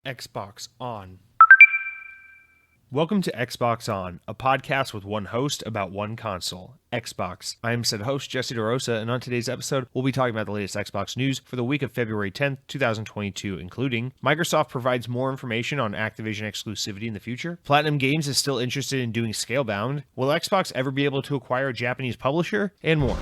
Xbox On. Welcome to Xbox On, a podcast with one host about one console, Xbox. I am said host, Jesse DeRosa, and on today's episode, we'll be talking about the latest Xbox news for the week of February 10th, 2022, including Microsoft provides more information on Activision exclusivity in the future, Platinum Games is still interested in doing Scalebound, will Xbox ever be able to acquire a Japanese publisher, and more.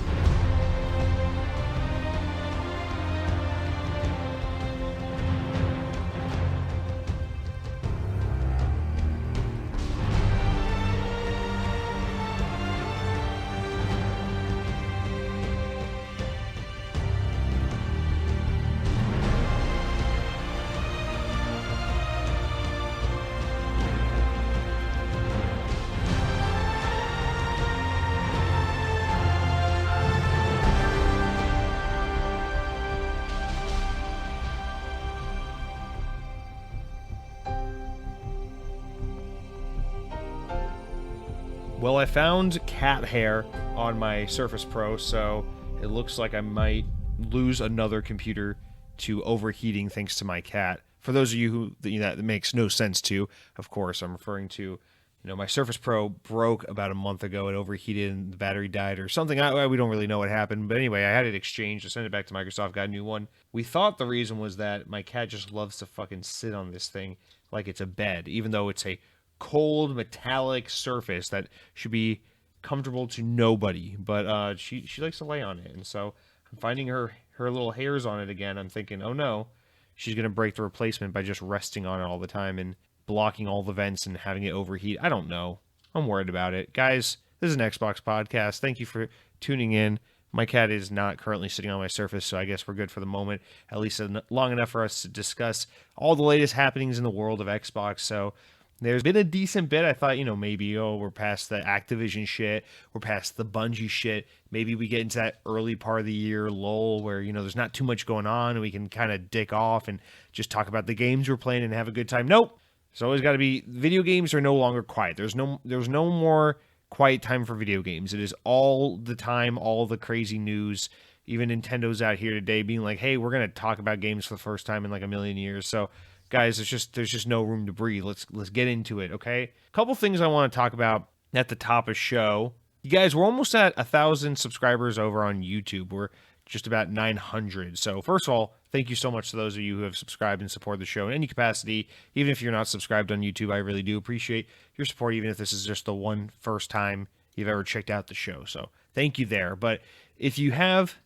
Well, I found cat hair on my Surface Pro, so it looks like I might lose another computer to overheating thanks to my cat. For those of you who that makes no sense to, of course, I'm referring to, my Surface Pro broke about a month ago. It overheated and the battery died or something. We don't really know what happened, but anyway, I had it exchanged. I sent it back to Microsoft, got a new one. We thought the reason was that my cat just loves to fucking sit on this thing like it's a bed, even though it's a cold metallic surface that should be comfortable to nobody, but she likes to lay on it, and so I'm finding her little hairs on it again. I'm thinking, oh no, she's gonna break the replacement by just resting on it all the time and blocking all the vents and having it overheat. I don't know. I'm worried about it, guys. This is an Xbox podcast. Thank you for tuning in. My cat is not currently sitting on my Surface, so I guess we're good for the moment, at least long enough for us to discuss all the latest happenings in the world of Xbox. So there's been a decent bit. I thought, maybe, we're past the Activision shit. We're past the Bungie shit. Maybe we get into that early part of the year lull where, there's not too much going on and we can kind of dick off and just talk about the games we're playing and have a good time. Nope. It's always got to be, video games are no longer quiet. There's no more quiet time for video games. It is all the time, all the crazy news. Even Nintendo's out here today being like, hey, we're going to talk about games for the first time in like a million years. So guys, there's just no room to breathe. Let's get into it, okay? A couple things I want to talk about at the top of show. You guys, we're almost at 1,000 subscribers over on YouTube. We're just about 900. So first of all, thank you so much to those of you who have subscribed and support the show in any capacity. Even if you're not subscribed on YouTube, I really do appreciate your support, even if this is just the first time you've ever checked out the show. So thank you there. But if you have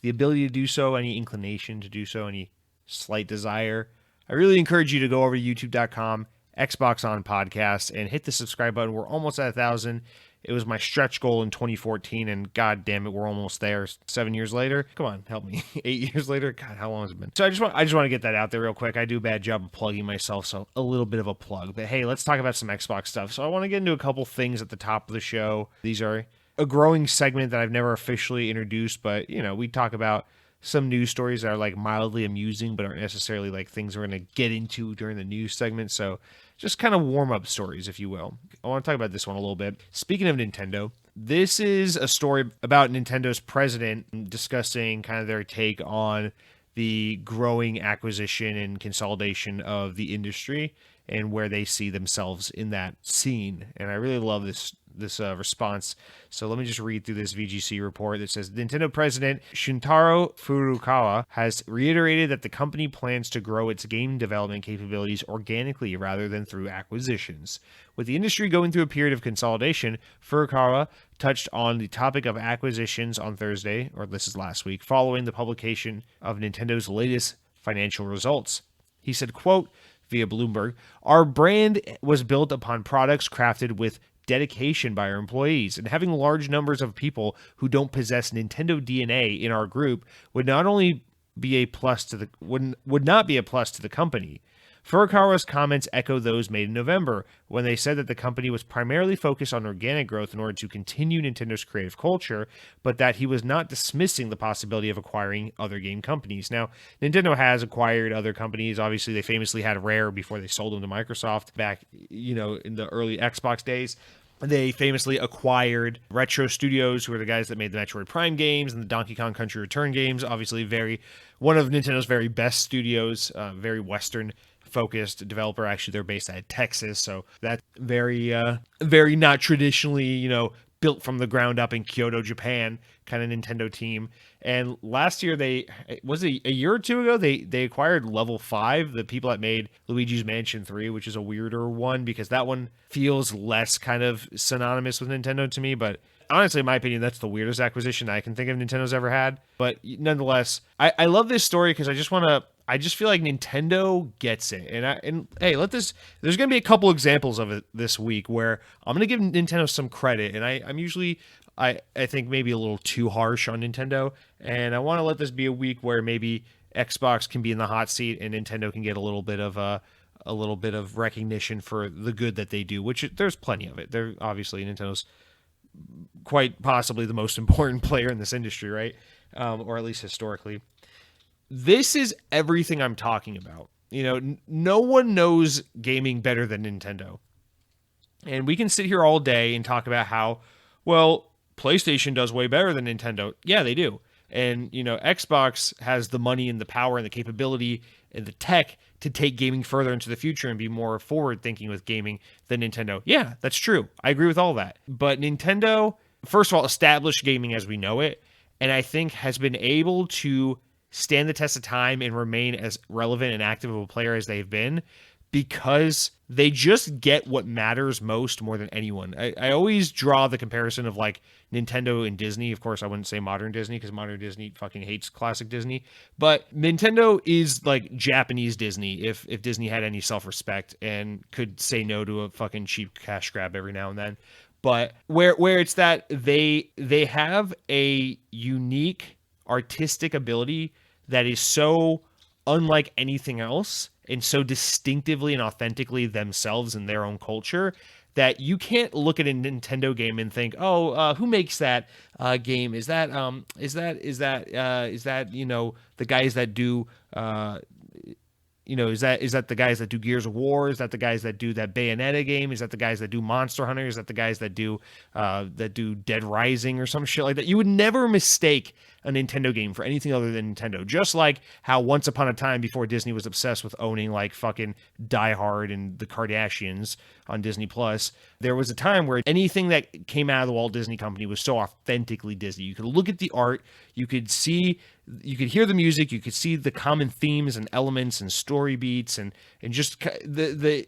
the ability to do so, any inclination to do so, any slight desire, I really encourage you to go over to youtube.com, Xbox On Podcast, and hit the subscribe button. We're almost at 1,000. It was my stretch goal in 2014, and god damn it, we're almost there 7 years later. Come on, help me. 8 years later? God, how long has it been? So I just want to get that out there real quick. I do a bad job of plugging myself, so a little bit of a plug. But hey, let's talk about some Xbox stuff. So I want to get into a couple things at the top of the show. These are a growing segment that I've never officially introduced, but, we talk about some news stories that are like mildly amusing, but aren't necessarily like things we're going to get into during the news segment. So just kind of warm up stories, if you will. I want to talk about this one a little bit. Speaking of Nintendo, this is a story about Nintendo's president discussing kind of their take on the growing acquisition and consolidation of the industry and where they see themselves in that scene. And I really love this response. So let me just read through this VGC report that says Nintendo president Shuntaro Furukawa has reiterated that the company plans to grow its game development capabilities organically rather than through acquisitions. With the industry going through a period of consolidation, Furukawa touched on the topic of acquisitions on Thursday, or this is last week, following the publication of Nintendo's latest financial results. He said, quote, via Bloomberg, our brand was built upon products crafted with dedication by our employees, and having large numbers of people who don't possess Nintendo DNA in our group would not be a plus to the company. Furukawa's comments echo those made in November, when they said that the company was primarily focused on organic growth in order to continue Nintendo's creative culture, but that he was not dismissing the possibility of acquiring other game companies. Now, Nintendo has acquired other companies. Obviously, they famously had Rare before they sold them to Microsoft back, in the early Xbox days. They famously acquired Retro Studios, who are the guys that made the Metroid Prime games and the Donkey Kong Country Return games. Obviously, one of Nintendo's very best studios, very Western focused developer. Actually, they're based out of Texas, so that's very not traditionally, built from the ground up in Kyoto, Japan, kind of Nintendo team. And last year, was it a year or two ago, they acquired Level 5, the people that made Luigi's Mansion 3, which is a weirder one because that one feels less kind of synonymous with Nintendo to me. But honestly, in my opinion, that's the weirdest acquisition I can think of Nintendo's ever had. But nonetheless, I love this story because I just feel like Nintendo gets it. And hey, there's going to be a couple examples of it this week where I'm going to give Nintendo some credit. And I'm usually, I think maybe a little too harsh on Nintendo. And I want to let this be a week where maybe Xbox can be in the hot seat and Nintendo can get a little bit of recognition for the good that they do, which there's plenty of it. They're obviously Nintendo's quite possibly the most important player in this industry, right? Or at least historically. This is everything I'm talking about. No one knows gaming better than Nintendo. And we can sit here all day and talk about how, well, PlayStation does way better than Nintendo. Yeah, they do. And, Xbox has the money and the power and the capability and the tech to take gaming further into the future and be more forward thinking with gaming than Nintendo. Yeah, that's true. I agree with all that. But Nintendo, first of all, established gaming as we know it, and I think has been able to stand the test of time and remain as relevant and active of a player as they've been because they just get what matters most more than anyone. I always draw the comparison of like Nintendo and Disney. Of course, I wouldn't say modern Disney because modern Disney fucking hates classic Disney. But Nintendo is like Japanese Disney if Disney had any self-respect and could say no to a fucking cheap cash grab every now and then. But where it's that they have a unique artistic ability that is so unlike anything else and so distinctively and authentically themselves and their own culture that you can't look at a Nintendo game and think, who makes that game? Is that the guys that do is that the guys that do Gears of War? Is that the guys that do that Bayonetta game? Is that the guys that do Monster Hunter? Is that the guys that do Dead Rising or some shit like that? You would never mistake a Nintendo game for anything other than Nintendo. Just like how once upon a time before Disney was obsessed with owning like fucking Die Hard and the Kardashians on Disney Plus, there was a time where anything that came out of the Walt Disney Company was so authentically Disney. You could look at the art, you could hear the music, you could see the common themes and elements and story beats and just the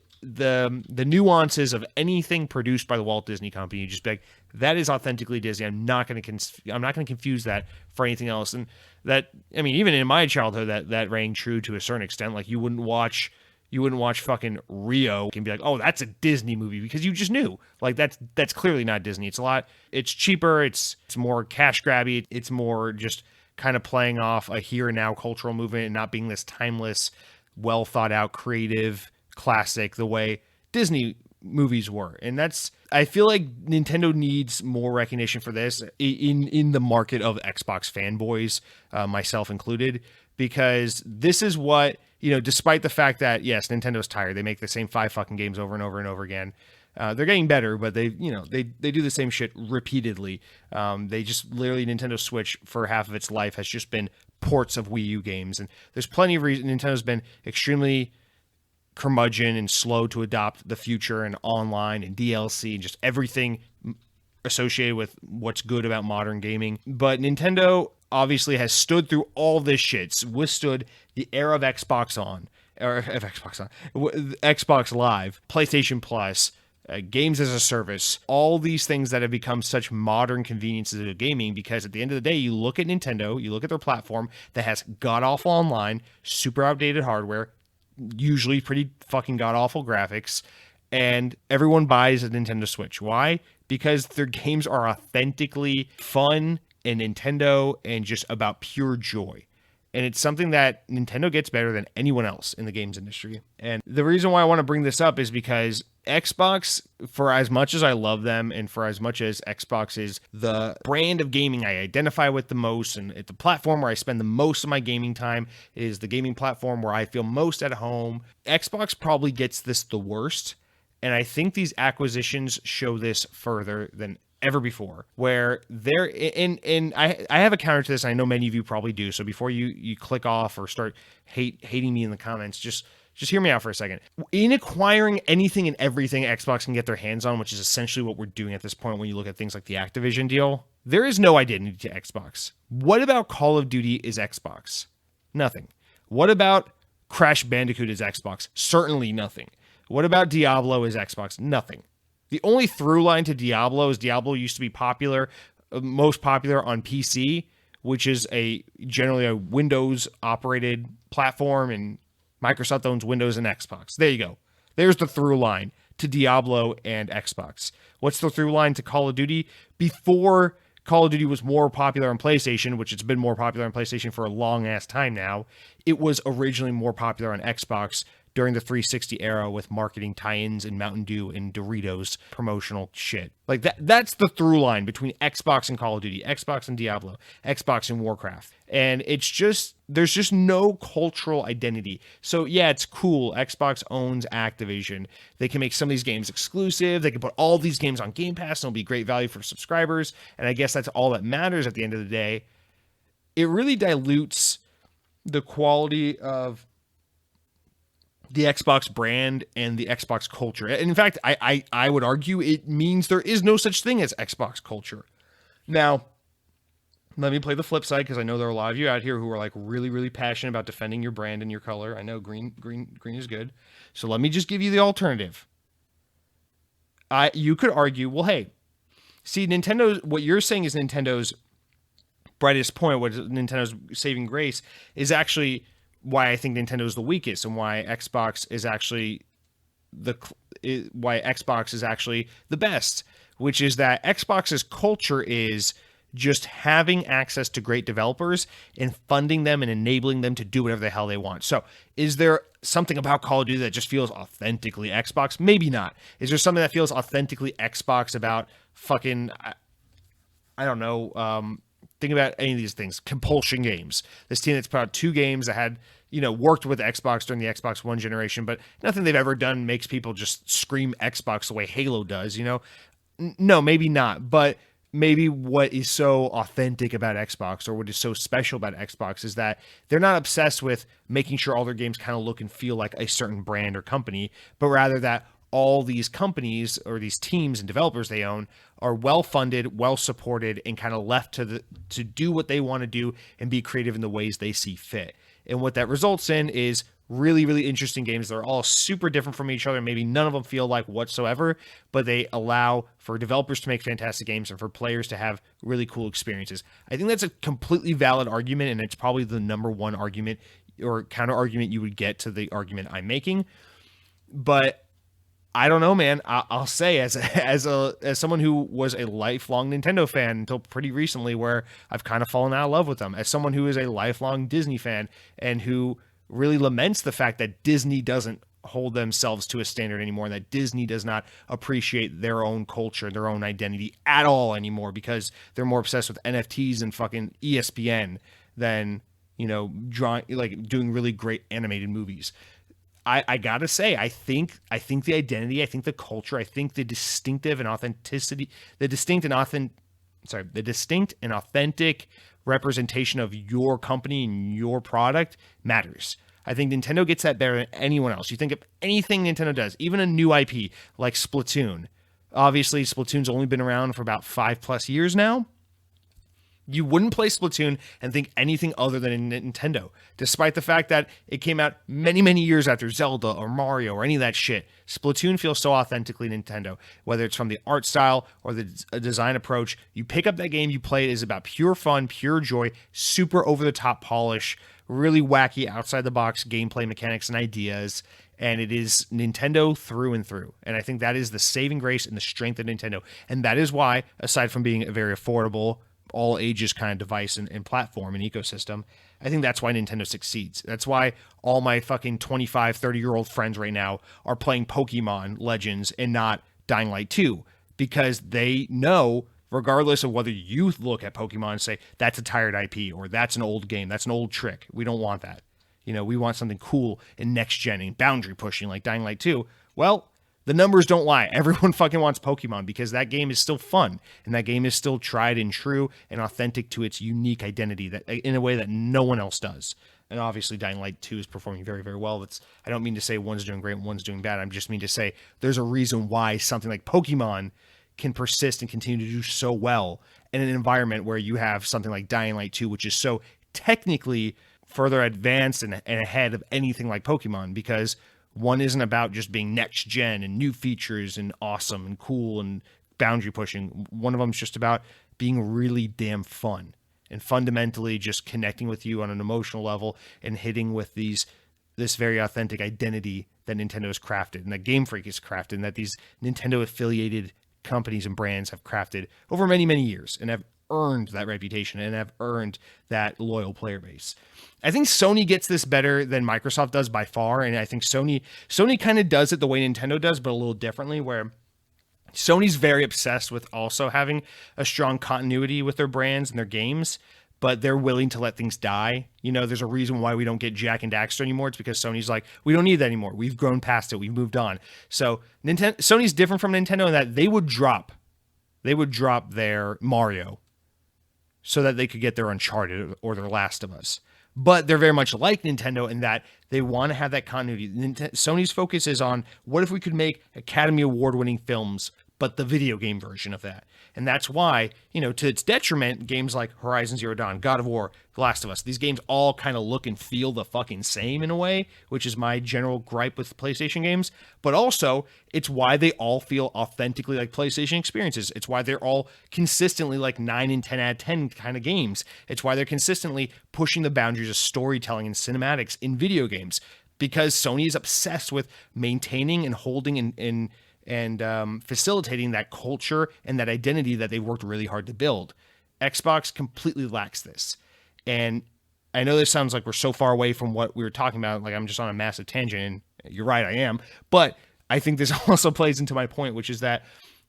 nuances of anything produced by the Walt Disney Company. You just be like, that is authentically Disney. I'm not going to confuse that for anything else. And that, I mean, even in my childhood, that rang true to a certain extent. Like you wouldn't watch fucking Rio and be like, oh, that's a Disney movie, because you just knew like that's clearly not Disney. It's cheaper. It's more cash grabby. It's more just kind of playing off a here and now cultural movement and not being this timeless, well thought out, creative classic the way Disney movies were. And I feel like Nintendo needs more recognition for this in the market of Xbox fanboys, myself included, because this is what, despite the fact that yes, Nintendo's tired, they make the same 5 fucking games over and over and over again. They're getting better, but they do the same shit repeatedly. They just literally, Nintendo Switch for half of its life has just been ports of Wii U games, and there's plenty of reasons. Nintendo's been extremely curmudgeon and slow to adopt the future and online and DLC and just everything associated with what's good about modern gaming. But Nintendo obviously has stood through all this shit, withstood the era of Xbox Live, PlayStation Plus, games as a service, all these things that have become such modern conveniences of gaming, because at the end of the day, you look at Nintendo, you look at their platform that has god-awful online, super outdated hardware, usually pretty fucking god-awful graphics, and everyone buys a Nintendo Switch. Why? Because their games are authentically fun and Nintendo and just about pure joy. And it's something that Nintendo gets better than anyone else in the games industry. And the reason why I want to bring this up is because Xbox, for as much as I love them and for as much as Xbox is the brand of gaming I identify with the most, and it's the platform where I spend the most of my gaming time, is the gaming platform where I feel most at home, Xbox probably gets this the worst. And I think these acquisitions show this further than ever before, where they're and I have a counter to this. I know many of you probably do. So before you click off or start hating me in the comments, just just hear me out for a second. In acquiring anything and everything Xbox can get their hands on, which is essentially what we're doing at this point when you look at things like the Activision deal, there is no identity to Xbox. What about Call of Duty is Xbox? Nothing. What about Crash Bandicoot is Xbox? Certainly nothing. What about Diablo is Xbox? Nothing. The only through line to Diablo is Diablo used to be popular, most popular on PC, which is generally a Windows operated platform, and Microsoft owns Windows and Xbox. There you go. There's the through line to Diablo and Xbox. What's the through line to Call of Duty? Before Call of Duty was more popular on PlayStation, which it's been more popular on PlayStation for a long ass time now, it was originally more popular on Xbox during the 360 era with marketing tie-ins and Mountain Dew and Doritos promotional shit. Like that's the through line between Xbox and Call of Duty, Xbox and Diablo, Xbox and Warcraft. And there's just no cultural identity. So yeah, it's cool. Xbox owns Activision. They can make some of these games exclusive. They can put all these games on Game Pass and it'll be great value for subscribers. And I guess that's all that matters at the end of the day. It really dilutes the quality of the Xbox brand and the Xbox culture. And in fact, I would argue it means there is no such thing as Xbox culture. Now, let me play the flip side, because I know there are a lot of you out here who are like really, really passionate about defending your brand and your color. I know green is good. So let me just give you the alternative. You could argue, well, hey, see, what you're saying is Nintendo's brightest point, what Nintendo's saving grace, is actually why I think Nintendo is the weakest, and why Xbox is actually the best, which is that Xbox's culture is just having access to great developers and funding them and enabling them to do whatever the hell they want. So is there something about Call of Duty that just feels authentically Xbox? Maybe not. Is there something that feels authentically Xbox about fucking, I don't know, think about any of these things. Compulsion Games. This team that's put out 2 games that had, worked with Xbox during the Xbox One generation, but nothing they've ever done makes people just scream Xbox the way Halo does, No, maybe not. But maybe what is so authentic about Xbox, or what is so special about Xbox, is that they're not obsessed with making sure all their games kind of look and feel like a certain brand or company, but rather that all these companies or these teams and developers they own are well-funded, well-supported, and kind of left to do what they want to do and be creative in the ways they see fit. And what that results in is really, really interesting games. They're all super different from each other. Maybe none of them feel like whatsoever, but they allow for developers to make fantastic games and for players to have really cool experiences. I think that's a completely valid argument, and it's probably the number one argument or counter argument you would get to the argument I'm making. But I don't know, man. I'll say as someone who was a lifelong Nintendo fan until pretty recently, where I've kind of fallen out of love with them, as someone who is a lifelong Disney fan and who really laments the fact that Disney doesn't hold themselves to a standard anymore, and that Disney does not appreciate their own culture, their own identity at all anymore, because they're more obsessed with NFTs and fucking ESPN than, doing really great animated movies. I gotta say, I think the identity, I think the culture, I think the distinct and authentic representation of your company and your product matters. I think Nintendo gets that better than anyone else. You think of anything Nintendo does, even a new IP like Splatoon. Obviously, Splatoon's only been around for about 5+ years now. You wouldn't play Splatoon and think anything other than Nintendo, despite the fact that it came out many, many years after Zelda or Mario or any of that shit. Splatoon feels so authentically Nintendo, whether it's from the art style or the design approach. You pick up that game, you play it, is about pure fun, pure joy, super over-the-top polish, really wacky, outside-the-box gameplay mechanics and ideas, and it is Nintendo through and through. And I think that is the saving grace and the strength of Nintendo. And that is why, aside from being a very affordable, all ages kind of device and platform and ecosystem, I think that's why Nintendo succeeds. That's why all my fucking 25, 30-year-old friends right now are playing Pokemon Legends and not Dying Light 2, because they know, regardless of whether you look at Pokemon and say, that's a tired IP, or that's an old game, that's an old trick, we don't want that. We want something cool and next-gen and boundary pushing like Dying Light 2. Well, the numbers don't lie. Everyone fucking wants Pokemon, because that game is still fun, and that game is still tried and true and authentic to its unique identity, that in a way that no one else does. and obviously Dying Light 2 is performing very, very well. I don't mean to say one's doing great and one's doing bad. I just mean to say there's a reason why something like Pokemon can persist and continue to do so well in an environment where you have something like Dying Light 2, which is so technically further advanced and ahead of anything like Pokemon, because one isn't about just being next gen and new features and awesome and cool and boundary pushing. One of them is just about being really damn fun and fundamentally just connecting with you on an emotional level and hitting with this very authentic identity that Nintendo has crafted and that Game Freak has crafted and that these Nintendo affiliated companies and brands have crafted over many, many years and have earned that reputation and have earned that loyal player base. I think Sony gets this better than Microsoft does by far, and I think Sony kind of does it the way Nintendo does, but a little differently, where Sony's very obsessed with also having a strong continuity with their brands and their games, but they're willing to let things die. You know, there's a reason why we don't get Jack and Daxter anymore. It's because Sony's like, we don't need that anymore. We've grown past it. We've moved on. So Sony's different from Nintendo in that they would drop their Mario so that they could get their Uncharted or their Last of Us. But they're very much like Nintendo in that they want to have that continuity. Sony's focus is on, what if we could make Academy Award-winning films, but the video game version of that? And that's why, you know, to its detriment, games like Horizon Zero Dawn, God of War, The Last of Us, these games all kind of look and feel the fucking same in a way, which is my general gripe with PlayStation games. But also, it's why they all feel authentically like PlayStation experiences. It's why they're all consistently like 9 and 10 out of 10 kind of games. It's why they're consistently pushing the boundaries of storytelling and cinematics in video games, because Sony is obsessed with maintaining and holding and facilitating that culture and that identity that they worked really hard to build. Xbox completely lacks this. And I know this sounds like we're so far away from what we were talking about, like I'm just on a massive tangent, and you're right, I am. But I think this also plays into my point, which is that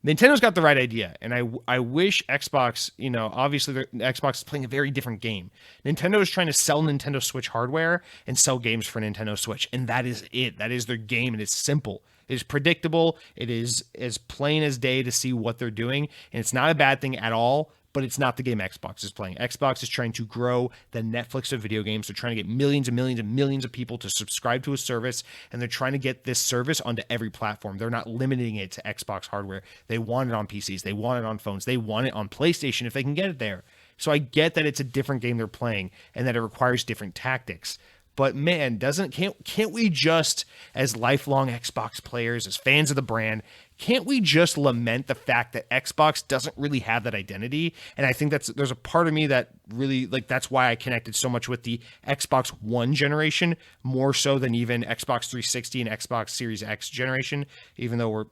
Nintendo's got the right idea. And I wish Xbox, you know, obviously Xbox is playing a very different game. Nintendo is trying to sell Nintendo Switch hardware and sell games for Nintendo Switch. And that is it. That is their game, and it's simple. It is predictable. It is as plain as day to see what they're doing. And it's not a bad thing at all, but it's not the game Xbox is playing. Xbox is trying to grow the Netflix of video games. They're trying to get millions and millions and millions of people to subscribe to a service, and they're trying to get this service onto every platform. They're not limiting it to Xbox hardware. They want it on PCs. They want it on phones. They want it on PlayStation if they can get it there. So I get that it's a different game they're playing and that it requires different tactics. But man, can't we just, as lifelong Xbox players, as fans of the brand, can't we just lament the fact that Xbox doesn't really have that identity? And I think there's a part of me that really, like, that's why I connected so much with the Xbox One generation, more so than even Xbox 360 and Xbox Series X generation, even though we're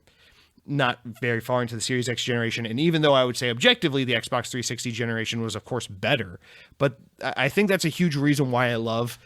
not very far into the Series X generation. And even though I would say objectively the Xbox 360 generation was, of course, better. But I think that's a huge reason why I love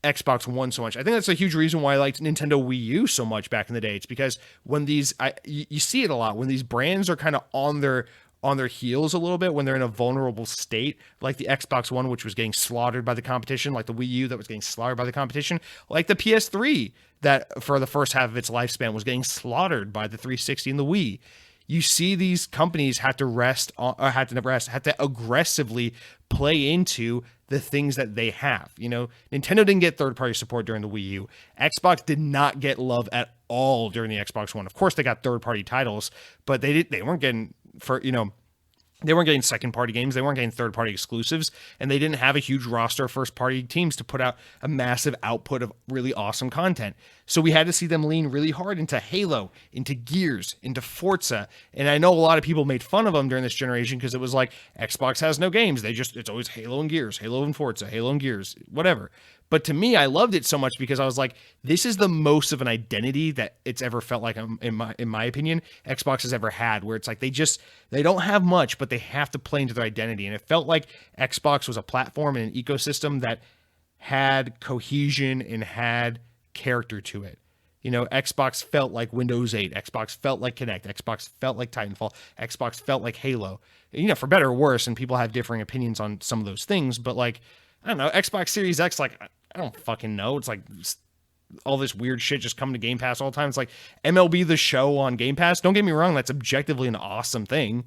Xbox One so much. I think that's a huge reason why I liked Nintendo Wii U so much back in the day. It's because when you see it a lot, when these brands are kind of on their heels a little bit, when they're in a vulnerable state, like the Xbox One, which was getting slaughtered by the competition, like the Wii U that was getting slaughtered by the competition, like the PS3 that for the first half of its lifespan was getting slaughtered by the 360 and the Wii. You see these companies had to aggressively play into the things that they have. You know, Nintendo didn't get third-party support during the Wii U. Xbox did not get love at all during the Xbox One. Of course, they got third-party titles, but they weren't getting they weren't getting second-party games. They weren't getting third-party exclusives, and they didn't have a huge roster of first-party teams to put out a massive output of really awesome content. So we had to see them lean really hard into Halo, into Gears, into Forza. And I know a lot of people made fun of them during this generation because it was like, Xbox has no games. It's always Halo and Gears, Halo and Forza, Halo and Gears, whatever. But to me, I loved it so much because I was like, this is the most of an identity that it's ever felt like, in my opinion, Xbox has ever had, where it's like they don't have much, but they have to play into their identity. And it felt like Xbox was a platform and an ecosystem that had cohesion and had character to it. You know, Xbox felt like Windows 8. Xbox felt like Kinect. Xbox felt like Titanfall. Xbox felt like Halo. You know, for better or worse, and people have differing opinions on some of those things, but like, I don't know, Xbox Series X, like, I don't fucking know. It's like all this weird shit just coming to Game Pass all the time. It's like MLB The Show on Game Pass. Don't get me wrong, that's objectively an awesome thing.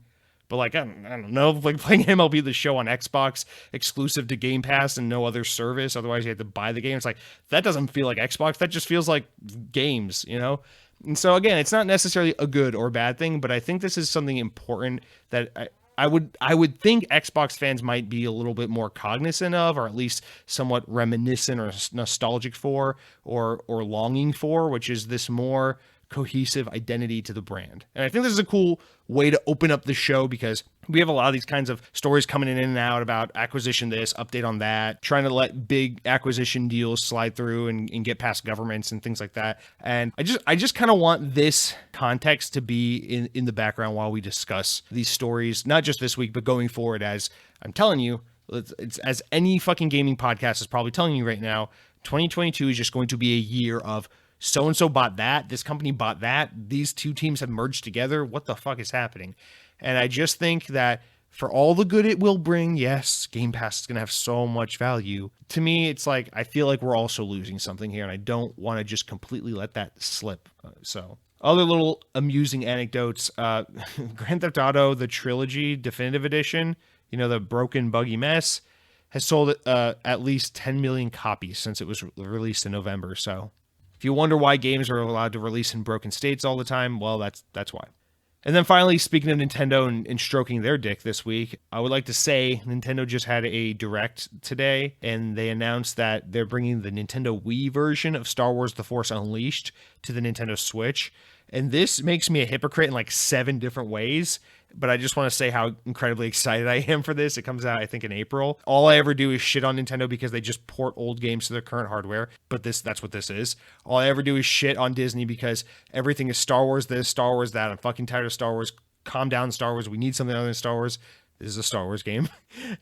But like, I don't know, like playing MLB The Show on Xbox exclusive to Game Pass and no other service. Otherwise, you have to buy the game. It's like, that doesn't feel like Xbox. That just feels like games, you know? And so again, it's not necessarily a good or bad thing, but I think this is something important that I would think Xbox fans might be a little bit more cognizant of, or at least somewhat reminiscent or nostalgic for, or longing for, which is this more cohesive identity to the brand. And I think this is a cool way to open up the show, because we have a lot of these kinds of stories coming in and out about acquisition this, update on that, trying to let big acquisition deals slide through and get past governments and things like that. And I just kind of want this context to be in the background while we discuss these stories, not just this week, but going forward. As I'm telling you, it's as any fucking gaming podcast is probably telling you right now, 2022 is just going to be a year of so-and-so bought that, this company bought that, these two teams have merged together, what the fuck is happening? And I just think that for all the good it will bring, yes, Game Pass is going to have so much value. To me, it's like, I feel like we're also losing something here, and I don't want to just completely let that slip. So, other little amusing anecdotes, Grand Theft Auto, the Trilogy Definitive Edition, you know, the broken, buggy mess, has sold at least 10 million copies since it was released in November, so... If you wonder why games are allowed to release in broken states all the time, well, that's why. And then finally, speaking of Nintendo and stroking their dick this week, I would like to say Nintendo just had a Direct today, and they announced that they're bringing the Nintendo Wii version of Star Wars The Force Unleashed to the Nintendo Switch. And this makes me a hypocrite in like 7 different ways. But I just want to say how incredibly excited I am for this. It comes out, I think, in April. All I ever do is shit on Nintendo because they just port old games to their current hardware. But that's what this is. All I ever do is shit on Disney because everything is Star Wars this, Star Wars that. I'm fucking tired of Star Wars. Calm down, Star Wars. We need something other than Star Wars. This is a Star Wars game.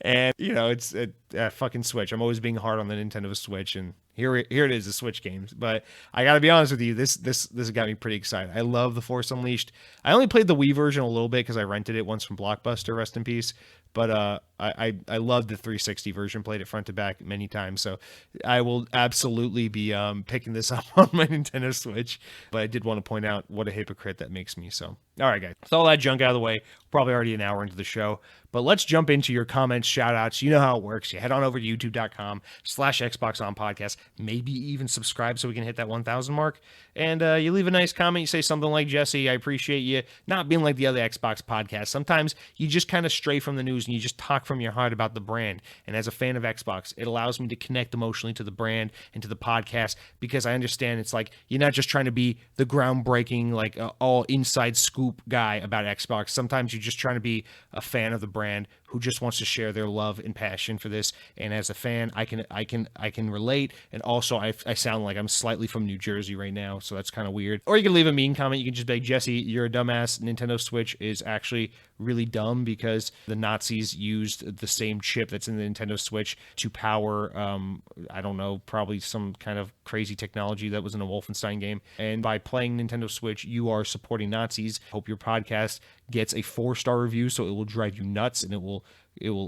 And, you know, it's a fucking Switch. I'm always being hard on the Nintendo Switch, and here it is, the Switch games. But I gotta be honest with you, this got me pretty excited. I love The Force Unleashed. I only played the Wii version a little bit because I rented it once from Blockbuster, rest in peace. But I love the 360 version, played it front to back many times. So I will absolutely be picking this up on my Nintendo Switch. But I did want to point out what a hypocrite that makes me. So, all right, guys. With all that junk out of the way, probably already an hour into the show. But let's jump into your comments, shout outs. You know how it works. You head on over to youtube.com/XboxOnPodcast. Maybe even subscribe so we can hit that 1,000 mark. And you leave a nice comment. You say something like, Jesse, I appreciate you not being like the other Xbox podcasts. Sometimes you just kind of stray from the news and you just talk from your heart about the brand. And as a fan of Xbox, it allows me to connect emotionally to the brand and to the podcast, because I understand it's like you're not just trying to be the groundbreaking, like all inside scoop guy about Xbox. Sometimes you're just trying to be a fan of the brand who just wants to share their love and passion for this. And as a fan, I can relate. And also, I sound like I'm slightly from New Jersey right now, so that's kind of weird. Or you can leave a mean comment. You can just be like, Jesse, you're a dumbass. Nintendo Switch is actually really dumb because the Nazis used the same chip that's in the Nintendo Switch to power, I don't know, probably some kind of crazy technology that was in a Wolfenstein game. And by playing Nintendo Switch, you are supporting Nazis. Hope your podcast gets a 4-star review, so it will drive you nuts, and it will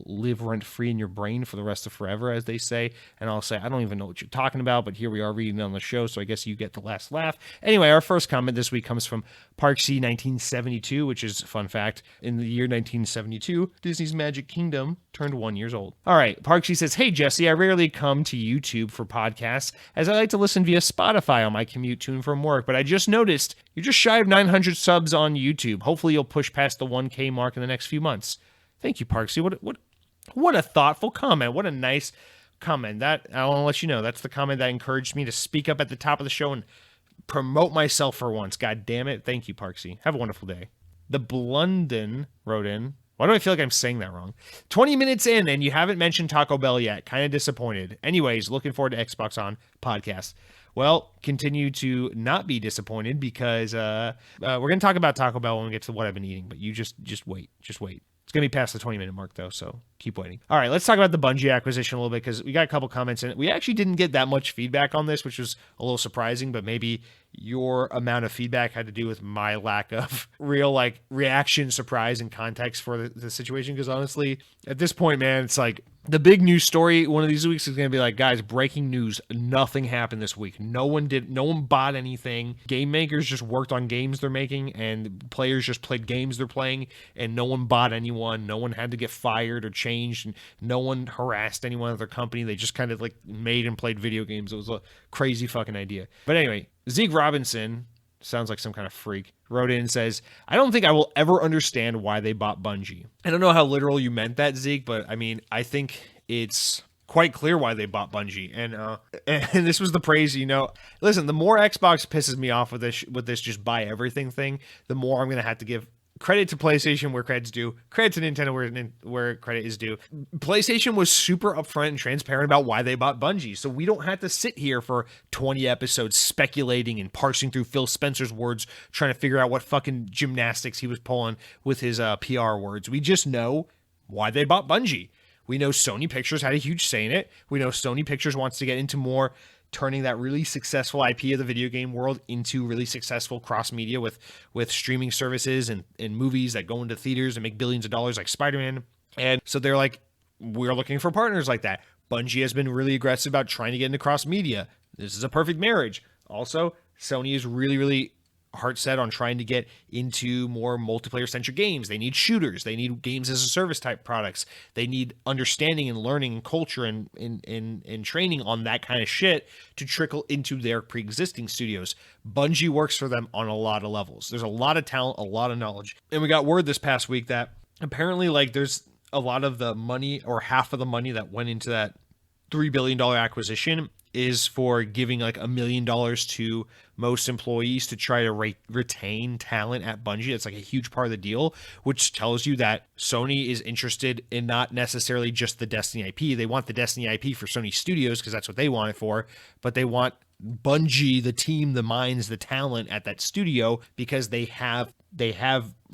live rent-free in your brain for the rest of forever, as they say. And I'll say, I don't even know what you're talking about, but here we are reading it on the show, so I guess you get the last laugh. Anyway, our first comment this week comes from Parksy 1972, which is, fun fact, in the year 1972, Disney's Magic Kingdom turned 1 year old. All right, Parksy says, hey, Jesse, I rarely come to YouTube for podcasts, as I like to listen via Spotify on my commute to and from work, but I just noticed you're just shy of 900 subs on YouTube. Hopefully you'll push past the 1K mark in the next few months. Thank you, Parksy. What a thoughtful comment. What a nice comment. That, I want to let you know, that's the comment that encouraged me to speak up at the top of the show and promote myself for once. God damn it. Thank you, Parksy. Have a wonderful day. The Blunden wrote in. Why do I feel like I'm saying that wrong? 20 minutes in and you haven't mentioned Taco Bell yet. Kind of disappointed. Anyways, looking forward to Xbox On podcast. Well, continue to not be disappointed because we're going to talk about Taco Bell when we get to what I've been eating, but you just wait. Just wait. It's going to be past the 20-minute mark, though, so keep waiting. All right, let's talk about the Bungie acquisition a little bit, because we got a couple comments in it. We actually didn't get that much feedback on this, which was a little surprising, but maybe your amount of feedback had to do with my lack of real like reaction, surprise, and context for the situation. Because honestly, at this point, man, it's like the big news story one of these weeks is going to be like, guys, breaking news. Nothing happened this week. No one bought anything. Game makers just worked on games they're making, and players just played games they're playing, and no one bought anyone. No one had to get fired or changed, and no one harassed anyone at their company. They just kind of like made and played video games. It was a crazy fucking idea. But anyway, Zeke Robinson, sounds like some kind of freak, wrote in and says, I don't think I will ever understand why they bought Bungie. I don't know how literal you meant that, Zeke, but I mean, I think it's quite clear why they bought Bungie. And this was the praise, listen, the more Xbox pisses me off with this just buy everything thing, the more I'm going to have to give credit to PlayStation where credit's due, credit to Nintendo where credit is due. PlayStation was super upfront and transparent about why they bought Bungie, so we don't have to sit here for 20 episodes speculating and parsing through Phil Spencer's words, trying to figure out what fucking gymnastics he was pulling with his PR words. We just know why they bought Bungie. We know Sony Pictures had a huge say in it. We know Sony Pictures wants to get into more turning that really successful IP of the video game world into really successful cross-media with streaming services and movies that go into theaters and make billions of dollars like Spider-Man. And so they're like, we're looking for partners like that. Bungie has been really aggressive about trying to get into cross-media. This is a perfect marriage. Also, Sony is really, really heart set on trying to get into more multiplayer-centric games. They need shooters. They need games as a service type products. They need understanding and learning and culture and training on that kind of shit to trickle into their pre-existing studios. Bungie works for them on a lot of levels. There's a lot of talent, a lot of knowledge. And we got word this past week that apparently like there's a lot of the money or half of the money that went into that $3 billion acquisition is for giving like $1 million to most employees to try to retain talent at Bungie. It's like a huge part of the deal, which tells you that Sony is interested in not necessarily just the Destiny IP. They want the Destiny IP for Sony Studios because that's what they want it for, but they want Bungie, the team, the minds, the talent at that studio because they have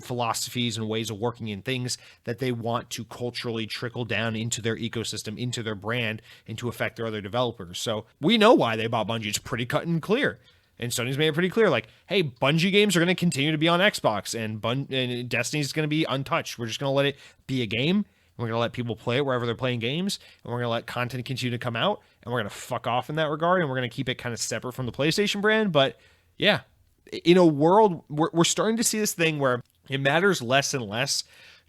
philosophies and ways of working in things that they want to culturally trickle down into their ecosystem, into their brand, and to affect their other developers. So we know why they bought Bungie. It's pretty cut and clear. And Sony's made it pretty clear, like, hey, Bungie games are going to continue to be on Xbox, and Destiny's going to be untouched. We're just going to let it be a game. We're going to let people play it wherever they're playing games, and we're going to let content continue to come out, and we're going to fuck off in that regard, and we're going to keep it kind of separate from the PlayStation brand. But yeah, in a world, we're starting to see this thing where it matters less and less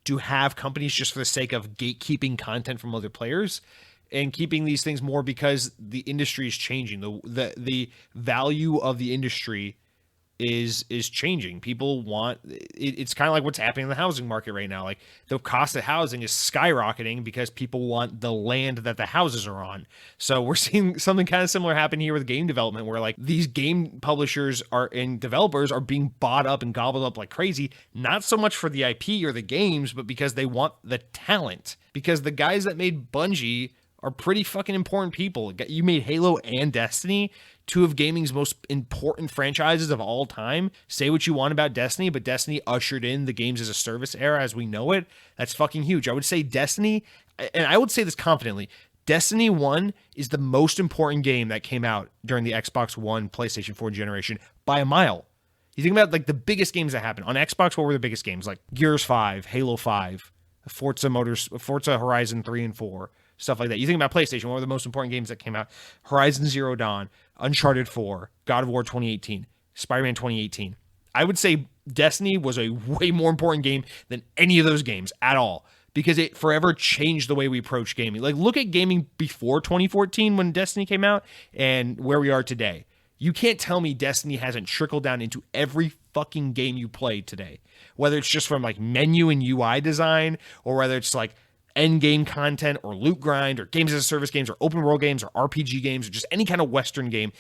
to have companies just for the sake of gatekeeping content from other players and keeping these things more because the industry is changing. The value of the industry is changing. People want it's kind of like what's happening in the housing market right now. Like the cost of housing is skyrocketing because people want the land that the houses are on. So we're seeing something kind of similar happen here with game development, where like these game publishers and developers are being bought up and gobbled up like crazy, not so much for the IP or the games, but because they want the talent. Because the guys that made Bungie are pretty fucking important people. You made Halo and Destiny, two of gaming's most important franchises of all time. Say what you want about Destiny, but Destiny ushered in the games as a service era as we know it. That's fucking huge. I would say Destiny, and I would say this confidently, Destiny 1 is the most important game that came out during the Xbox One, PlayStation 4 generation by a mile. You think about like the biggest games that happened. On Xbox, what were the biggest games? Like Gears 5, Halo 5, Forza Horizon 3 and 4. Stuff like that. You think about PlayStation, what were the most important games that came out? Horizon Zero Dawn, Uncharted 4, God of War 2018, Spider-Man 2018. I would say Destiny was a way more important game than any of those games at all because it forever changed the way we approach gaming. Like, look at gaming before 2014 when Destiny came out and where we are today. You can't tell me Destiny hasn't trickled down into every fucking game you play today. Whether it's just from like menu and UI design or whether it's like end game content or loot grind or games as a service games or open world games or RPG games or just any kind of Western game,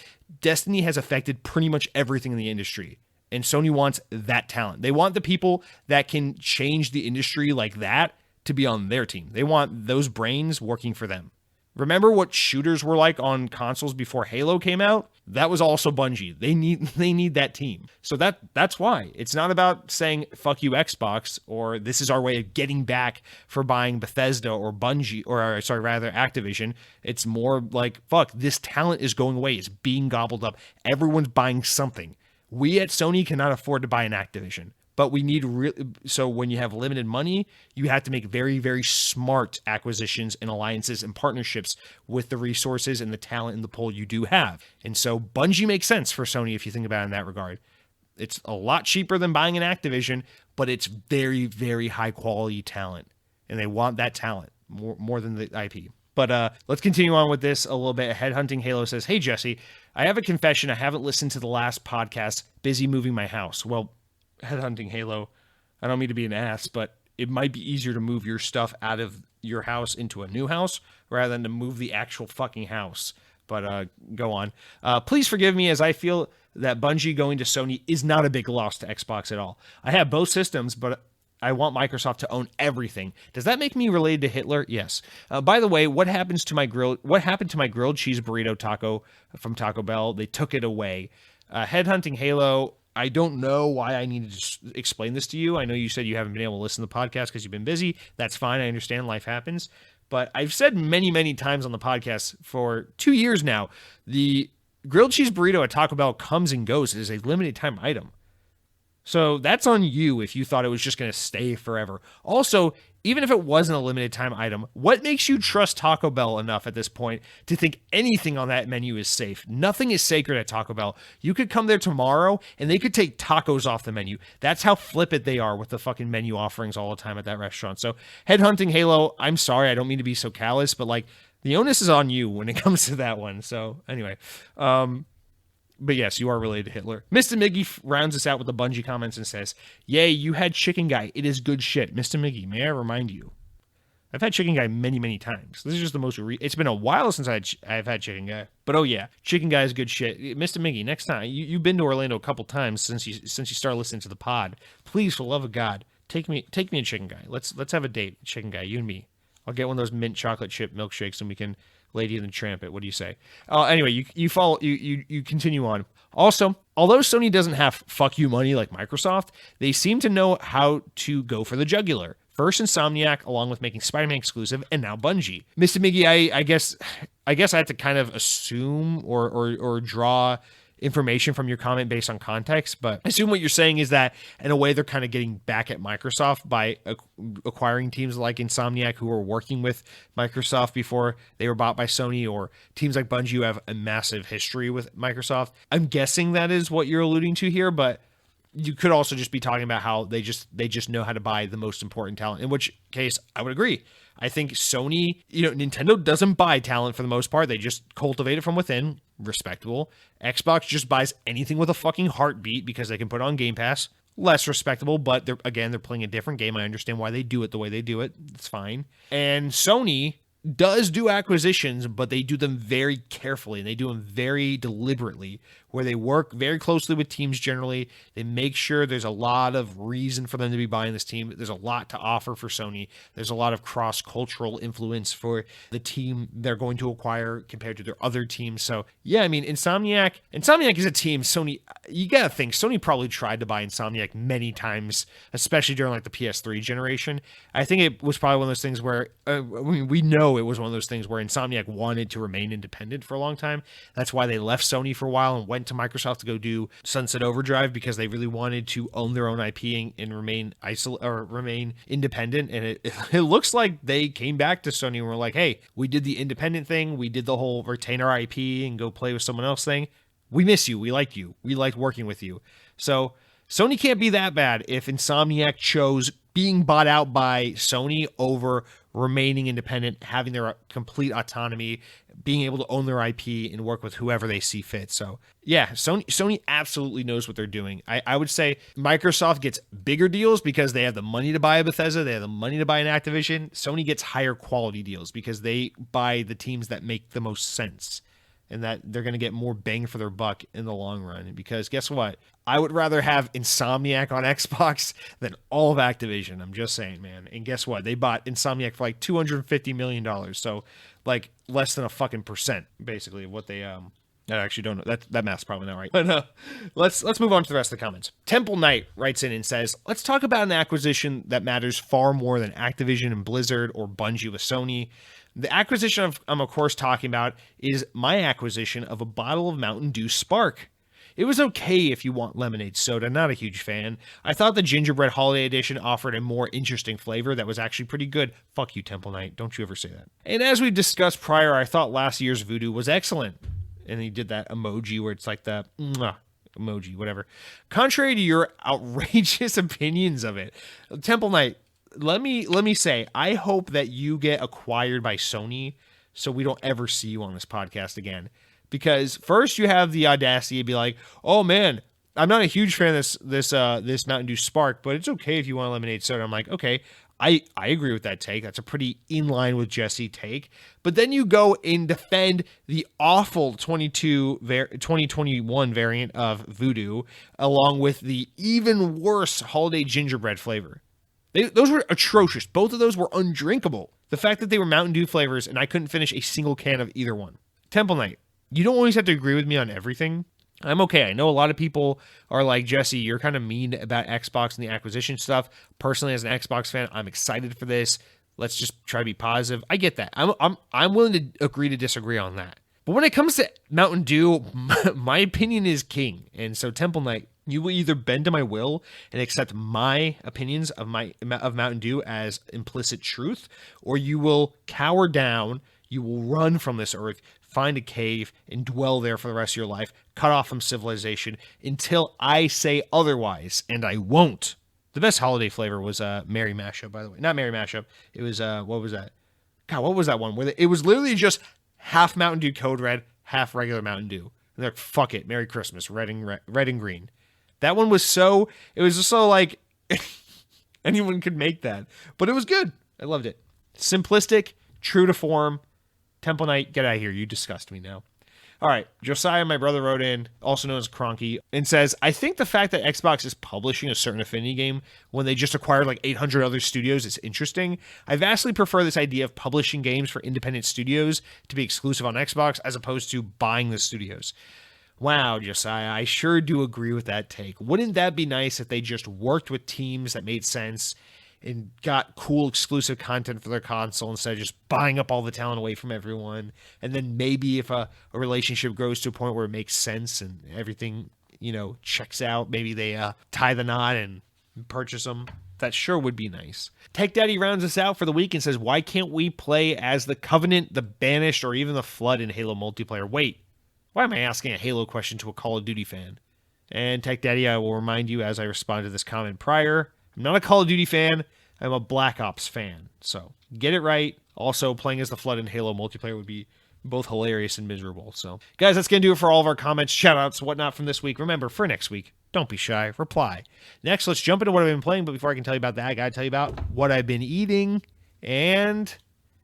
Destiny has affected pretty much everything in the industry. And Sony wants that talent. They want the people that can change the industry like that to be on their team. They want those brains working for them. Remember what shooters were like on consoles before Halo came out? That was also Bungie. They need that team. So that's why. It's not about saying fuck you Xbox, or this is our way of getting back for buying Bethesda or Bungie, or sorry, rather Activision. It's more like, fuck, this talent is going away. It's being gobbled up. Everyone's buying something. We at Sony cannot afford to buy an Activision. But we need so when you have limited money, you have to make very, very smart acquisitions and alliances and partnerships with the resources and the talent and the pull you do have. And so Bungie makes sense for Sony if you think about it in that regard. It's a lot cheaper than buying an Activision, but it's very, very high quality talent. And they want that talent more than the IP. But let's continue on with this a little bit. Headhunting Halo says, "Hey, Jesse, I have a confession. I haven't listened to the last podcast. Busy moving my house." Well, Headhunting Halo, I don't mean to be an ass, but it might be easier to move your stuff out of your house into a new house rather than to move the actual fucking house. But go on. Please forgive me, as I feel that Bungie going to Sony is not a big loss to Xbox at all. I have both systems, but I want Microsoft to own everything. Does that make me related to Hitler? Yes. By the way, what happened to my grilled cheese burrito taco from Taco Bell? They took it away. Headhunting Halo, I don't know why I needed to explain this to you. I know you said you haven't been able to listen to the podcast because you've been busy. That's fine. I understand. Life happens. But I've said many, many times on the podcast for 2 years now, the grilled cheese burrito at Taco Bell comes and goes. It is a limited time item. So that's on you if you thought it was just going to stay forever. Also, even if it wasn't a limited time item, what makes you trust Taco Bell enough at this point to think anything on that menu is safe? Nothing is sacred at Taco Bell. You could come there tomorrow and they could take tacos off the menu. That's how flippant they are with the fucking menu offerings all the time at that restaurant. So Headhunting Halo, I'm sorry, I don't mean to be so callous, but like the onus is on you when it comes to that one. So anyway, but yes, you are related to Hitler. Mr. Miggy rounds us out with the Bungie comments and says, "Yay, you had Chicken Guy. It is good shit." Mr. Miggy, may I remind you, I've had Chicken Guy many, many times. This is just the most it's been a while since I've had Chicken Guy. But oh yeah, Chicken Guy is good shit. Mr. Miggy, next time, you've been to Orlando a couple times since you started listening to the pod. Please, for the love of God, take me to Chicken Guy. Let's have a date, Chicken Guy, you and me. I'll get one of those mint chocolate chip milkshakes and we can Lady and the Tramp it. What do you say? Anyway, you continue on. Also, although Sony doesn't have fuck you money like Microsoft, they seem to know how to go for the jugular. First Insomniac, along with making Spider-Man exclusive, and now Bungie. Mr. Miggy, I guess I have to kind of assume or draw information from your comment based on context, but I assume what you're saying is that in a way they're kind of getting back at Microsoft by acquiring teams like Insomniac who were working with Microsoft before they were bought by Sony, or teams like Bungie who have a massive history with Microsoft. I'm guessing that is what you're alluding to here, but you could also just be talking about how they just know how to buy the most important talent, in which case I would agree. I think Sony, Nintendo doesn't buy talent for the most part. They just cultivate it from within. Respectable. Xbox just buys anything with a fucking heartbeat because they can put it on Game Pass. Less respectable, but they're playing a different game. I understand why they do it the way they do it. It's fine. And Sony does do acquisitions, but they do them very carefully and they do them very deliberately, where they work very closely with teams generally. They make sure there's a lot of reason for them to be buying this team. There's a lot to offer for Sony. There's a lot of cross-cultural influence for the team they're going to acquire compared to their other teams. So yeah, I mean, Insomniac is a team. Sony, you gotta think, Sony probably tried to buy Insomniac many times, especially during like the PS3 generation. I think it was probably one of those things where, we know it was one of those things where Insomniac wanted to remain independent for a long time. That's why they left Sony for a while and went to Microsoft to go do Sunset Overdrive, because they really wanted to own their own IP and remain independent. And it looks like they came back to Sony and were like, "Hey, we did the independent thing. We did the whole retain our IP and go play with someone else thing. We miss you. We like you. We liked working with you." So Sony can't be that bad if Insomniac chose being bought out by Sony over remaining independent, having their complete autonomy, being able to own their IP and work with whoever they see fit. So yeah, Sony absolutely knows what they're doing. I would say Microsoft gets bigger deals because they have the money to buy a Bethesda, they have the money to buy an Activision. Sony gets higher quality deals because they buy the teams that make the most sense, and that they're going to get more bang for their buck in the long run. Because guess what? I would rather have Insomniac on Xbox than all of Activision. I'm just saying, man. And guess what? They bought Insomniac for like $250 million. So like less than a fucking percent, basically, of what they I actually don't know. That math's probably not right. But let's move on to the rest of the comments. Temple Knight writes in and says, let's talk about an acquisition that matters far more than Activision and Blizzard or Bungie with Sony. The acquisition I'm of course talking about is my acquisition of a bottle of Mountain Dew Spark. It was okay if you want lemonade soda, not a huge fan. I thought the gingerbread holiday edition offered a more interesting flavor that was actually pretty good. Fuck you, Temple Knight. Don't you ever say that. And as we discussed prior, I thought last year's Voodoo was excellent. And he did that emoji where it's like the emoji, whatever. Contrary to your outrageous opinions of it, Temple Knight, let me say, I hope that you get acquired by Sony so we don't ever see you on this podcast again. Because first you have the audacity to be like, oh man, I'm not a huge fan of this Mountain Dew Spark, but it's okay if you want a lemonade soda. I'm like, okay, I agree with that take. That's a pretty in line with Jesse take. But then you go and defend the awful 2021 variant of Voodoo, along with the even worse holiday gingerbread flavor. Those were atrocious. Both of those were undrinkable. The fact that they were Mountain Dew flavors and I couldn't finish a single can of either one. Temple Knight, you don't always have to agree with me on everything. I'm okay. I know a lot of people are like, Jesse, you're kind of mean about Xbox and the acquisition stuff. Personally, as an Xbox fan, I'm excited for this. Let's just try to be positive. I get that. I'm willing to agree to disagree on that. But when it comes to Mountain Dew, my opinion is king. And so Temple Knight, you will either bend to my will and accept my opinions of Mountain Dew as implicit truth, or you will cower down, you will run from this earth, find a cave, and dwell there for the rest of your life, cut off from civilization until I say otherwise, and I won't. The best holiday flavor was Merry Mashup, by the way. Not Merry Mashup. It was, what was that? God, what was that one? Where it was literally just half Mountain Dew Code Red, half regular Mountain Dew. And they're like, fuck it, Merry Christmas, red and green. That one was so, it was just so like, anyone could make that. But it was good. I loved it. Simplistic, true to form. Temple Knight, get out of here. You disgust me now. All right. Josiah, my brother, wrote in, also known as Cronky, and says, I think the fact that Xbox is publishing a certain Affinity game when they just acquired like 800 other studios is interesting. I vastly prefer this idea of publishing games for independent studios to be exclusive on Xbox as opposed to buying the studios. Wow, Josiah, I sure do agree with that take. Wouldn't that be nice if they just worked with teams that made sense and got cool exclusive content for their console instead of just buying up all the talent away from everyone? And then maybe if a relationship grows to a point where it makes sense and everything, checks out, maybe they tie the knot and purchase them. That sure would be nice. Tech Daddy rounds us out for the week and says, why can't we play as the Covenant, the Banished, or even the Flood in Halo multiplayer? Wait, why am I asking a Halo question to a Call of Duty fan? And Tech Daddy, I will remind you as I respond to this comment prior, I'm not a Call of Duty fan. I'm a Black Ops fan. So get it right. Also, playing as the Flood in Halo multiplayer would be both hilarious and miserable. So, guys, that's going to do it for all of our comments, shout-outs, whatnot from this week. Remember, for next week, don't be shy. Reply. Next, let's jump into what I've been playing. But before I can tell you about that, I got to tell you about what I've been eating. And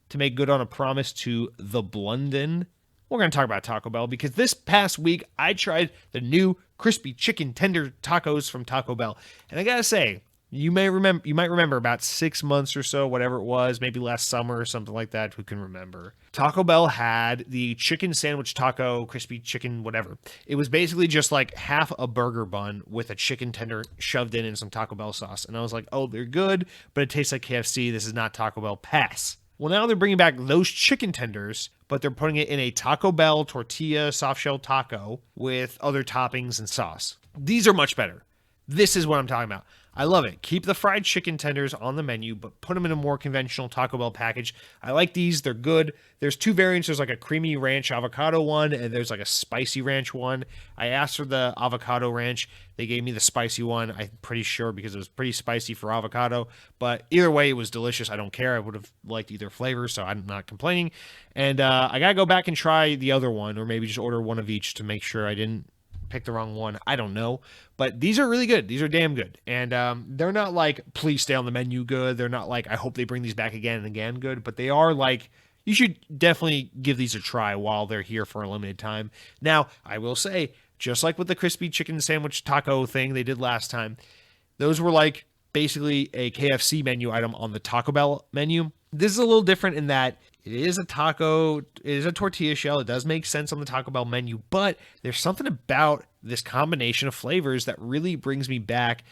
to make good on a promise to the Blunden, we're going to talk about Taco Bell because this past week, I tried the new crispy chicken tender tacos from Taco Bell. And I got to say, you might remember about 6 months or so, whatever it was, maybe last summer or something like that. Who can remember? Taco Bell had the chicken sandwich taco, crispy chicken, whatever. It was basically just like half a burger bun with a chicken tender shoved in some Taco Bell sauce. And I was like, oh, they're good, but it tastes like KFC. This is not Taco Bell. Pass. Well, now they're bringing back those chicken tenders, but they're putting it in a Taco Bell tortilla soft shell taco with other toppings and sauce. These are much better. This is what I'm talking about. I love it. Keep the fried chicken tenders on the menu, but put them in a more conventional Taco Bell package. I like these. They're good. There's two variants. There's like a creamy ranch avocado one, and there's like a spicy ranch one. I asked for the avocado ranch. They gave me the spicy one, I'm pretty sure, because it was pretty spicy for avocado. But either way, it was delicious. I don't care. I would have liked either flavor, so I'm not complaining. And I got to go back and try the other one, or maybe just order one of each to make sure I didn't pick the wrong one. I don't know. But these are really good. These are damn good. And they're not like, please stay on the menu good. They're not like, I hope they bring these back again and again good. But they are like, you should definitely give these a try while they're here for a limited time. Now, I will say, just like with the crispy chicken sandwich taco thing they did last time, those were like basically a KFC menu item on the Taco Bell menu. This is a little different in that It is a taco, it is a tortilla shell. It does make sense on the Taco Bell menu, but there's something about this combination of flavors that really brings me back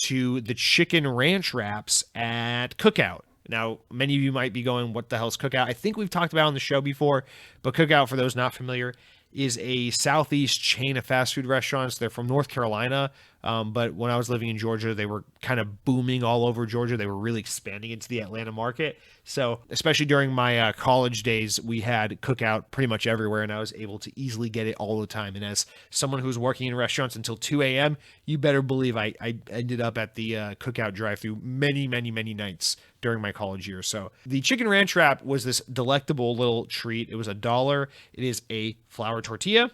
to the chicken ranch wraps at Cookout. Now, many of you might be going, what the hell's Cookout? I think we've talked about it on the show before, but Cookout, for those not familiar, is a Southeast chain of fast food restaurants. They're from North Carolina, but when I was living in Georgia, they were kind of booming all over Georgia. They were really expanding into the Atlanta market. So especially during my college days, we had Cookout pretty much everywhere, and I was able to easily get it all the time. And as someone who's working in restaurants until 2 a.m., you better believe I ended up at the Cookout drive-thru many, many, many nights during my college years. So the chicken ranch wrap was this delectable little treat. It was $1. It is a flour tortilla.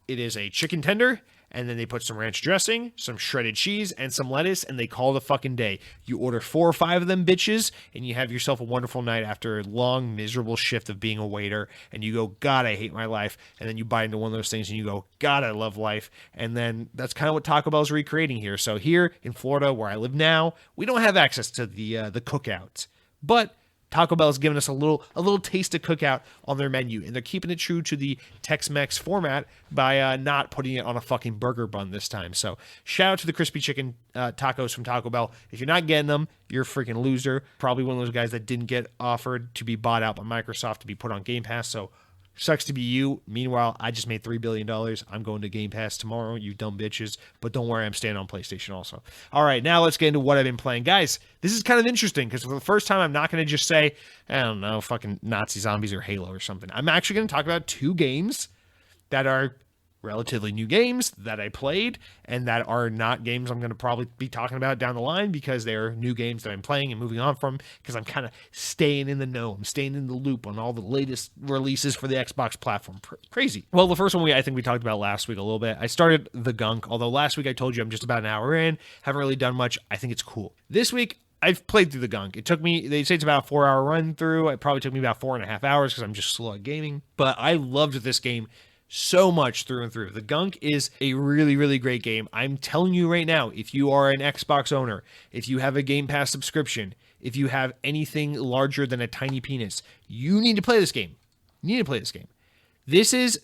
It is a chicken tender. And then they put some ranch dressing, some shredded cheese, and some lettuce, and they call it a fucking day. You order 4 or 5 of them bitches, and you have yourself a wonderful night after a long, miserable shift of being a waiter, and you go, God, I hate my life. And then you bite into one of those things, and you go, God, I love life. And then that's kind of what Taco Bell's recreating here. So here in Florida, where I live now, we don't have access to the Cookout. But Taco Bell's given us a little taste of Cookout on their menu, and they're keeping it true to the Tex-Mex format by not putting it on a fucking burger bun this time. So shout out to the crispy chicken tacos from Taco Bell. If you're not getting them, you're a freaking loser. Probably one of those guys that didn't get offered to be bought out by Microsoft to be put on Game Pass. So sucks to be you. Meanwhile, I just made $3 billion. I'm going to Game Pass tomorrow, you dumb bitches. But don't worry, I'm staying on PlayStation also. All right, now let's get into what I've been playing. Guys, this is kind of interesting because for the first time, I'm not going to just say, I don't know, fucking Nazi zombies or Halo or something. I'm actually going to talk about 2 games that are relatively new games that I played and that are not games I'm going to probably be talking about down the line because they're new games that I'm playing and moving on from because I'm kind of staying in the know. I'm staying in the loop on all the latest releases for the Xbox platform. Crazy. Well, the first one I think we talked about last week a little bit. I started The Gunk, although last week I told you I'm just about an hour in. Haven't really done much. I think it's cool. This week, I've played through The Gunk. It took me, they say it's about a 4-hour run through. It probably took me about 4.5 hours because I'm just slow at gaming. But I loved this game so much through and through. The Gunk is a really, really great game. I'm telling you right now, if you are an Xbox owner, if you have a Game Pass subscription, if you have anything larger than a tiny penis, you need to play this game. You need to play this game. This is,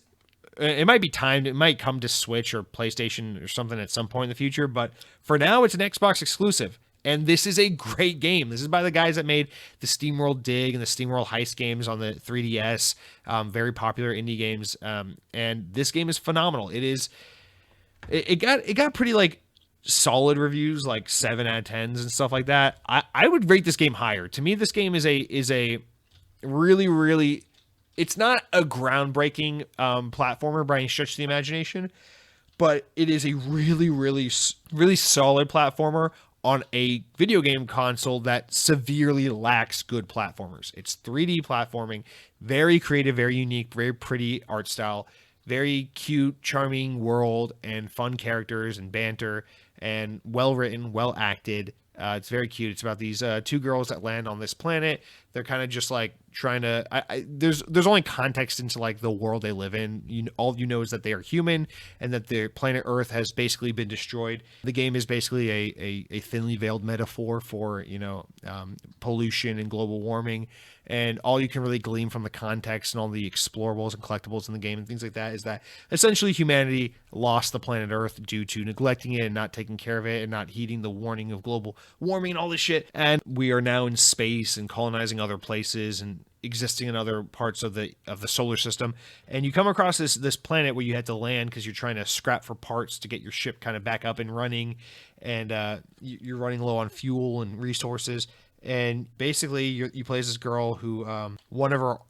it might be timed. It might come to Switch or PlayStation or something at some point in the future, but for now, it's an Xbox exclusive. And this is a great game. This is by the guys that made the SteamWorld Dig and the SteamWorld Heist games on the 3DS. Very popular indie games. And this game is phenomenal. It got pretty like solid reviews, like 7 out of 10s and stuff like that. I would rate this game higher. To me, this game is a really, really, it's not a groundbreaking platformer by any stretch of the imagination, but it is a really, really, really solid platformer on a video game console that severely lacks good platformers. It's 3D platforming, very creative, very unique, very pretty art style, very cute, charming world, and fun characters and banter, and well written, well acted. It's very cute. It's about these 2 girls that land on this planet. They're kind of just like trying to. There's only context into like the world they live in. All you know is that they are human and that their planet Earth has basically been destroyed. The game is basically a thinly veiled metaphor for pollution and global warming. And all you can really glean from the context and all the explorables and collectibles in the game and things like that is that essentially humanity lost the planet Earth due to neglecting it and not taking care of it and not heeding the warning of global warming and all this shit. And we are now in space and colonizing other places and existing in other parts of the solar system. And you come across this planet where you had to land because you're trying to scrap for parts to get your ship kind of back up and running. And you're running low on fuel and resources. And basically, you play as this girl who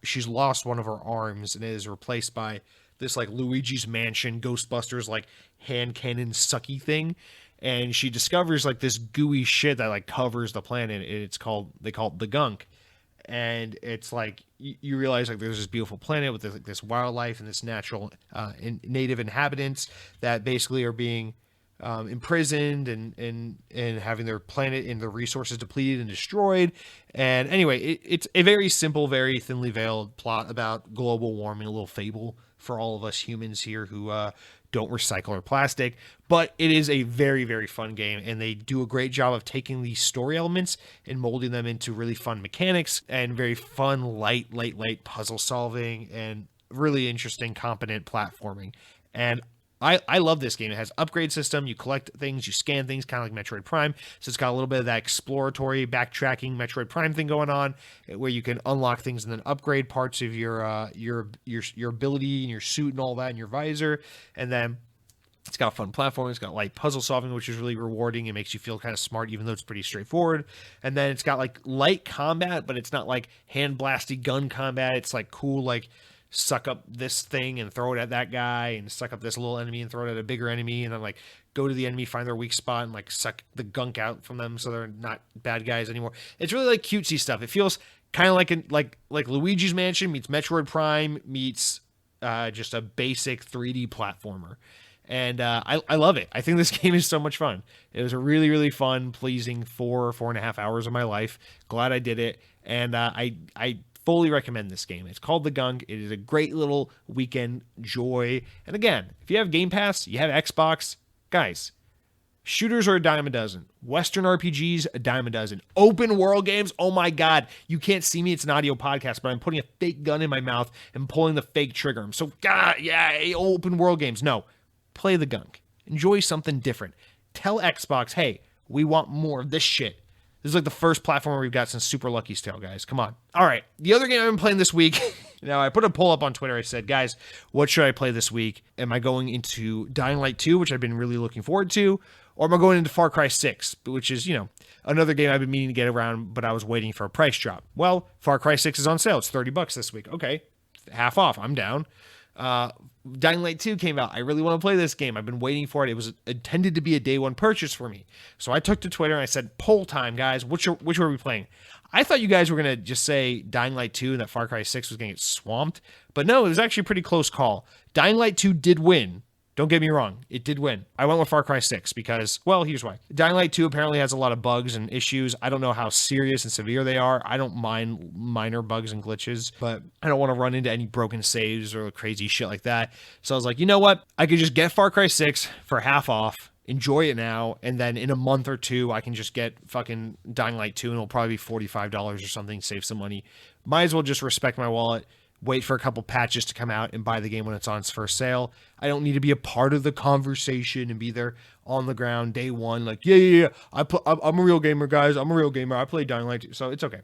she's lost one of her arms and is replaced by this like Luigi's Mansion Ghostbusters like hand cannon sucky thing. And she discovers like this gooey shit that like covers the planet. And they call it the Gunk. And it's like you realize like there's this beautiful planet with this wildlife and this natural native inhabitants that basically are being imprisoned and having their planet and their resources depleted and destroyed. And anyway, it's a very simple, very thinly veiled plot about global warming, a little fable for all of us humans here who don't recycle or plastic, but it is a very, very fun game, and they do a great job of taking these story elements and molding them into really fun mechanics and very fun, light puzzle solving and really interesting, competent platforming. And I love this game. It has upgrade system. You collect things, you scan things, kind of like Metroid Prime. So it's got a little bit of that exploratory, backtracking Metroid Prime thing going on, where you can unlock things and then upgrade parts of your ability and your suit and all that, and your visor. And then it's got fun platforming. It's got light puzzle solving, which is really rewarding. It makes you feel kind of smart, even though it's pretty straightforward. And then it's got like light combat, but it's not like hand blasty gun combat. It's like cool, like suck up this thing and throw it at that guy, and suck up this little enemy and throw it at a bigger enemy, and then like go to the enemy, find their weak spot, and like suck the gunk out from them so they're not bad guys anymore. It's really like cutesy stuff. It feels kind of like Luigi's Mansion meets Metroid Prime meets just a basic 3D platformer. And I love it. I think this game is so much fun. It was a really, really fun, pleasing 4.5 hours of my life. Glad I did it. And I fully recommend this game. It's called The Gunk. It is a great little weekend joy. And again, if you have Game Pass, you have Xbox, guys, shooters are a dime a dozen. Western RPGs, a dime a dozen. Open world games, oh my God. You can't see me. It's an audio podcast, but I'm putting a fake gun in my mouth and pulling the fake trigger. I'm so, God, yeah, open world games. No, play The Gunk. Enjoy something different. Tell Xbox, hey, we want more of this shit. This is like the first platformer we've got since Super Lucky's Tale, guys. Come on. All right. The other game I've been playing this week, now I put a poll up on Twitter. I said, guys, what should I play this week? Am I going into Dying Light 2, which I've been really looking forward to, or am I going into Far Cry 6, which is, another game I've been meaning to get around, but I was waiting for a price drop. Well, Far Cry 6 is on sale. It's $30 this week. Okay. Half off. I'm down. Dying Light 2 came out. I really want to play this game. I've been waiting for it. It was intended to be a day one purchase for me. So I took to Twitter and I said, poll time, guys. Which are we playing? I thought you guys were going to just say Dying Light 2 and that Far Cry 6 was going to get swamped. But no, it was actually a pretty close call. Dying Light 2 did win. Don't get me wrong. It did win. I went with Far Cry 6 because, well, here's why. Dying Light 2 apparently has a lot of bugs and issues. I don't know how serious and severe they are. I don't mind minor bugs and glitches, but I don't want to run into any broken saves or crazy shit like that. So I was like, you know what? I could just get Far Cry 6 for half off, enjoy it now, and then in a month or two, I can just get fucking Dying Light 2, and it'll probably be $45 or something, save some money. Might as well just respect my wallet. Wait for a couple patches to come out and buy the game when it's on its first sale. I don't need to be a part of the conversation and be there on the ground day one. Like, yeah. I'm a real gamer, guys. I'm a real gamer. I play Dying Light 2, so it's okay.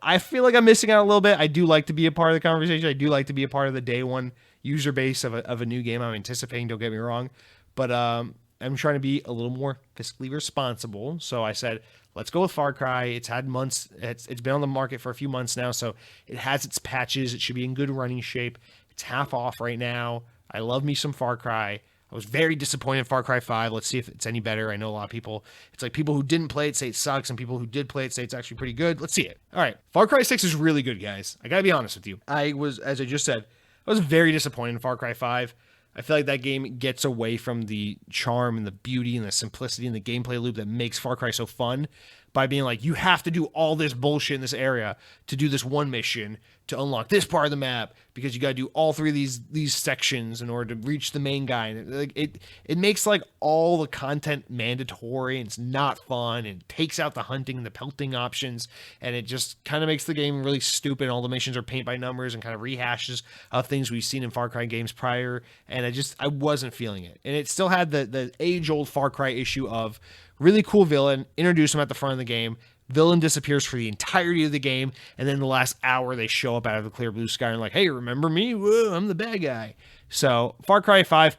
I feel like I'm missing out a little bit. I do like to be a part of the conversation. I do like to be a part of the day one user base of a new game I'm anticipating. Don't get me wrong. But I'm trying to be a little more fiscally responsible. So I said, let's go with Far Cry. It's had months. It's been on the market for a few months now, so it has its patches. It should be in good running shape. It's half off right now. I love me some Far Cry. I was very disappointed in Far Cry 5. Let's see if it's any better. I know a lot of people, it's like people who didn't play it say it sucks, and people who did play it say it's actually pretty good. Let's see it. All right. Far Cry 6 is really good, guys. I gotta be honest with you. I was, as I just said, I was very disappointed in Far Cry 5. I feel like that game gets away from the charm and the beauty and the simplicity and the gameplay loop that makes Far Cry so fun by being like, you have to do all this bullshit in this area to do this one mission to unlock this part of the map, because you got to do all three of these sections in order to reach the main guy. And it makes like all the content mandatory, and it's not fun, and it takes out the hunting and the pelting options, and it just kind of makes the game really stupid. All the missions are paint by numbers and kind of rehashes of things we've seen in Far Cry games prior, and I wasn't feeling it. And it still had the age-old Far Cry issue of really cool villain, introduce him at the front of the game, villain disappears for the entirety of the game, and then the last hour they show up out of the clear blue sky and like, hey, remember me? Whoa, I'm the bad guy. So Far Cry 5,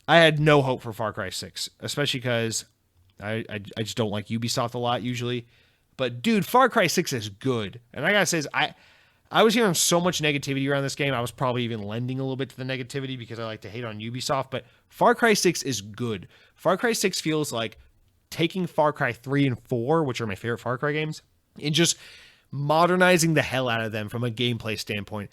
I had no hope for Far Cry 6, especially because I just don't like Ubisoft a lot usually. But dude, Far Cry 6 is good. And I gotta say, I was hearing so much negativity around this game, I was probably even lending a little bit to the negativity because I like to hate on Ubisoft, but Far Cry 6 is good. Far Cry 6 feels like taking Far Cry 3 and 4, which are my favorite Far Cry games, and just modernizing the hell out of them from a gameplay standpoint.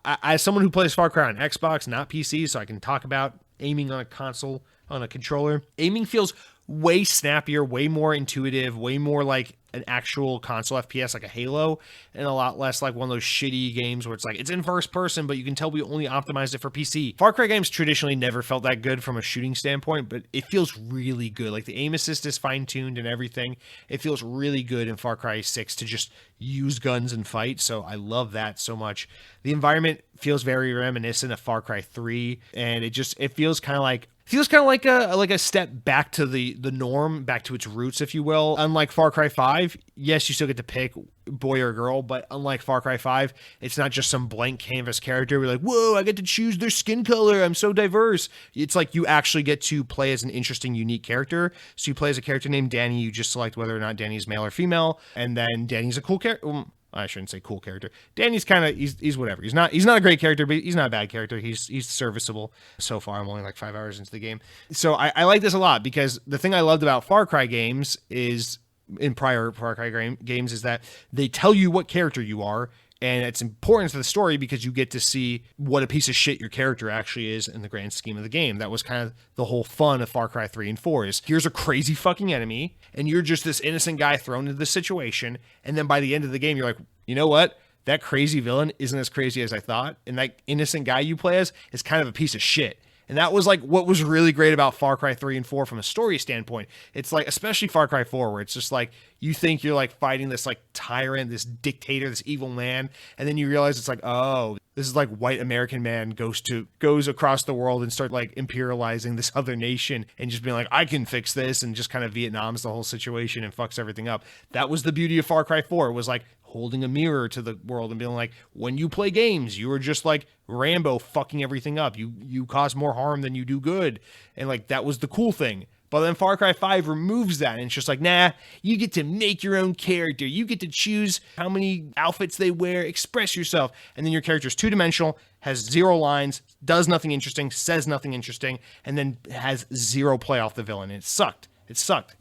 As someone who plays Far Cry on Xbox, not PC, so I can talk about aiming on a console, on a controller, aiming feels way snappier, way more intuitive, way more like an actual console FPS like a Halo, and a lot less like one of those shitty games where it's like it's in first person, but you can tell we only optimized it for PC. Far Cry games traditionally never felt that good from a shooting standpoint, but it feels really good. Like the aim assist is fine-tuned and everything. It feels really good in Far Cry 6 to just use guns and fight, so I love that so much. The environment feels very reminiscent of Far Cry 3, and it feels kind of like a step back to the norm, back to its roots, if you will. Unlike Far Cry 5, yes, you still get to pick boy or girl, but unlike Far Cry 5, it's not just some blank canvas character. We're like, whoa, I get to choose their skin color. I'm so diverse. It's like you actually get to play as an interesting, unique character. So you play as a character named Danny. You just select whether or not Danny's male or female, and then Danny's a cool character. I shouldn't say cool character. Danny's kind of he's whatever. He's not a great character, but he's not a bad character. He's serviceable so far. I'm only like 5 hours into the game, so I like this a lot because the thing I loved about Far Cry games is in prior Far Cry games is that they tell you what character you are. And it's important to the story because you get to see what a piece of shit your character actually is in the grand scheme of the game. That was kind of the whole fun of Far Cry 3 and 4 is here's a crazy fucking enemy and you're just this innocent guy thrown into this situation. And then by the end of the game, you're like, you know what? That crazy villain isn't as crazy as I thought. And that innocent guy you play as is kind of a piece of shit. And that was like what was really great about Far Cry 3 and 4 from a story standpoint. It's like, especially Far Cry 4, where it's just like, you think you're like fighting this like tyrant, this dictator, this evil man. And then you realize it's like, oh, this is like white American man goes across the world and start like imperializing this other nation and just being like, I can fix this, and just kind of Vietnam's the whole situation and fucks everything up. That was the beauty of Far Cry 4. It was like holding a mirror to the world and being like, when you play games, you are just like Rambo fucking everything up. You cause more harm than you do good. And like, that was the cool thing. But then Far Cry 5 removes that, and it's just like, nah, you get to make your own character. You get to choose how many outfits they wear, express yourself. And then your character's two-dimensional, has 0 lines, does nothing interesting, says nothing interesting, and then has 0 play off the villain. And it sucked. It sucked.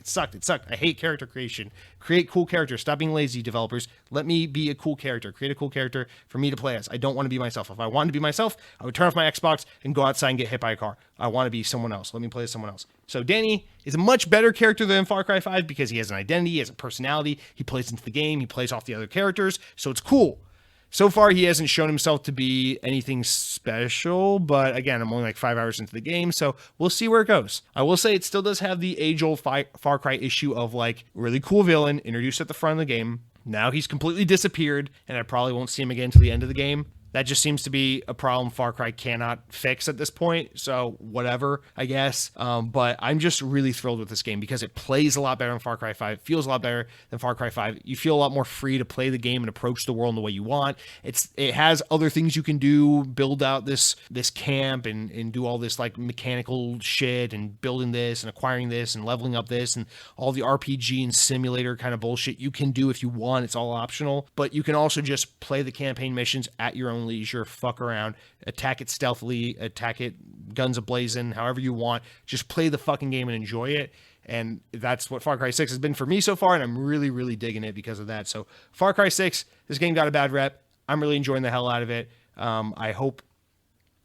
I hate character creation. Create cool characters. Stop being lazy, developers. Let me be a cool character. Create a cool character for me to play as. I don't want to be myself. If I wanted to be myself, I would turn off my Xbox and go outside and get hit by a car. I want to be someone else. Let me play as someone else. So Danny is a much better character than Far Cry 5 because he has an identity, he has a personality, he plays into the game, he plays off the other characters, so it's cool. So far, he hasn't shown himself to be anything special, but again, I'm only like 5 hours into the game, so we'll see where it goes. I will say it still does have the age-old Far Cry issue of like, really cool villain introduced at the front of the game. Now he's completely disappeared, and I probably won't see him again until the end of the game. That just seems to be a problem Far Cry cannot fix at this point, so whatever, I guess. But I'm just really thrilled with this game because it plays a lot better than Far Cry 5, feels a lot better than Far Cry 5. You feel a lot more free to play the game and approach the world in the way you want. It has other things you can do, build out this camp and do all this like mechanical shit and building this and acquiring this and leveling up this and all the RPG and simulator kind of bullshit you can do if you want. It's all optional, but you can also just play the campaign missions at your own leisure, fuck around, attack it stealthily, attack it guns a-blazing, however you want. Just play the fucking game and enjoy it. And that's what Far Cry 6 has been for me so far, and I'm really, really digging it because of that. So Far Cry 6, this game got a bad rep. I'm really enjoying the hell out of it. I hope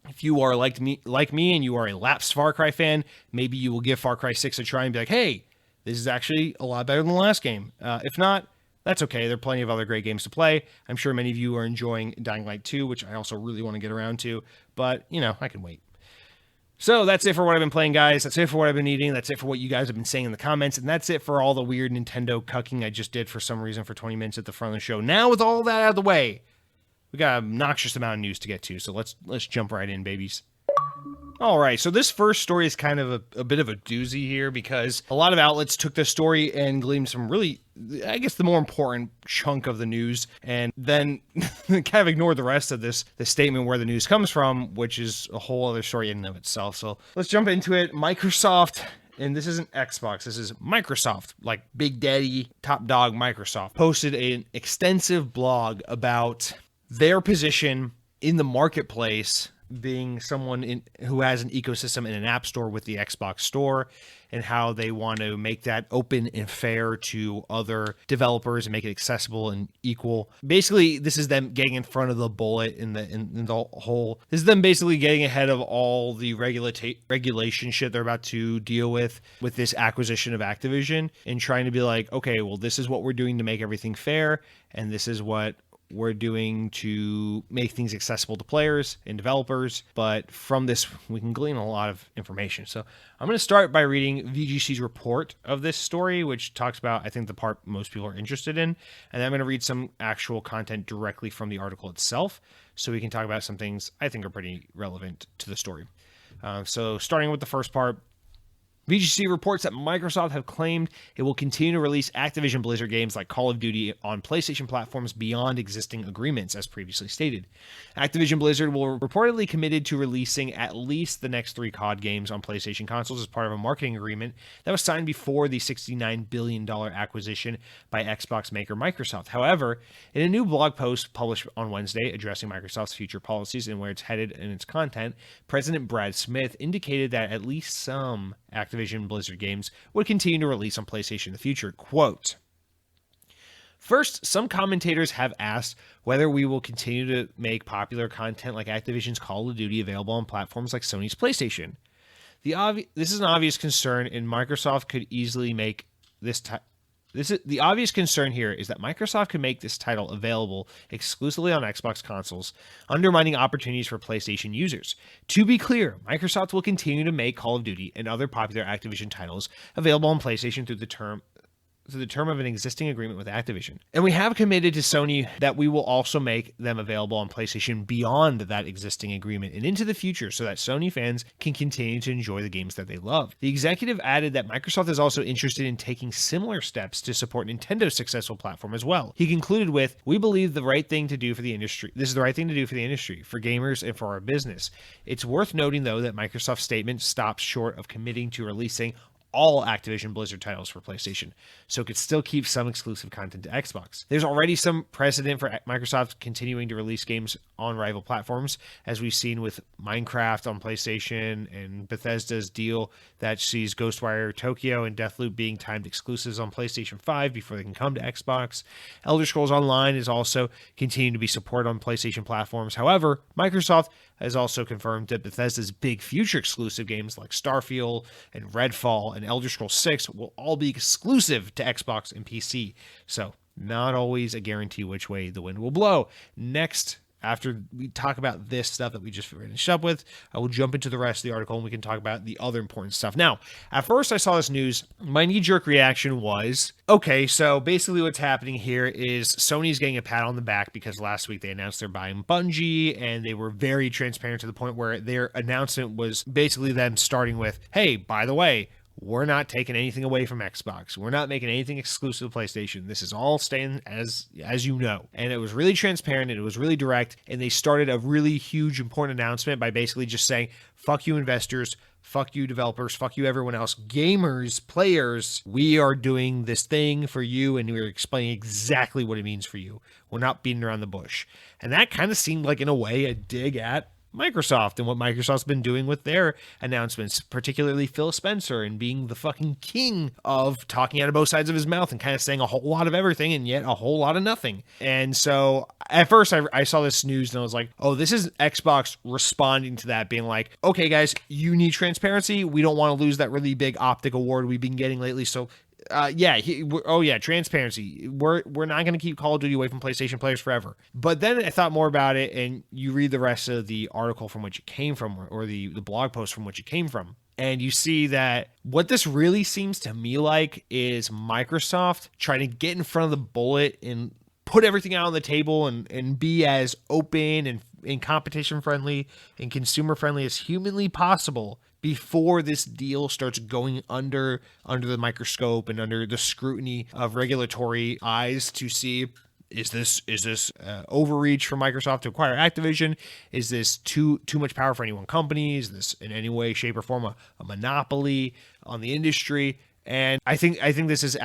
if you are like me and you are a lapsed Far Cry fan, maybe you will give Far Cry 6 a try and be like, hey, this is actually a lot better than the last game. If not, that's okay. There are plenty of other great games to play. I'm sure many of you are enjoying Dying Light 2, which I also really want to get around to, but, you know, I can wait. So that's it for what I've been playing, guys. That's it for what I've been eating. That's it for what you guys have been saying in the comments, and that's it for all the weird Nintendo cucking I just did for some reason for 20 minutes at the front of the show. Now, with all that out of the way, we got an obnoxious amount of news to get to, so let's jump right in, babies. All right, so this first story is kind of a bit of a doozy here because a lot of outlets took this story and gleaned some really, I guess, the more important chunk of the news, and then kind of ignored the rest of this statement where the news comes from, which is a whole other story in and of itself. So let's jump into it. Microsoft, and this isn't Xbox, this is Microsoft, like Big Daddy, top dog Microsoft, posted an extensive blog about their position in the marketplace being someone who has an ecosystem in an app store with the Xbox Store, and how they want to make that open and fair to other developers and make it accessible and equal. Basically, this is them getting in front of the bullet in the whole. This is them basically getting ahead of all the regulation shit they're about to deal with this acquisition of Activision, and trying to be like, okay, well, this is what we're doing to make everything fair, and this is what we're doing to make things accessible to players and developers. But from this, we can glean a lot of information. So I'm going to start by reading VGC's report of this story, which talks about, I think, the part most people are interested in. And then I'm going to read some actual content directly from the article itself, so we can talk about some things I think are pretty relevant to the story. So starting with the first part, VGC reports that Microsoft have claimed it will continue to release Activision Blizzard games like Call of Duty on PlayStation platforms beyond existing agreements, as previously stated. Activision Blizzard will reportedly committed to releasing at least the next 3 COD games on PlayStation consoles as part of a marketing agreement that was signed before the $69 billion acquisition by Xbox maker Microsoft. However, in a new blog post published on Wednesday addressing Microsoft's future policies and where it's headed in its content, President Brad Smith indicated that at least some Activision Blizzard games would continue to release on PlayStation in the future. Quote, "First, some commentators have asked whether we will continue to make popular content like Activision's Call of Duty available on platforms like Sony's PlayStation. This is an obvious concern, and Microsoft could easily make this the obvious concern here is that Microsoft could make this title available exclusively on Xbox consoles, undermining opportunities for PlayStation users. To be clear, Microsoft will continue to make Call of Duty and other popular Activision titles available on PlayStation through the term of an existing agreement with Activision. And we have committed to Sony that we will also make them available on PlayStation beyond that existing agreement and into the future so that Sony fans can continue to enjoy the games that they love." The executive added that Microsoft is also interested in taking similar steps to support Nintendo's successful platform as well. He concluded with, "We believe the right thing to do for the industry. This is the right thing to do for the industry, for gamers, and for our business." It's worth noting, though, that Microsoft's statement stops short of committing to releasing all Activision Blizzard titles for PlayStation, so it could still keep some exclusive content to Xbox. There's already some precedent for Microsoft continuing to release games on rival platforms, as we've seen with Minecraft on PlayStation and Bethesda's deal that sees Ghostwire Tokyo and Deathloop being timed exclusives on PlayStation 5 before they can come to Xbox. Elder Scrolls Online is also continuing to be supported on PlayStation platforms. However, Microsoft has also confirmed that Bethesda's big future exclusive games like Starfield and Redfall and Elder Scrolls 6 will all be exclusive to Xbox and PC. So, not always a guarantee which way the wind will blow. Next, after we talk about this stuff that we just finished up with, I will jump into the rest of the article and we can talk about the other important stuff. Now, at first I saw this news, my knee-jerk reaction was, okay, so basically what's happening here is Sony's getting a pat on the back because last week they announced they're buying Bungie, and they were very transparent to the point where their announcement was basically them starting with, hey, by the way, we're not taking anything away from Xbox. We're not making anything exclusive to PlayStation. This is all staying as you know. And it was really transparent, and it was really direct, and they started a really huge, important announcement by basically just saying, fuck you investors, fuck you developers, fuck you everyone else, gamers, players, we are doing this thing for you, and we're explaining exactly what it means for you. We're not beating around the bush. And that kind of seemed like, in a way, a dig at Microsoft and what Microsoft's been doing with their announcements, particularly Phil Spencer, and being the fucking king of talking out of both sides of his mouth and kind of saying a whole lot of everything and yet a whole lot of nothing. And so at first I saw this news and I was like, oh, this is Xbox responding to that, being like, okay, guys, you need transparency. We don't want to lose that really big optic award we've been getting lately. So transparency. We're not going to keep Call of Duty away from PlayStation players forever. But then I thought more about it, and you read the rest of the article from which it came from, or the blog post from which it came from, and you see that what this really seems to me like is Microsoft trying to get in front of the bullet and put everything out on the table and be as open and competition friendly and consumer friendly as humanly possible before this deal starts going under the microscope and under the scrutiny of regulatory eyes to see, is this overreach for Microsoft to acquire Activision? Is this too much power for any one company? Is this in any way, shape, or form a monopoly on the industry? And I think this is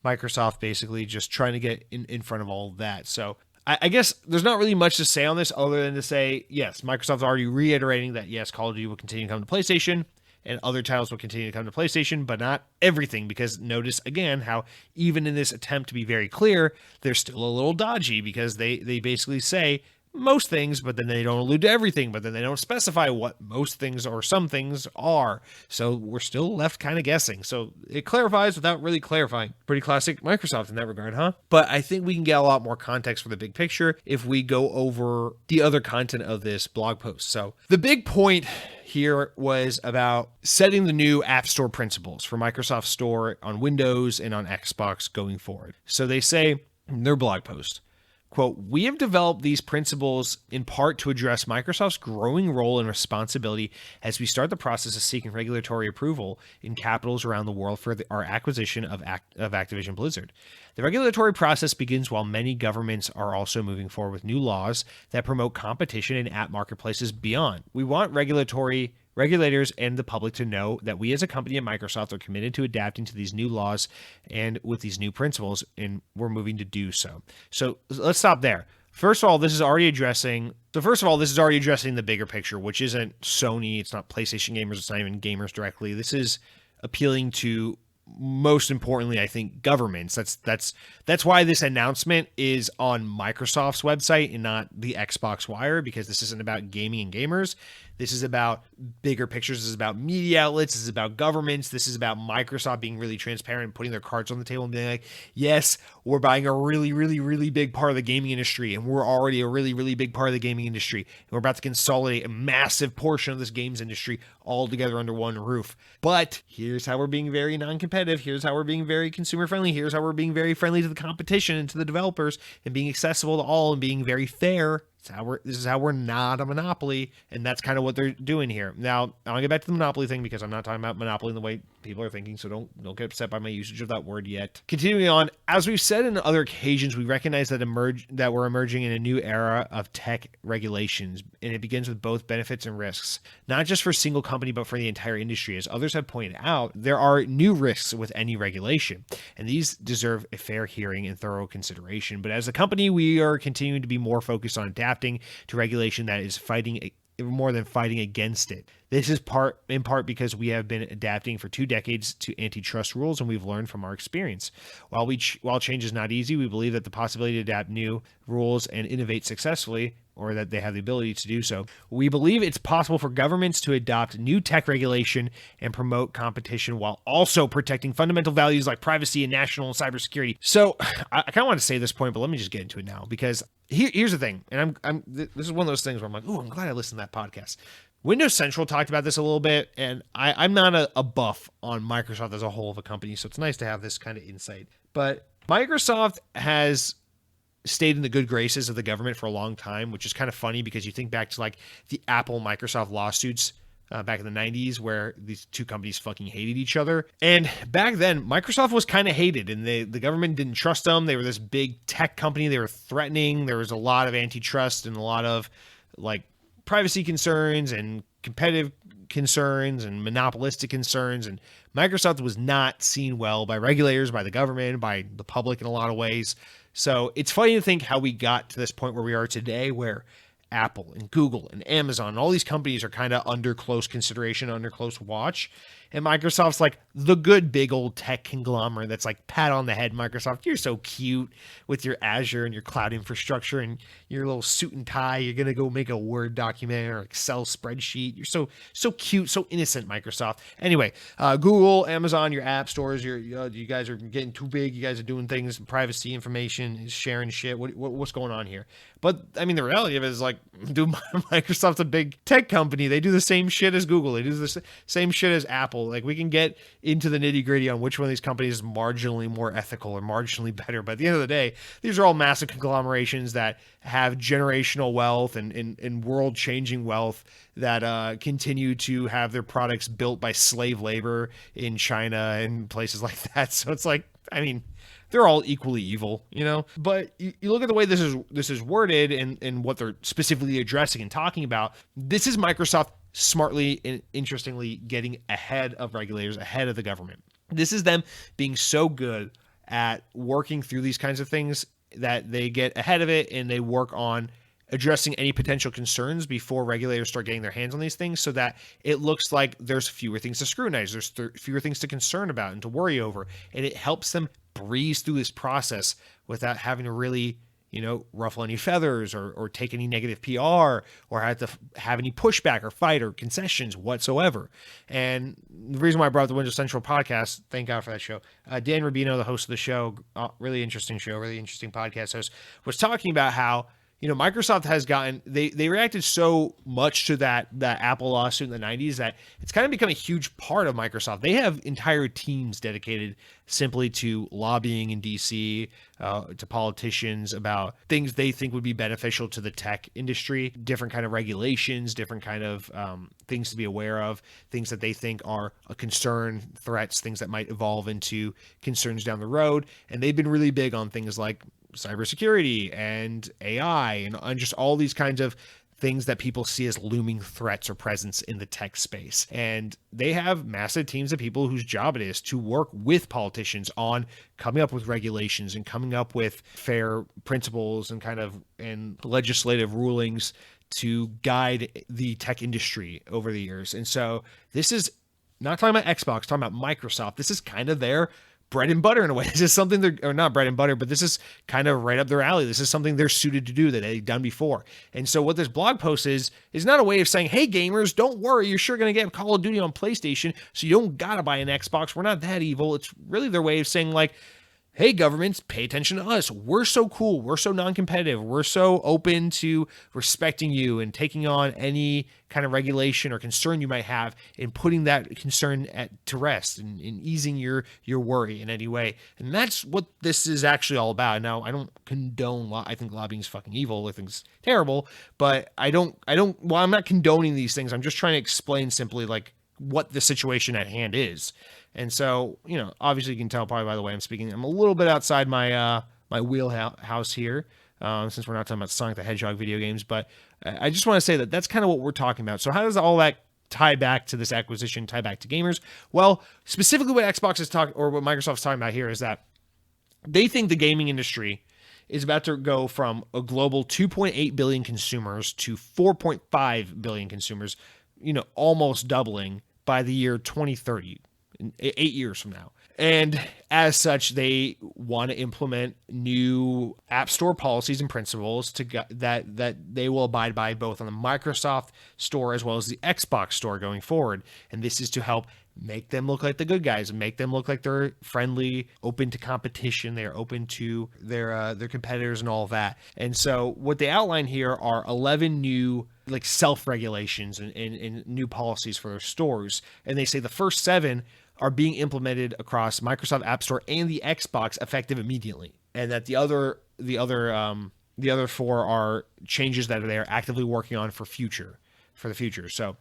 Microsoft basically just trying to get in front of all of that. So I guess there's not really much to say on this other than to say, yes, Microsoft's already reiterating that, yes, Call of Duty will continue to come to PlayStation and other titles will continue to come to PlayStation, but not everything, because notice again how even in this attempt to be very clear, they're still a little dodgy because they basically say most things, but then they don't allude to everything, but then they don't specify what most things or some things are. So we're still left kind of guessing. So it clarifies without really clarifying. Pretty classic Microsoft in that regard, huh? But I think we can get a lot more context for the big picture if we go over the other content of this blog post. So the big point here was about setting the new App Store principles for Microsoft Store on Windows and on Xbox going forward. So they say in their blog post, quote, "We have developed these principles in part to address Microsoft's growing role and responsibility as we start the process of seeking regulatory approval in capitals around the world for our acquisition of Activision Blizzard. The regulatory process begins while many governments are also moving forward with new laws that promote competition in app marketplaces beyond. We want regulators and the public to know that we as a company at Microsoft are committed to adapting to these new laws and with these new principles, and we're moving to do so." So let's stop there. First of all, this is already addressing the bigger picture, which isn't Sony, it's not PlayStation gamers, it's not even gamers directly. This is appealing to, most importantly, I think, governments. That's why this announcement is on Microsoft's website and not the Xbox Wire, because this isn't about gaming and gamers. This is about bigger pictures. This is about media outlets. This is about governments. This is about Microsoft being really transparent and putting their cards on the table and being like, yes, we're buying a really, really, really big part of the gaming industry, and we're already a really, really big part of the gaming industry, and we're about to consolidate a massive portion of this games industry all together under one roof. But here's how we're being very non-competitive. Here's how we're being very consumer-friendly. Here's how we're being very friendly to the competition and to the developers and being accessible to all and being very fair. This is how we're not a monopoly, and that's kind of what they're doing here. Now, I'll get back to the monopoly thing because I'm not talking about monopoly in the way people are thinking, so don't get upset by my usage of that word yet. Continuing on, as we've said in other occasions, we recognize that we're emerging in a new era of tech regulations, and it begins with both benefits and risks, not just for a single company, but for the entire industry. As others have pointed out, there are new risks with any regulation, and these deserve a fair hearing and thorough consideration. But as a company, we are continuing to be more focused on adapting to regulation that is fighting more than fighting against it. This is in part because we have been adapting for 2 decades to antitrust rules, and we've learned from our experience. While change is not easy, we believe that the possibility to adapt new rules and innovate successfully, or that they have the ability to do so. We believe it's possible for governments to adopt new tech regulation and promote competition while also protecting fundamental values like privacy and national and cybersecurity. So I kind of want to say this point, but let me just get into it now, because here's the thing, and this is one of those things where I'm like, oh, I'm glad I listened to that podcast. Windows Central talked about this a little bit, and I'm not a buff on Microsoft as a whole of a company, so it's nice to have this kind of insight. But Microsoft has stayed in the good graces of the government for a long time, which is kind of funny because you think back to like the Apple Microsoft lawsuits back in the 90s where these two companies fucking hated each other. And back then, Microsoft was kind of hated, and the government didn't trust them. They were this big tech company. They were threatening. There was a lot of antitrust and a lot of like privacy concerns and competitive concerns and monopolistic concerns, and Microsoft was not seen well by regulators, by the government, by the public in a lot of ways. So it's funny to think how we got to this point where we are today, where Apple and Google and Amazon and all these companies are kind of under close consideration, under close watch. And Microsoft's like the good big old tech conglomerate that's like, pat on the head, Microsoft, you're so cute with your Azure and your cloud infrastructure and your little suit and tie. You're going to go make a Word document or Excel spreadsheet. You're so cute, so innocent, Microsoft. Anyway, Google, Amazon, your app stores, you guys are getting too big. You guys are doing things, privacy information, sharing shit. What's going on here? But I mean, the reality of it is like, dude, Microsoft's a big tech company. They do the same shit as Google. They do the same shit as Apple. Like, we can get into the nitty gritty on which one of these companies is marginally more ethical or marginally better. But at the end of the day, these are all massive conglomerations that have generational wealth and world changing wealth that continue to have their products built by slave labor in China and places like that. So it's like, I mean, they're all equally evil, you know? But you look at the way this is worded and what they're specifically addressing and talking about. This is Microsoft smartly and interestingly getting ahead of regulators, ahead of the government. This is them being so good at working through these kinds of things that they get ahead of it and they work on addressing any potential concerns before regulators start getting their hands on these things, so that it looks like there's fewer things to scrutinize, there's fewer things to concern about and to worry over, and it helps them breeze through this process without having to really, ruffle any feathers or take any negative PR or have to have any pushback or fight or concessions whatsoever. And the reason why I brought up the Windows Central podcast, thank God for that show, Dan Rubino, the host of the show, really interesting show, really interesting podcast host, was talking about how Microsoft has gotten, they reacted so much to that Apple lawsuit in the 90s that it's kind of become a huge part of Microsoft. They have entire teams dedicated simply to lobbying in DC, to politicians about things they think would be beneficial to the tech industry, different kind of regulations, different kind of things to be aware of, things that they think are a concern, threats, things that might evolve into concerns down the road. And they've been really big on things like cybersecurity and AI and just all these kinds of things that people see as looming threats or presence in the tech space. And they have massive teams of people whose job it is to work with politicians on coming up with regulations and coming up with fair principles and legislative rulings to guide the tech industry over the years. And so this is not talking about Xbox, talking about Microsoft. This is kind of their bread and butter in a way. This is something or not bread and butter, but this is kind of right up their alley. This is something they're suited to do that they've done before. And so what this blog post is not a way of saying, hey gamers, don't worry, you're sure going to get Call of Duty on PlayStation, so you don't got to buy an Xbox. We're not that evil. It's really their way of saying like, hey, governments, pay attention to us. We're so cool. We're so non-competitive. We're so open to respecting you and taking on any kind of regulation or concern you might have and putting that concern to rest and easing your worry in any way. And that's what this is actually all about. Now, I don't condone, I think lobbying is fucking evil. I think it's terrible, but I'm not condoning these things. I'm just trying to explain simply like what the situation at hand is. And so, obviously you can tell probably by the way I'm speaking, I'm a little bit outside my my wheelhouse here, since we're not talking about Sonic the Hedgehog video games. But I just want to say that that's kind of what we're talking about. So how does all that tie back to this acquisition, tie back to gamers? Well, specifically what Xbox is talking, or what Microsoft's talking about here, is that they think the gaming industry is about to go from a global 2.8 billion consumers to 4.5 billion consumers, almost doubling by the year 2030. 8 years from now. And as such, they want to implement new App Store policies and principles that they will abide by both on the Microsoft Store as well as the Xbox Store going forward. And this is to help make them look like the good guys and make them look like they're friendly, open to competition. They're open to their competitors and all of that. And so what they outline here are 11 new like self-regulations and new policies for their stores. And they say the first 7 are being implemented across Microsoft App Store and the Xbox effective immediately, and that the other 4 are changes that they are actively working on for the future. So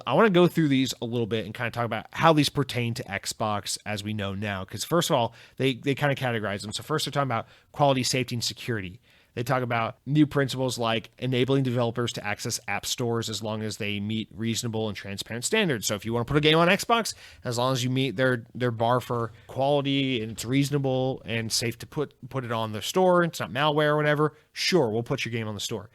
I want to go through these a little bit and kind of talk about how these pertain to Xbox as we know now. Because first of all, they kind of categorize them. So first they're talking about quality, safety, and security. They talk about new principles like enabling developers to access app stores as long as they meet reasonable and transparent standards. So if you want to put a game on Xbox, as long as you meet their bar for quality and it's reasonable and safe to put it on the store, it's not malware or whatever, sure, we'll put your game on the store.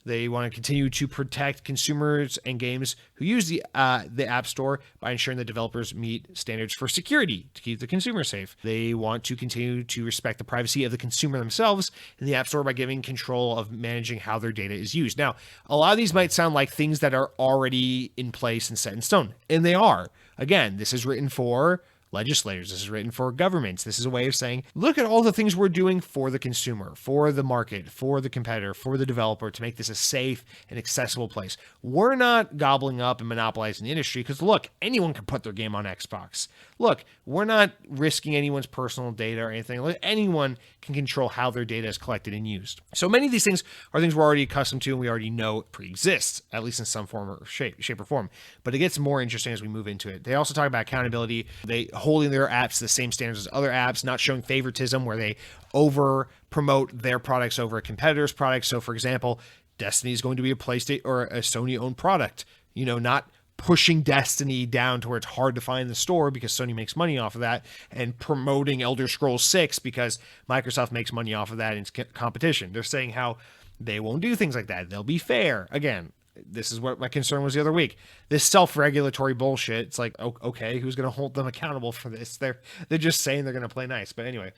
They want to continue to protect consumers and games who use the App Store by ensuring that developers meet standards for security to keep the consumer safe. They want to continue to respect the privacy of the consumer themselves in the App Store by giving control of managing how their data is used. Now, a lot of these might sound like things that are already in place and set in stone, and they are. Again, this is written for legislators. This is written for governments. This is a way of saying, look at all the things we're doing for the consumer, for the market, for the competitor, for the developer to make this a safe and accessible place. We're not gobbling up and monopolizing the industry because, look, anyone can put their game on Xbox. Look, we're not risking anyone's personal data or anything. Anyone can control how their data is collected and used. So many of these things are things we're already accustomed to and we already know pre-exists, at least in some form or shape or form. But it gets more interesting as we move into it. They also talk about accountability. They holding their apps to the same standards as other apps, not showing favoritism where they over promote their products over a competitor's products. So for example, Destiny is going to be a PlayStation or a Sony owned product, not pushing Destiny down to where it's hard to find in the store because Sony makes money off of that, and promoting Elder Scrolls 6 because Microsoft makes money off of that in competition. They're saying how they won't do things like that. They'll be fair. Again, this is what my concern was the other week. This self-regulatory bullshit. It's like, okay, who's going to hold them accountable for this? They're just saying they're going to play nice. But anyway,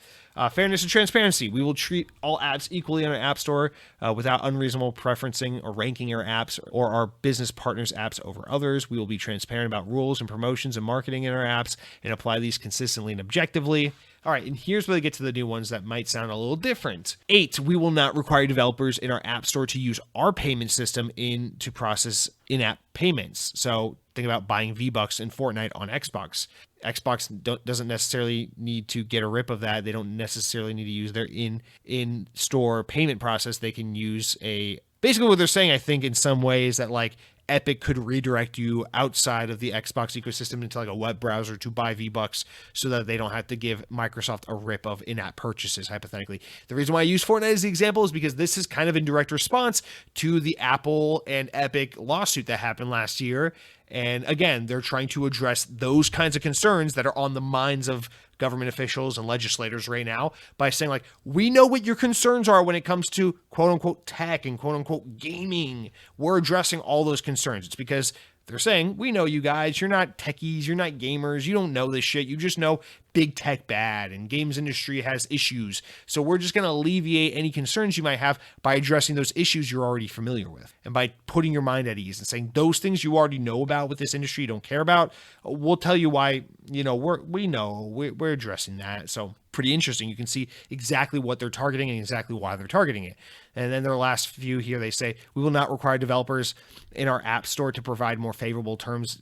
fairness and transparency. We will treat all apps equally on our App Store without unreasonable preferencing or ranking our apps or our business partners' apps over others. We will be transparent about rules and promotions and marketing in our apps and apply these consistently and objectively. All right, and here's where they get to the new ones that might sound a little different. 8, we will not require developers in our App Store to use our payment system to process in-app payments. So think about buying V-Bucks in Fortnite on Xbox. Xbox doesn't necessarily need to get a rip of that. They don't necessarily need to use their in-store payment process. They can use basically what they're saying, I think, in some ways that like Epic could redirect you outside of the Xbox ecosystem into like a web browser to buy V-Bucks so that they don't have to give Microsoft a rip of in-app purchases, hypothetically. The reason why I use Fortnite as the example is because this is kind of in direct response to the Apple and Epic lawsuit that happened last year. And again, they're trying to address those kinds of concerns that are on the minds of government officials and legislators right now by saying like, we know what your concerns are when it comes to quote unquote tech and quote unquote gaming. We're addressing all those concerns. It's because they're saying, we know you guys, you're not techies, you're not gamers, you don't know this shit. You just know big tech bad and games industry has issues. So we're just going to alleviate any concerns you might have by addressing those issues you're already familiar with. And by putting your mind at ease and saying those things you already know about with this industry you don't care about, we'll tell you why, we're addressing that. So pretty interesting. You can see exactly what they're targeting and exactly why they're targeting it. And then their last few here, they say, we will not require developers in our app store to provide more favorable terms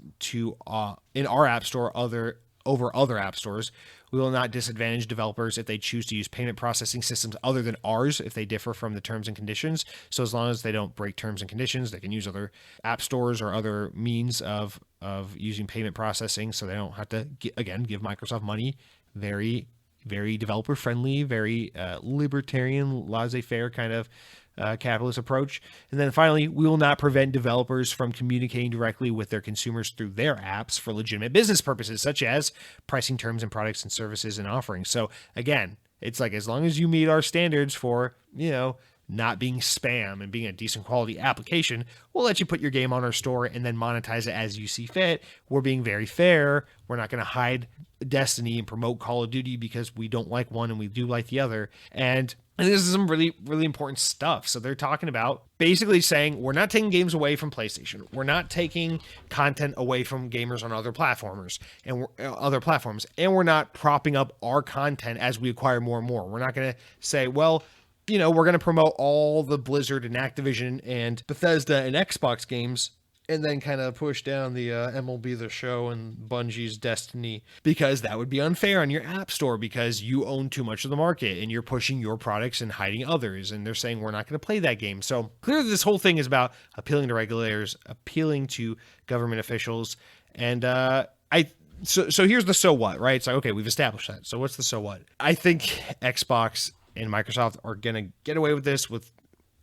in our app store over other app stores. We will not disadvantage developers if they choose to use payment processing systems other than ours if they differ from the terms and conditions. So as long as they don't break terms and conditions, they can use other app stores or other means of using payment processing so they don't have to, give Microsoft money. Very, very developer friendly, very libertarian, laissez-faire kind of capitalist approach. And then finally, we will not prevent developers from communicating directly with their consumers through their apps for legitimate business purposes, such as pricing terms and products and services and offerings. So again, it's like, as long as you meet our standards for, not being spam and being a decent quality application, we'll let you put your game on our store and then monetize it as you see fit. We're being very fair. We're not going to hide Destiny and promote Call of Duty because we don't like one and we do like the other. And this is some really, really important stuff. So they're talking about basically saying, we're not taking games away from PlayStation. We're not taking content away from gamers on other platforms and we're not propping up our content as we acquire more and more. We're not going to say, well, we're going to promote all the Blizzard and Activision and Bethesda and Xbox games and then kind of push down the MLB The Show and Bungie's Destiny, because that would be unfair on your app store because you own too much of the market and you're pushing your products and hiding others. And they're saying we're not going to play that game. So clearly this whole thing is about appealing to regulators, appealing to government officials. And so here's the so what, right? It's like, okay, we've established that. So what's the so what? I think Xbox and Microsoft are going to get away with this with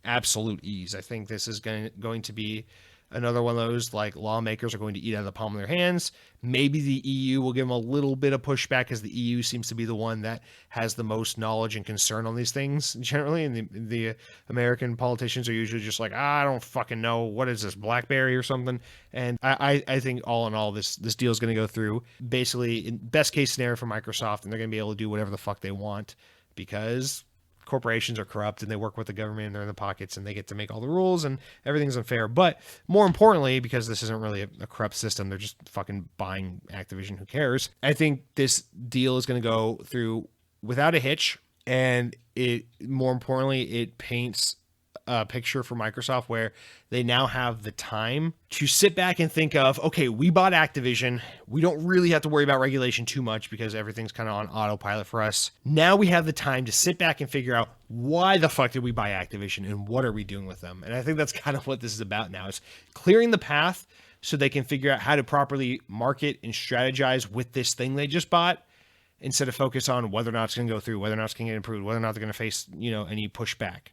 absolute ease. I think this is going to be another one of those, like, lawmakers are going to eat out of the palm of their hands. Maybe the EU will give them a little bit of pushback because the EU seems to be the one that has the most knowledge and concern on these things generally. And the American politicians are usually just like, I don't fucking know. What is this, BlackBerry or something? And I think all in all, this deal is going to go through basically in best case scenario for Microsoft, and they're going to be able to do whatever the fuck they want because corporations are corrupt and they work with the government and they're in the pockets and they get to make all the rules and everything's unfair. But more importantly, because this isn't really a corrupt system, they're just fucking buying Activision. Who cares? I think this deal is going to go through without a hitch. And more importantly, it paints a picture for Microsoft where they now have the time to sit back and think of, okay, we bought Activision. We don't really have to worry about regulation too much because everything's kind of on autopilot for us. Now we have the time to sit back and figure out why the fuck did we buy Activision and what are we doing with them? And I think that's kind of what this is about now, is clearing the path so they can figure out how to properly market and strategize with this thing they just bought, instead of focus on whether or not it's going to go through, whether or not it's going to get approved, whether or not they're going to face, any pushback.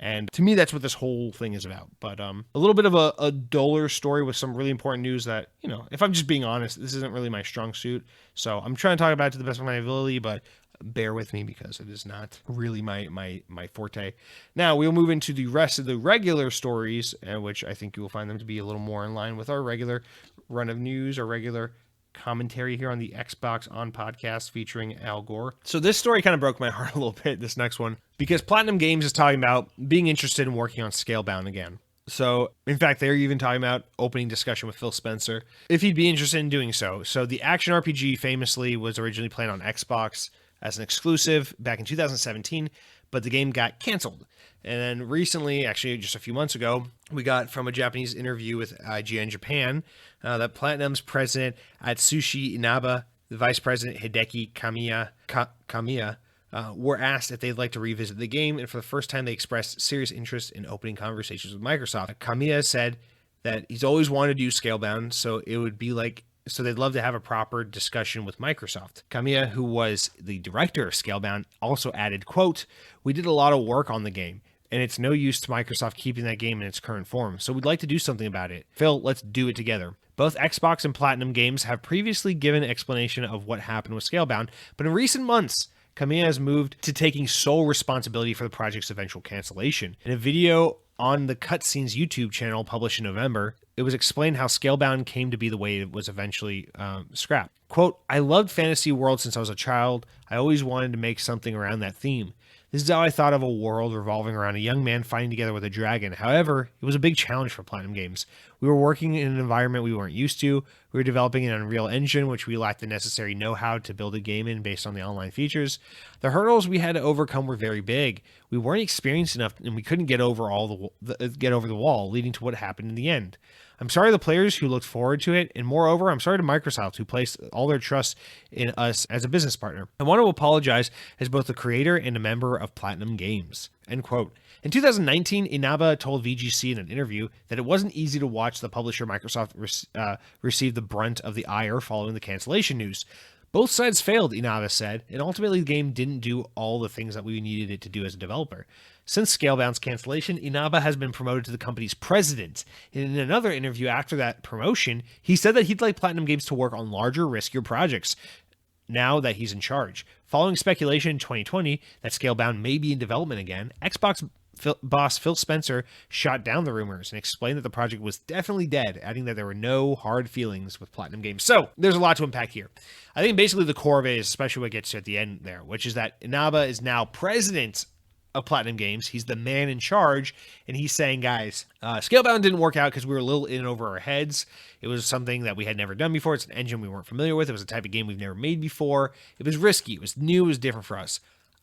And to me, that's what this whole thing is about. But a little bit of a duller story with some really important news that, if I'm just being honest, this isn't really my strong suit. So I'm trying to talk about it to the best of my ability, but bear with me because it is not really my forte. Now we'll move into the rest of the regular stories, which I think you will find them to be a little more in line with our regular run of news, our regular commentary here on the Xbox On podcast featuring Al Gore. So this story kind of broke my heart a little bit, this next one, because Platinum Games is talking about being interested in working on Scalebound again. So, in fact, they're even talking about opening discussion with Phil Spencer if he'd be interested in doing so. So the action RPG famously was originally planned on Xbox as an exclusive back in 2017, but the game got canceled. And then recently, actually just a few months ago, we got from a Japanese interview with IGN Japan that Platinum's president Atsushi Inaba, the vice president Hideki Kamiya were asked if they'd like to revisit the game, and for the first time they expressed serious interest in opening conversations with Microsoft. Kamiya said that he's always wanted to do Scalebound, so they'd love to have a proper discussion with Microsoft. Kamiya, who was the director of Scalebound, also added, quote, "We did a lot of work on the game, and it's no use to Microsoft keeping that game in its current form, so we'd like to do something about it. Phil, let's do it together." Both Xbox and Platinum Games have previously given explanation of what happened with Scalebound, but in recent months, Kamiya has moved to taking sole responsibility for the project's eventual cancellation. In a video on the Cutscenes YouTube channel published in November, it was explained how Scalebound came to be the way it was eventually scrapped. Quote, "I loved Fantasy World since I was a child. I always wanted to make something around that theme. This is how I thought of a world revolving around a young man fighting together with a dragon. However, it was a big challenge for Platinum Games. We were working in an environment we weren't used to. We were developing an Unreal Engine, which we lacked the necessary know-how to build a game in based on the online features. The hurdles we had to overcome were very big. We weren't experienced enough, and we couldn't get over the wall, leading to what happened in the end. I'm sorry to the players who looked forward to it, and moreover, I'm sorry to Microsoft who placed all their trust in us as a business partner. I want to apologize as both a creator and a member of Platinum Games." End quote. In 2019, Inaba told VGC in an interview that it wasn't easy to watch the publisher Microsoft receive the brunt of the ire following the cancellation news. "Both sides failed," Inaba said, "and ultimately the game didn't do all the things that we needed it to do as a developer." Since Scalebound's cancellation, Inaba has been promoted to the company's president. In another interview after that promotion, he said that he'd like Platinum Games to work on larger, riskier projects now that he's in charge. Following speculation in 2020 that Scalebound may be in development again, Xbox boss Phil Spencer shot down the rumors and explained that the project was definitely dead, adding that there were no hard feelings with Platinum Games. So there's a lot to unpack here. I think basically the core of it is especially what gets to at the end there, which is that Inaba is now president of Platinum Games. He's the man in charge, and he's saying, guys, Scalebound didn't work out because we were a little in over our heads. It was something that we had never done before. It's an engine we weren't familiar with. It was a type of game we've never made before. It was risky. It was new. It was different for us.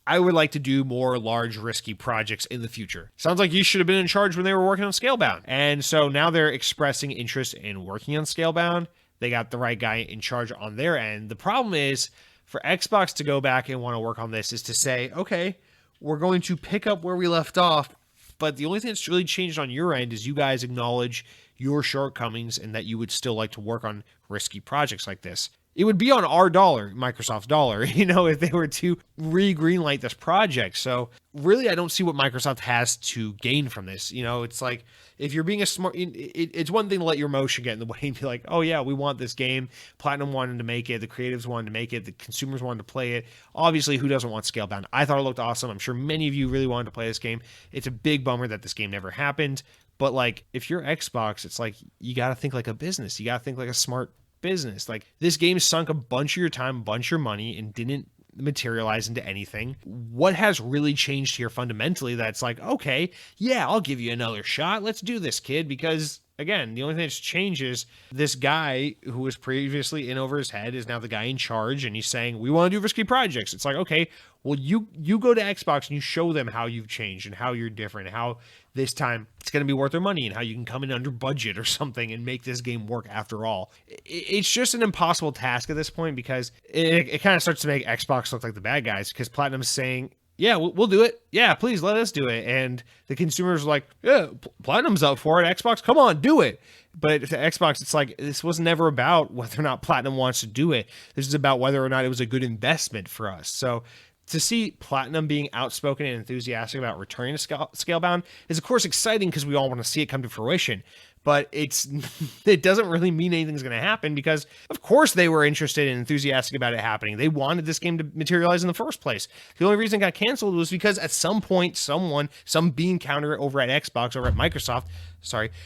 I would like to do more large, risky projects in the future. Sounds like you should have been in charge when they were working on Scalebound. And so now they're expressing interest in working on Scalebound. They got the right guy in charge on their end. The problem is for Xbox to go back and want to work on this is to say, okay, we're going to pick up where we left off, but the only thing that's really changed on your end is you guys acknowledge your shortcomings and that you would still like to work on risky projects like this. It would be on our dollar, Microsoft's dollar, if they were to re-greenlight this project. So really, I don't see what Microsoft has to gain from this. It's like, if you're being a smart, it's one thing to let your emotion get in the way and be like, oh yeah, we want this game. Platinum wanted to make it. The creatives wanted to make it. The consumers wanted to play it. Obviously, who doesn't want Scalebound? I thought it looked awesome. I'm sure many of you really wanted to play this game. It's a big bummer that this game never happened. But like, if you're Xbox, it's like, you got to think like a business. You got to think like a smart business. Like, this game sunk a bunch of your time, a bunch of your money, and didn't materialize into anything. What has really changed here fundamentally that's like, okay, yeah, I'll give you another shot. Let's do this, kid. Because again, the only thing that's changed is this guy who was previously in over his head is now the guy in charge, and he's saying, we want to do risky projects. It's like, okay, well, you go to Xbox and you show them how you've changed and how you're different, and how this time it's going to be worth their money, and how you can come in under budget or something and make this game work after all. It's just an impossible task at this point, because it kind of starts to make Xbox look like the bad guys, because Platinum's saying, yeah, we'll do it. Yeah, please let us do it. And the consumers are like, yeah, Platinum's up for it. Xbox, come on, do it. But to Xbox, it's like, this was never about whether or not Platinum wants to do it. This is about whether or not it was a good investment for us. So To see Platinum being outspoken and enthusiastic about returning to Scalebound is, of course, exciting because we all want to see it come to fruition. But it doesn't really mean anything's going to happen because, of course, they were interested and enthusiastic about it happening. They wanted this game to materialize in the first place. The only reason it got canceled was because at some point, some bean counter over at Xbox, over at Microsoft,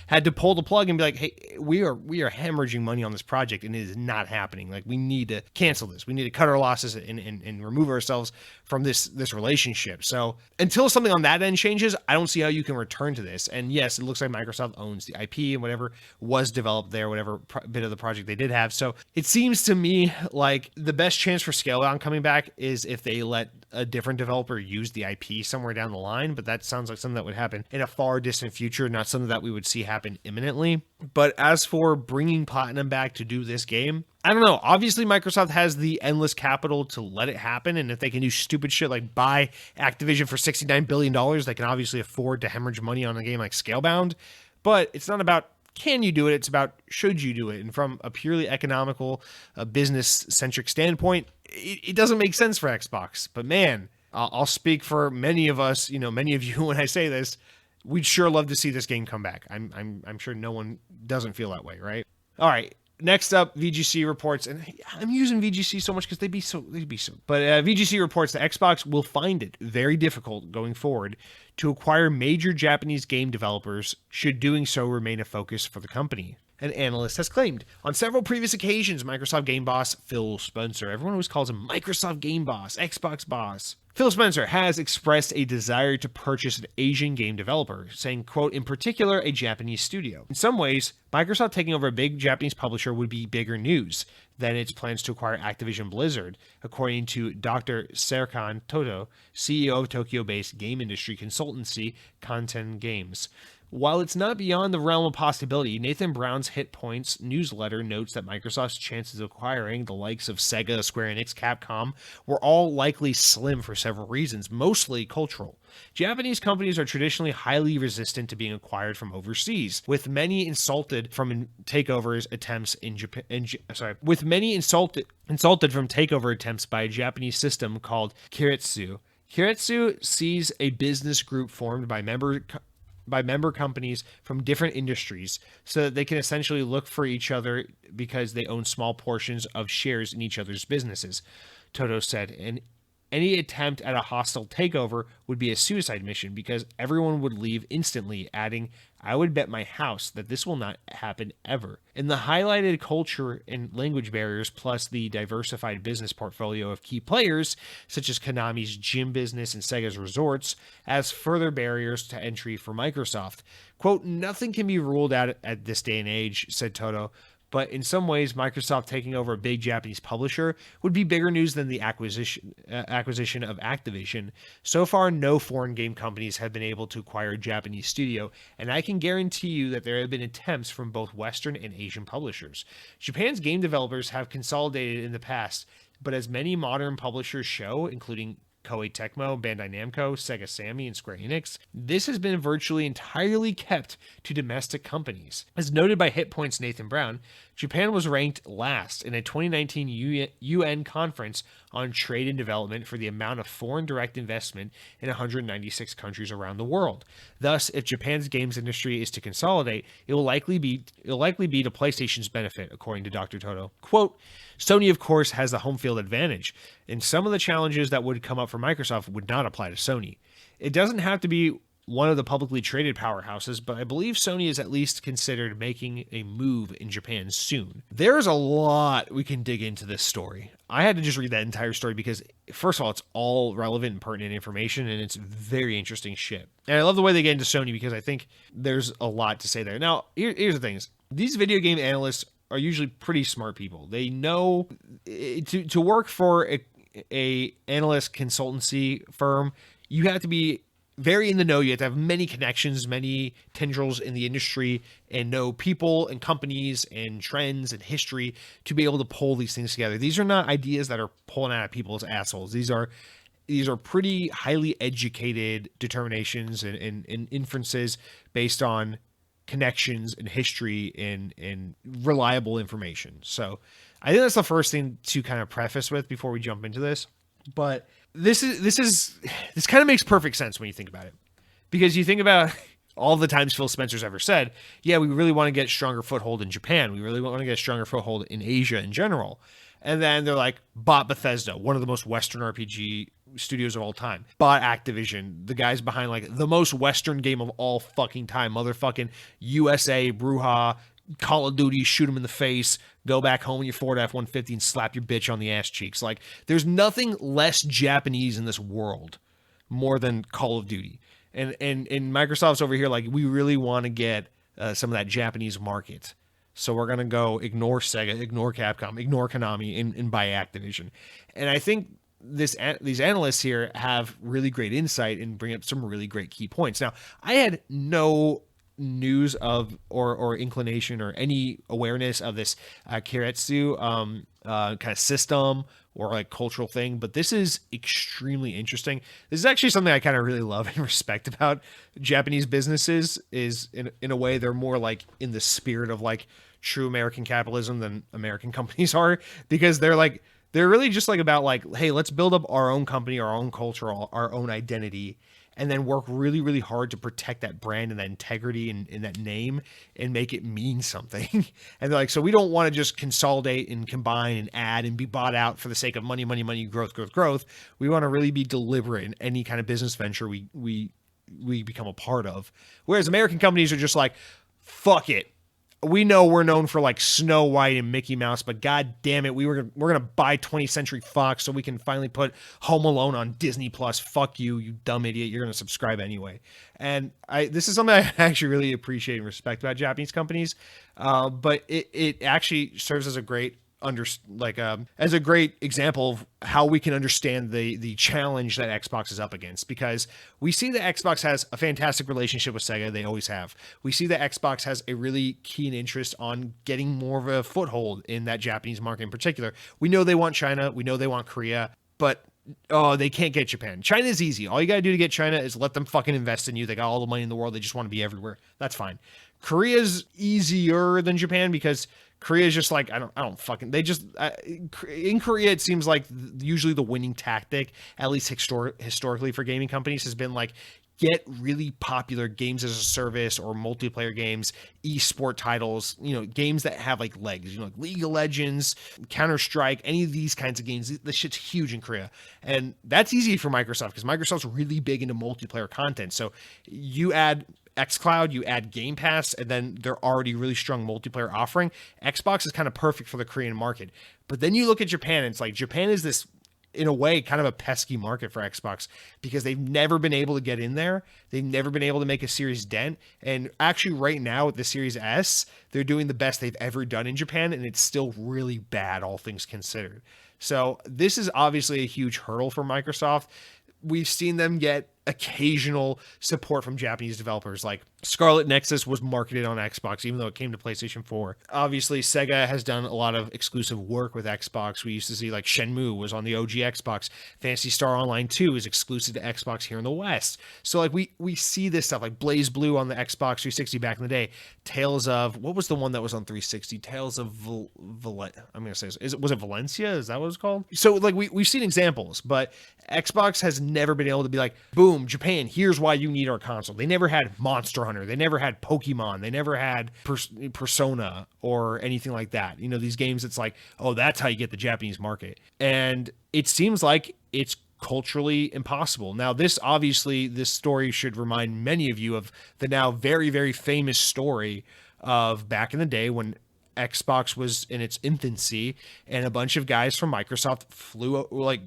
had to pull the plug and be like, hey, we are hemorrhaging money on this project and it is not happening. Like, we need to cancel this. We need to cut our losses and remove ourselves from this relationship. So until something on that end changes, I don't see how you can return to this. And yes, it looks like Microsoft owns the IP and whatever was developed there, whatever bit of the project they did have. So it seems to me like the best chance for Scalebound coming back is if they let a different developer use the IP somewhere down the line, but that sounds like something that would happen in a far distant future, not something that we would see happen imminently. But as for bringing Platinum back to do this game, I don't know. Obviously, Microsoft has the endless capital to let it happen, and if they can do stupid shit like buy Activision for $69 billion, they can obviously afford to hemorrhage money on a game like Scalebound. But it's not about can you do it, it's about should you do it. And from a purely economical, business-centric standpoint, it doesn't make sense for Xbox. But man, I'll speak for many of us, many of you when I say this, we'd sure love to see this game come back. I'm sure no one doesn't feel that way, right? All right. Next up, VGC reports, and I'm using VGC so much because they'd be so. But VGC reports that Xbox will find it very difficult going forward to acquire major Japanese game developers, should doing so remain a focus for the company. An analyst has claimed on several previous occasions, Microsoft game boss Phil Spencer, everyone always calls him Microsoft game boss, Xbox boss, Phil Spencer has expressed a desire to purchase an Asian game developer, saying, quote, in particular, a Japanese studio. In some ways, Microsoft taking over a big Japanese publisher would be bigger news than its plans to acquire Activision Blizzard, according to Dr. Serkan Toto, CEO of Tokyo-based game industry consultancy Kanten Games. While it's not beyond the realm of possibility, Nathan Brown's Hit Points newsletter notes that Microsoft's chances of acquiring the likes of Sega, Square Enix, Capcom were all likely slim for several reasons, mostly cultural. Japanese companies are traditionally highly resistant to being acquired from overseas, with many insulted from takeovers attempts in Japan. With many insulted from takeover attempts by a Japanese system called Keiretsu. Keiretsu sees a business group formed by member companies from different industries so that they can essentially look for each other because they own small portions of shares in each other's businesses, Toto said. And any attempt at a hostile takeover would be a suicide mission because everyone would leave instantly, adding, I would bet my house that this will not happen ever. In the highlighted culture and language barriers, plus the diversified business portfolio of key players, such as Konami's gym business and Sega's resorts, as further barriers to entry for Microsoft. Quote, nothing can be ruled out at this day and age, said Toto. But in some ways, Microsoft taking over a big Japanese publisher would be bigger news than the acquisition of Activision. So far, no foreign game companies have been able to acquire a Japanese studio, and I can guarantee you that there have been attempts from both Western and Asian publishers. Japan's game developers have consolidated in the past, but as many modern publishers show, including Koei Tecmo, Bandai Namco, Sega Sammy, and Square Enix, this has been virtually entirely kept to domestic companies. As noted by HitPoint's Nathan Brown, Japan was ranked last in a 2019 UN conference on trade and development for the amount of foreign direct investment in 196 countries around the world. Thus, if Japan's games industry is to consolidate, it will likely be to PlayStation's benefit, according to Dr. Toto. Quote, Sony, of course, has the home field advantage, and some of the challenges that would come up for Microsoft would not apply to Sony. It doesn't have to be one of the publicly traded powerhouses, but I believe Sony is at least considered making a move in Japan soon. There's a lot we can dig into this story. I had to just read that entire story because, first of all, it's all relevant and pertinent information, and it's very interesting shit. And I love the way they get into Sony because I think there's a lot to say there. Now, here's the things. These video game analysts are usually pretty smart people. They know to work for a analyst consultancy firm, you have to be very in the know. You have to have many connections, many tendrils in the industry, and know people and companies and trends and history to be able to pull these things together. These are not ideas that are pulling out of people's assholes. These are pretty highly educated determinations and inferences based on connections and history and reliable information. So I think that's the first thing to kind of preface with before we jump into this. But this kind of makes perfect sense when you think about it, because you think about all the times Phil Spencer's ever said, yeah, we really want to get stronger foothold in Japan. We really want to get a stronger foothold in Asia in general. And then they're like, bought Bethesda, one of the most Western RPG studios of all time. Bought Activision, the guys behind like the most Western game of all fucking time. Motherfucking USA, Bruja, Call of Duty, shoot him in the face, go back home in your Ford F-150 and slap your bitch on the ass cheeks. Like, there's nothing less Japanese in this world more than Call of Duty. And Microsoft's over here like, we really want to get some of that Japanese market. So we're going to go ignore Sega, ignore Capcom, ignore Konami, and buy Activision. And I think these analysts here have really great insight and bring up some really great key points. Now, I had no news of or inclination or any awareness of this Keiretsu kind of system or like cultural thing, but this is extremely interesting. This is actually something I kind of really love and respect about Japanese businesses, is in a way they're more like in the spirit of like true American capitalism than American companies are, because they're really just like about like, hey, let's build up our own company, our own culture, our own identity, and then work really, really hard to protect that brand and that integrity and that name and make it mean something. And they're like, so we don't want to just consolidate and combine and add and be bought out for the sake of money, growth. We want to really be deliberate in any kind of business venture we become a part of. Whereas American companies are just like, fuck it. We know we're known for like Snow White and Mickey Mouse, but god damn it, we're gonna buy 20th Century Fox so we can finally put Home Alone on Disney Plus. Fuck you, you dumb idiot. You're gonna subscribe anyway. And this is something I actually really appreciate and respect about Japanese companies. But it actually serves as a great as a great example of how we can understand the challenge that Xbox is up against, because we see that Xbox has a fantastic relationship with Sega. They always have. We see that Xbox has a really keen interest on getting more of a foothold in that Japanese market in particular. We know they want China. We know they want Korea, but they can't get Japan. China is easy. All you got to do to get China is let them fucking invest in you. They got all the money in the world. They just want to be everywhere. That's fine. Korea's easier than Japan because Korea is just like, in Korea, it seems like usually the winning tactic, at least historically for gaming companies, has been like, get really popular games as a service or multiplayer games, esport titles, games that have like legs, like League of Legends, Counter-Strike, any of these kinds of games. This shit's huge in Korea. And that's easy for Microsoft because Microsoft's really big into multiplayer content. So you add xCloud, you add Game Pass, and then they're already really strong multiplayer offering. Xbox is kind of perfect for the Korean market. But then you look at Japan, and it's like Japan is this, in a way, kind of a pesky market for Xbox because they've never been able to get in there. They've never been able to make a serious dent. And actually right now with the Series S, they're doing the best they've ever done in Japan, and it's still really bad, all things considered. So this is obviously a huge hurdle for Microsoft. We've seen them get occasional support from Japanese developers, like Scarlet Nexus was marketed on Xbox even though it came to PlayStation 4. Obviously Sega has done a lot of exclusive work with Xbox. We used to see like Shenmue was on the OG Xbox. Phantasy Star Online 2 is exclusive to Xbox here in the West. So like we see this stuff, like Blaze Blue on the Xbox 360 back in the day. Tales of, what was the one that was on 360? Tales of was it Valencia? Is that what it's called? So like we've seen examples, but Xbox has never been able to be like, boom, Japan, here's why you need our console. They never had Monster Hunter. They never had Pokemon. They never had Persona or anything like that. These games, it's like, oh, that's how you get the Japanese market. And it seems like it's culturally impossible. Now, this story should remind many of you of the now very, very famous story of back in the day when Xbox was in its infancy and a bunch of guys from Microsoft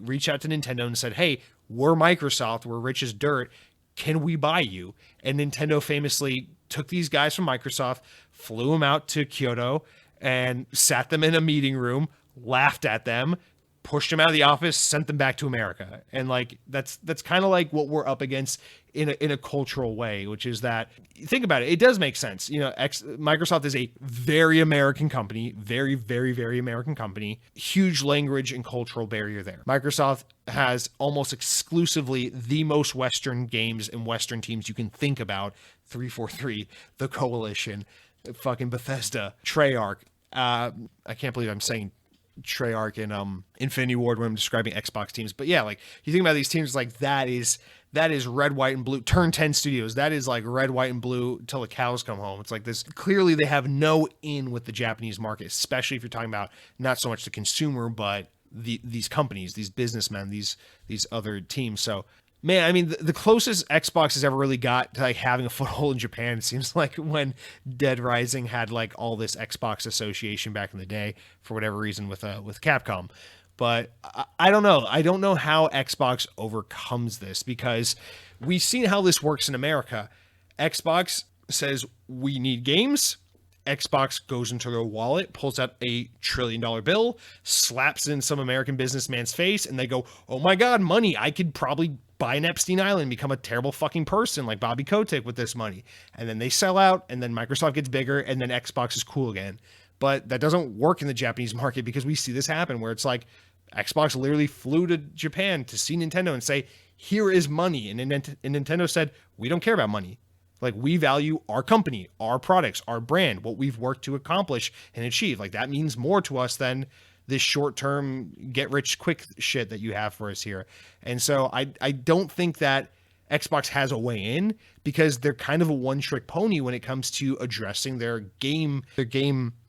reached out to Nintendo and said, hey, we're Microsoft, we're rich as dirt, can we buy you? And Nintendo famously took these guys from Microsoft, flew them out to Kyoto and sat them in a meeting room, laughed at them, pushed them out of the office, sent them back to America. And like that's kind of like what we're up against in a cultural way, which is that, think about it, it does make sense. Microsoft is a very American company, very, very, very American company, huge language and cultural barrier there. Microsoft has almost exclusively the most Western games and Western teams you can think about. 343, The Coalition, fucking Bethesda, Treyarch. I can't believe I'm saying Treyarch in Infinity Ward when I'm describing Xbox teams. But yeah, like you think about these teams, like that is red, white, and blue. Turn 10 Studios. That is like red, white, and blue till the cows come home. It's like this. Clearly, they have no in with the Japanese market, especially if you're talking about not so much the consumer, but these companies, these businessmen, these other teams. So man, I mean, the closest Xbox has ever really got to like having a foothold in Japan, it seems like when Dead Rising had like all this Xbox association back in the day for whatever reason with Capcom. But I don't know. I don't know how Xbox overcomes this because we've seen how this works in America. Xbox says we need games. Xbox goes into their wallet, pulls out $1 trillion bill, slaps it in some American businessman's face, and they go, oh my God, money. I could probably buy an Epstein Island, become a terrible fucking person like Bobby Kotick with this money. And then they sell out, and then Microsoft gets bigger, and then Xbox is cool again. But that doesn't work in the Japanese market because we see this happen where it's like Xbox literally flew to Japan to see Nintendo and say, here is money. And Nintendo said, we don't care about money. Like, we value our company, our products, our brand, what we've worked to accomplish and achieve. Like, that means more to us than this short-term get-rich-quick shit that you have for us here. And so I don't think that Xbox has a way in because they're kind of a one-trick pony when it comes to addressing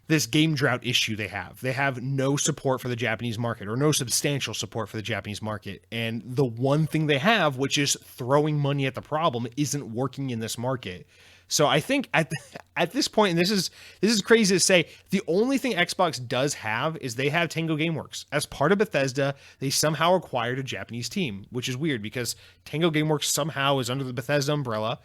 this game drought issue they have. They have no support for the Japanese market or no substantial support for the Japanese market. And the one thing they have, which is throwing money at the problem, isn't working in this market. So I think at this point, and this is crazy to say, the only thing Xbox does have is they have Tango Gameworks. As part of Bethesda, they somehow acquired a Japanese team, which is weird because Tango Gameworks somehow is under the Bethesda umbrella,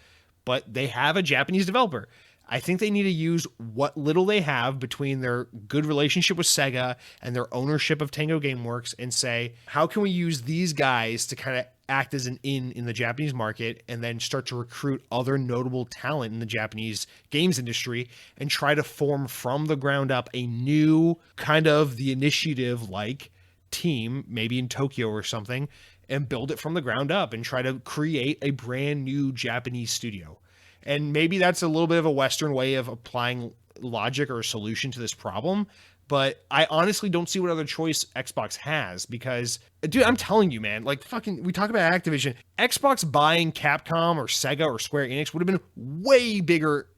but they have a Japanese developer. I think they need to use what little they have between their good relationship with Sega and their ownership of Tango Gameworks and say, how can we use these guys to kind of act as an in the Japanese market and then start to recruit other notable talent in the Japanese games industry and try to form from the ground up a new kind of the initiative like team, maybe in Tokyo or something, and build it from the ground up and try to create a brand new Japanese studio. And maybe that's a little bit of a Western way of applying logic or a solution to this problem. But I honestly don't see what other choice Xbox has because, dude, I'm telling you, man, like fucking, we talk about Activision. Xbox buying Capcom or Sega or Square Enix would have been way bigger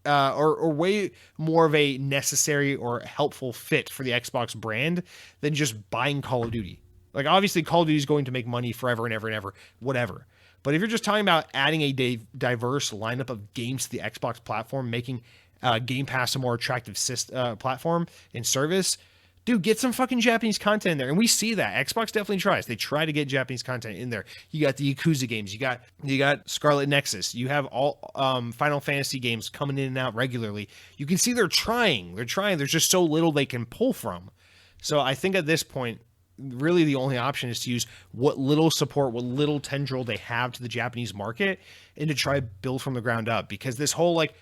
or way more of a necessary or helpful fit for the Xbox brand than just buying Call of Duty. Like, obviously, Call of Duty is going to make money forever and ever and ever, whatever. But if you're just talking about adding a diverse lineup of games to the Xbox platform, making Game Pass a more attractive platform and service, dude, get some fucking Japanese content in there. And we see that. Xbox definitely tries. They try to get Japanese content in there. You got the Yakuza games. You got Scarlet Nexus. You have all Final Fantasy games coming in and out regularly. You can see they're trying. There's just so little they can pull from. So I think at this point, really the only option is to use what little support, what little tendril they have to the Japanese market and to try to build from the ground up because this whole like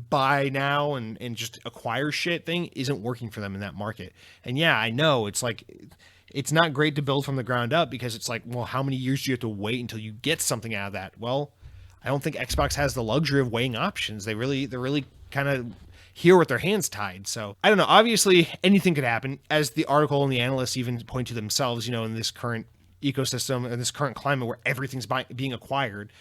buy now and just acquire shit thing isn't working for them in that market. And yeah, I know it's like, it's not great to build from the ground up because it's like, well, how many years do you have to wait until you get something out of that? Well, I don't think Xbox has the luxury of weighing options. They're really kind of here with their hands tied. So I don't know. Obviously, anything could happen, as the article and the analysts even point to themselves, in this current ecosystem and this current climate where everything's being acquired.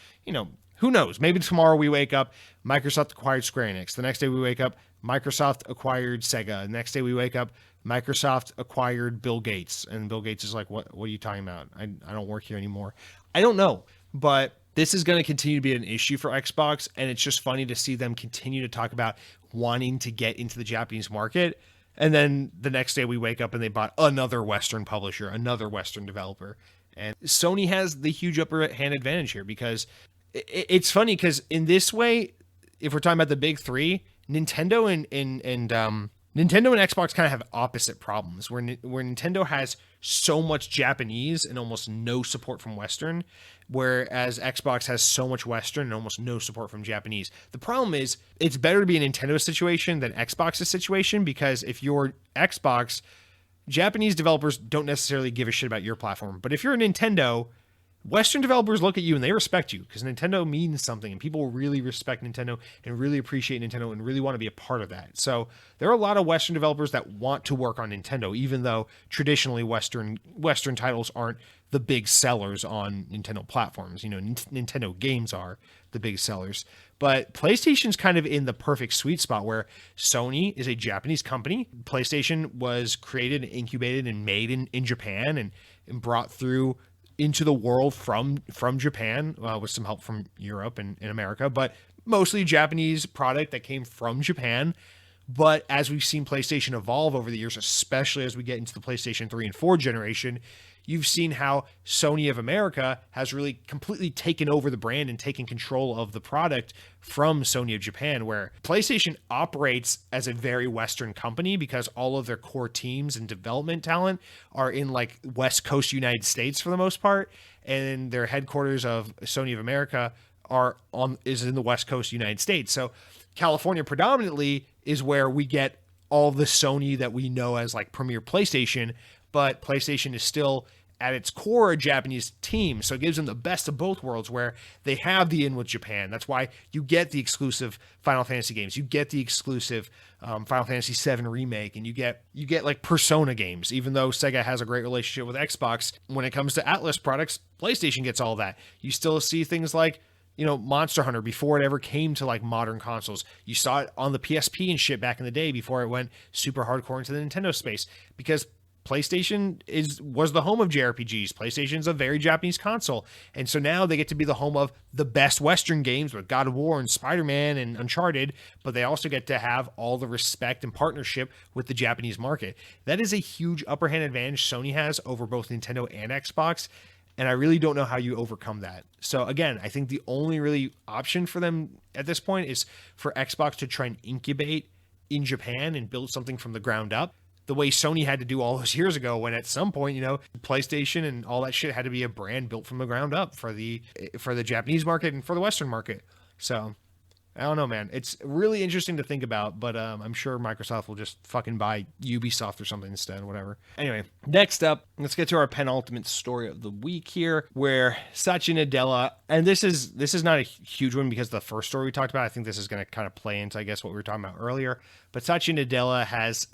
Who knows? Maybe tomorrow we wake up, Microsoft acquired Square Enix. The next day we wake up, Microsoft acquired Sega. The next day we wake up, Microsoft acquired Bill Gates. And Bill Gates is like, what are you talking about? I don't work here anymore. I don't know. But this is going to continue to be an issue for Xbox, and it's just funny to see them continue to talk about wanting to get into the Japanese market, and then the next day we wake up and they bought another Western publisher, another Western developer. And Sony has the huge upper hand advantage here because it's funny because in this way, if we're talking about the big three, Nintendo and Xbox kind of have opposite problems where Nintendo has so much Japanese and almost no support from Western, whereas Xbox has so much Western and almost no support from Japanese. The problem is it's better to be a Nintendo situation than Xbox's situation because if you're Xbox, Japanese developers don't necessarily give a shit about your platform. But if you're a Nintendo, Western developers look at you and they respect you because Nintendo means something, and people really respect Nintendo and really appreciate Nintendo and really want to be a part of that. So there are a lot of Western developers that want to work on Nintendo, even though traditionally Western titles aren't the big sellers on Nintendo platforms. You know, Nintendo games are the big sellers. But PlayStation's kind of in the perfect sweet spot where Sony is a Japanese company. PlayStation was created, incubated, and made in Japan and brought through into the world from Japan with some help from Europe and America, but mostly Japanese product that came from Japan. But as we've seen PlayStation evolve over the years, especially as we get into the PlayStation 3 and 4 generation, you've seen how Sony of America has really completely taken over the brand and taken control of the product from Sony of Japan, where PlayStation operates as a very Western company because all of their core teams and development talent are in like West Coast United States for the most part, and their headquarters of Sony of America is in the West Coast United States. So California predominantly is where we get all the Sony that we know as like premier PlayStation, but PlayStation is still at its core a Japanese team. So it gives them the best of both worlds where they have the in with Japan. That's why you get the exclusive Final Fantasy games. You get the exclusive Final Fantasy VII Remake, and you get like Persona games. Even though Sega has a great relationship with Xbox, when it comes to Atlus products, PlayStation gets all that. You still see things like, you know, Monster Hunter before it ever came to like modern consoles. You saw it on the PSP and shit back in the day before it went super hardcore into the Nintendo space, because PlayStation was the home of JRPGs. PlayStation's a very Japanese console. And so now they get to be the home of the best Western games with God of War and Spider-Man and Uncharted, but they also get to have all the respect and partnership with the Japanese market. That is a huge upper hand advantage Sony has over both Nintendo and Xbox, and I really don't know how you overcome that. So again, I think the only really option for them at this point is for Xbox to try and incubate in Japan and build something from the ground up, the way Sony had to do all those years ago, when at some point, you know, PlayStation and all that shit had to be a brand built from the ground up for the Japanese market and for the Western market. So I don't know, man. It's really interesting to think about, but I'm sure Microsoft will just fucking buy Ubisoft or something instead, whatever. Anyway, next up, let's get to our penultimate story of the week here, where Satya Nadella, and this is not a huge one because the first story we talked about, I think this is going to kind of play into, I guess, what we were talking about earlier. But Satya Nadella,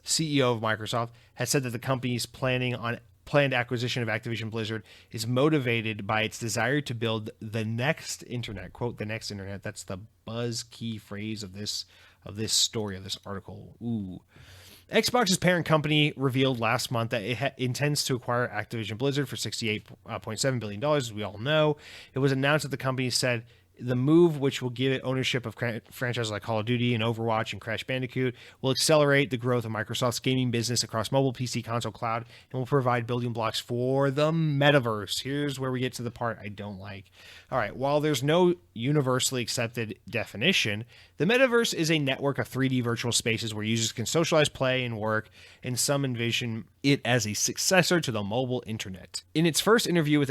CEO of Microsoft, has said that the company's planned acquisition of Activision Blizzard is motivated by its desire to build the next internet, quote, the next internet. That's the buzz key phrase of this story, of this article. Ooh. Xbox's parent company revealed last month that it intends to acquire Activision Blizzard for $68.7 billion, as we all know. It was announced that the company said the move, which will give it ownership of franchises like Call of Duty and Overwatch and Crash Bandicoot, will accelerate the growth of Microsoft's gaming business across mobile, PC, console, cloud, and will provide building blocks for the metaverse. Here's where we get to the part I don't like. All right, while there's no universally accepted definition, the metaverse is a network of 3D virtual spaces where users can socialize, play, and work, and some envision it as a successor to the mobile internet. In its first interview with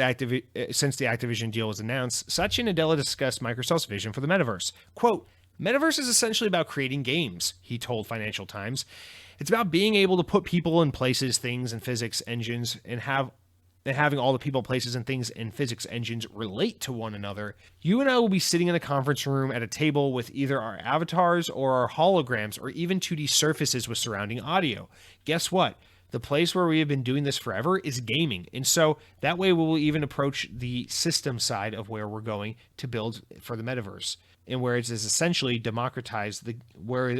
since the Activision deal was announced, Satya Nadella discussed Microsoft's vision for the metaverse. Quote, "Metaverse is essentially about creating games," he told Financial Times. "It's about being able to put people in places, things, and physics engines and having all the people, places, and things and physics engines relate to one another. You and I will be sitting in a conference room at a table with either our avatars or our holograms or even 2D surfaces with surrounding audio. Guess what? The place where we have been doing this forever is gaming. And so that way we will even approach the system side of where we're going to build for the metaverse, and where it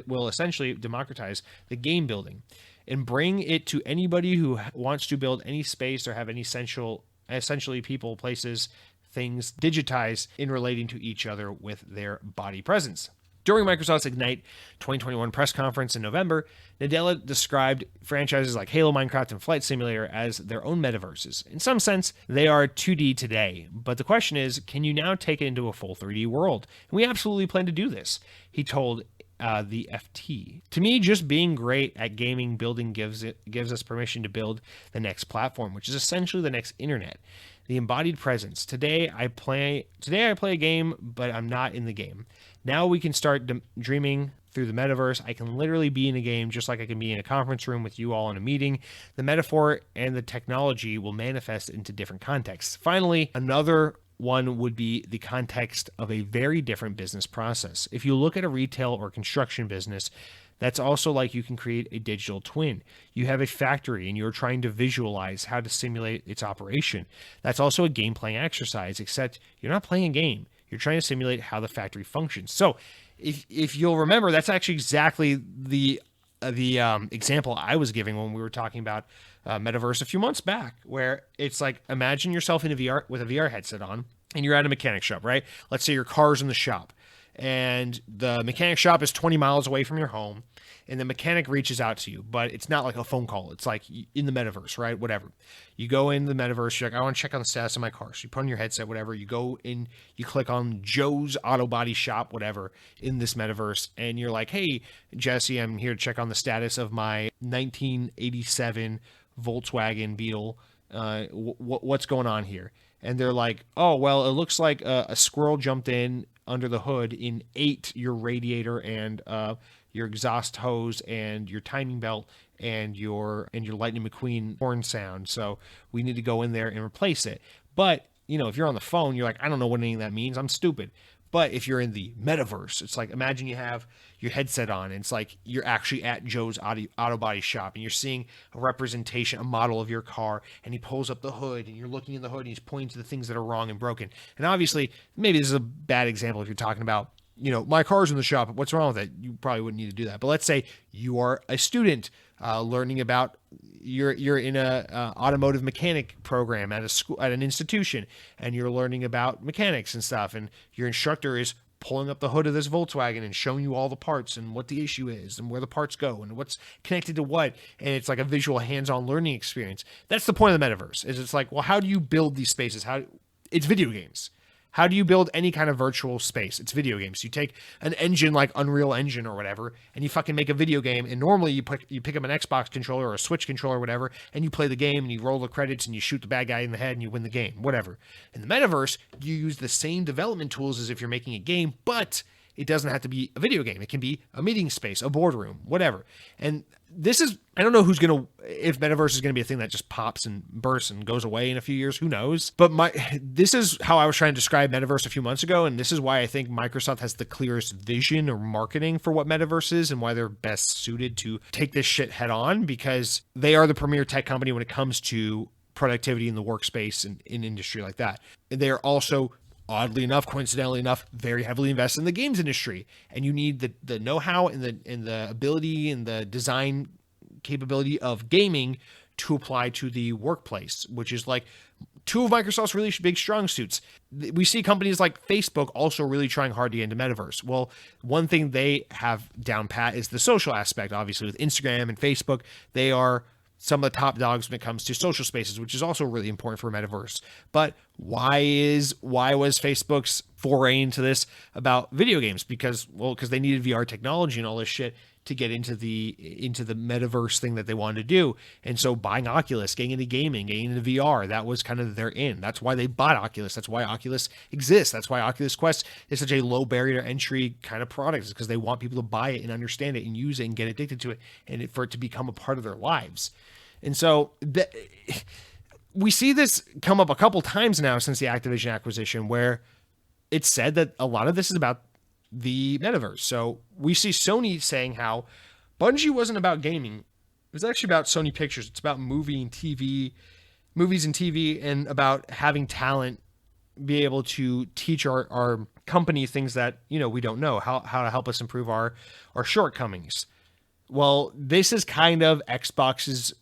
will essentially democratize the game building and bring it to anybody who wants to build any space or have any essentially people, places, things digitized in relating to each other with their body presence." During Microsoft's Ignite 2021 press conference in November, Nadella described franchises like Halo, Minecraft, and Flight Simulator as their own metaverses. In some sense, they are 2D today, but the question is, can you now take it into a full 3D world? And we absolutely plan to do this, he told the FT. "To me, just being great at gaming building gives us permission to build the next platform, which is essentially the next internet. The embodied presence. Today I play a game, but I'm not in the game. Now we can start dreaming through the metaverse. I can literally be in a game just like I can be in a conference room with you all in a meeting. The metaphor and the technology will manifest into different contexts. Finally, another one would be the context of a very different business process. If you look at a retail or construction business, that's also like you can create a digital twin. You have a factory and you're trying to visualize how to simulate its operation. That's also a game playing exercise, except you're not playing a game. You're trying to simulate how the factory functions. So if you'll remember, that's actually exactly the example I was giving when we were talking about metaverse a few months back, where it's like, imagine yourself in a VR with a VR headset on and you're at a mechanic shop, right? Let's say your car's in the shop and the mechanic shop is 20 miles away from your home and the mechanic reaches out to you, but it's not like a phone call. It's like in the metaverse, right? Whatever. You go in the metaverse, you're like, I want to check on the status of my car. So you put on your headset, whatever. You go in, you click on Joe's Auto Body Shop, whatever, in this metaverse. And you're like, hey, Jesse, I'm here to check on the status of my 1987 Volkswagen Beetle. What's going on here? And they're like, oh, well, it looks like a squirrel jumped in under the hood and ate your radiator and your exhaust hose and your timing belt and your Lightning McQueen horn sound. So we need to go in there and replace it. But, if you're on the phone, you're like, I don't know what any of that means. I'm stupid. But if you're in the metaverse, it's like, imagine you have your headset on and it's like you're actually at Joe's auto body shop and you're seeing a representation, a model of your car, and he pulls up the hood and you're looking in the hood and he's pointing to the things that are wrong and broken. And obviously, maybe this is a bad example if you're talking about, my car's in the shop. What's wrong with it? You probably wouldn't need to do that. But let's say you are a student learning about, you're in a automotive mechanic program at a school, at an institution, and you're learning about mechanics and stuff. And your instructor is pulling up the hood of this Volkswagen and showing you all the parts and what the issue is and where the parts go and what's connected to what. And it's like a visual hands-on learning experience. That's the point of the metaverse, is it's like, well, how do you build these spaces? It's video games. How do you build any kind of virtual space? It's video games. You take an engine like Unreal Engine or whatever, and you fucking make a video game. And normally you pick up an Xbox controller or a Switch controller or whatever, and you play the game and you roll the credits and you shoot the bad guy in the head and you win the game, whatever. In the metaverse, you use the same development tools as if you're making a game, but it doesn't have to be a video game. It can be a meeting space, a boardroom, whatever. And this is, I don't know if metaverse is going to be a thing that just pops and bursts and goes away in a few years, who knows? But this is how I was trying to describe metaverse a few months ago. And this is why I think Microsoft has the clearest vision or marketing for what metaverse is and why they're best suited to take this shit head on, because they are the premier tech company when it comes to productivity in the workspace and in industry like that. And they are also, oddly enough, coincidentally enough, very heavily invested in the games industry. And you need the know-how and the ability and the design capability of gaming to apply to the workplace, which is like two of Microsoft's really big strong suits. We see companies like Facebook also really trying hard to get into metaverse. Well, one thing they have down pat is the social aspect. Obviously, with Instagram and Facebook, they are some of the top dogs when it comes to social spaces, which is also really important for metaverse. But why was Facebook's foray into this about video games? Because they needed VR technology and all this shit to get into the metaverse thing that they wanted to do. And so buying Oculus, getting into gaming, getting into VR, that was kind of their in. That's why they bought Oculus. That's why Oculus exists. That's why Oculus Quest is such a low barrier to entry kind of product, is because they want people to buy it and understand it and use it and get addicted to it, and for it to become a part of their lives. And so we see this come up a couple times now since the Activision acquisition, where it's said that a lot of this is about the metaverse. So we see Sony saying how Bungie wasn't about gaming. It was actually about Sony Pictures. It's about movies and TV, and about having talent be able to teach our company things that, we don't know, how to help us improve our shortcomings. Well, this is kind of Xbox's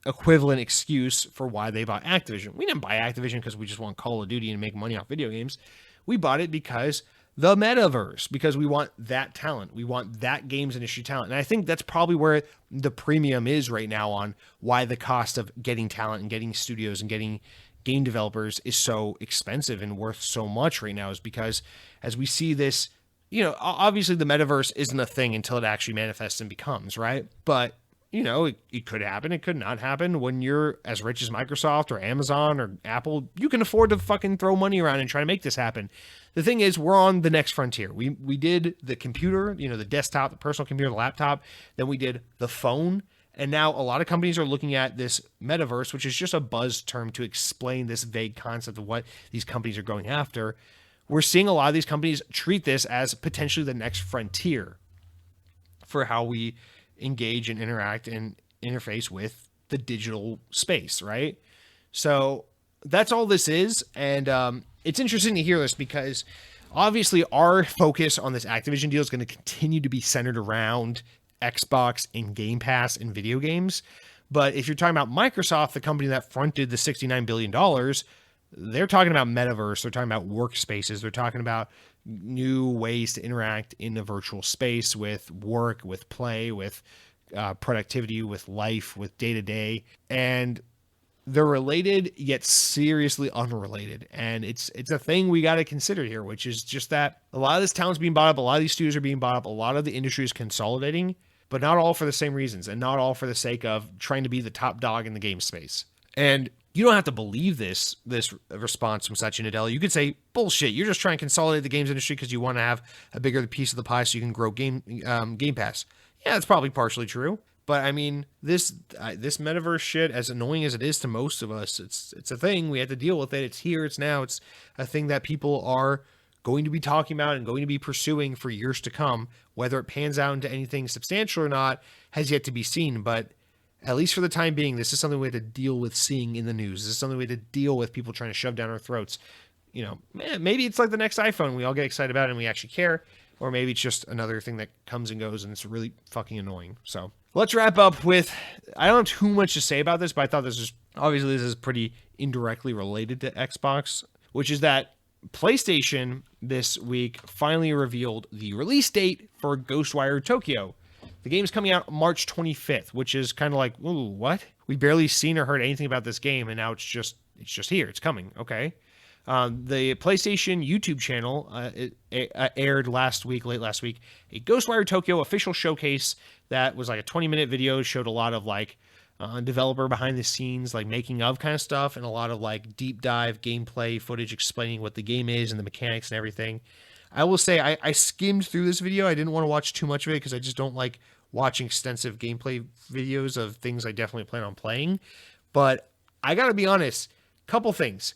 equivalent excuse for why they bought Activision. We didn't buy Activision because we just want Call of Duty and make money off video games. We bought it because the metaverse, because we want that talent. We want that games industry talent. And I think that's probably where the premium is right now on why the cost of getting talent and getting studios and getting game developers is so expensive and worth so much right now, is because as we see this, obviously the metaverse isn't a thing until it actually manifests and becomes, right? But it could happen. It could not happen. When you're as rich as Microsoft or Amazon or Apple, you can afford to fucking throw money around and try to make this happen. The thing is, we're on the next frontier. We did the computer, the desktop, the personal computer, the laptop. Then we did the phone. And now a lot of companies are looking at this metaverse, which is just a buzz term to explain this vague concept of what these companies are going after. We're seeing a lot of these companies treat this as potentially the next frontier for how we engage and interact and interface with the digital space, right? So that's all this is. And it's interesting to hear this because obviously our focus on this Activision deal is going to continue to be centered around Xbox and Game Pass and video games. But if you're talking about Microsoft, the company that fronted the $69 billion, they're talking about metaverse. They're talking about workspaces. They're talking about new ways to interact in a virtual space with work, with play, with productivity, with life, with day-to-day. And they're related yet seriously unrelated. And it's a thing we got to consider here, which is just that a lot of this talent's being bought up, a lot of these studios are being bought up, a lot of the industry is consolidating, but not all for the same reasons and not all for the sake of trying to be the top dog in the game space. And you don't have to believe this response from Satya Nadella. You could say, bullshit, you're just trying to consolidate the games industry because you want to have a bigger piece of the pie so you can grow Game Pass. Yeah, that's probably partially true. But I mean, this metaverse shit, as annoying as it is to most of us, it's a thing. We have to deal with it. It's here. It's now. It's a thing that people are going to be talking about and going to be pursuing for years to come. Whether it pans out into anything substantial or not has yet to be seen. But at least for the time being, this is something we have to deal with seeing in the news. This is something we have to deal with people trying to shove down our throats. Maybe it's like the next iPhone. We all get excited about it and we actually care. Or maybe it's just another thing that comes and goes and it's really fucking annoying. So let's wrap up with, I don't have too much to say about this, but I thought this is pretty indirectly related to Xbox, which is that PlayStation this week finally revealed the release date for Ghostwire Tokyo. The game's coming out March 25th, which is kind of like, ooh, what? We barely seen or heard anything about this game, and now it's just here. It's coming. Okay. The PlayStation YouTube channel aired late last week, a Ghostwire Tokyo official showcase that was like a 20-minute video, showed a lot of like developer behind the scenes, like making of kind of stuff, and a lot of like deep dive gameplay footage explaining what the game is and the mechanics and everything. I will say I skimmed through this video. I didn't want to watch too much of it because I just don't like watching extensive gameplay videos of things I definitely plan on playing. But I gotta be honest, couple things.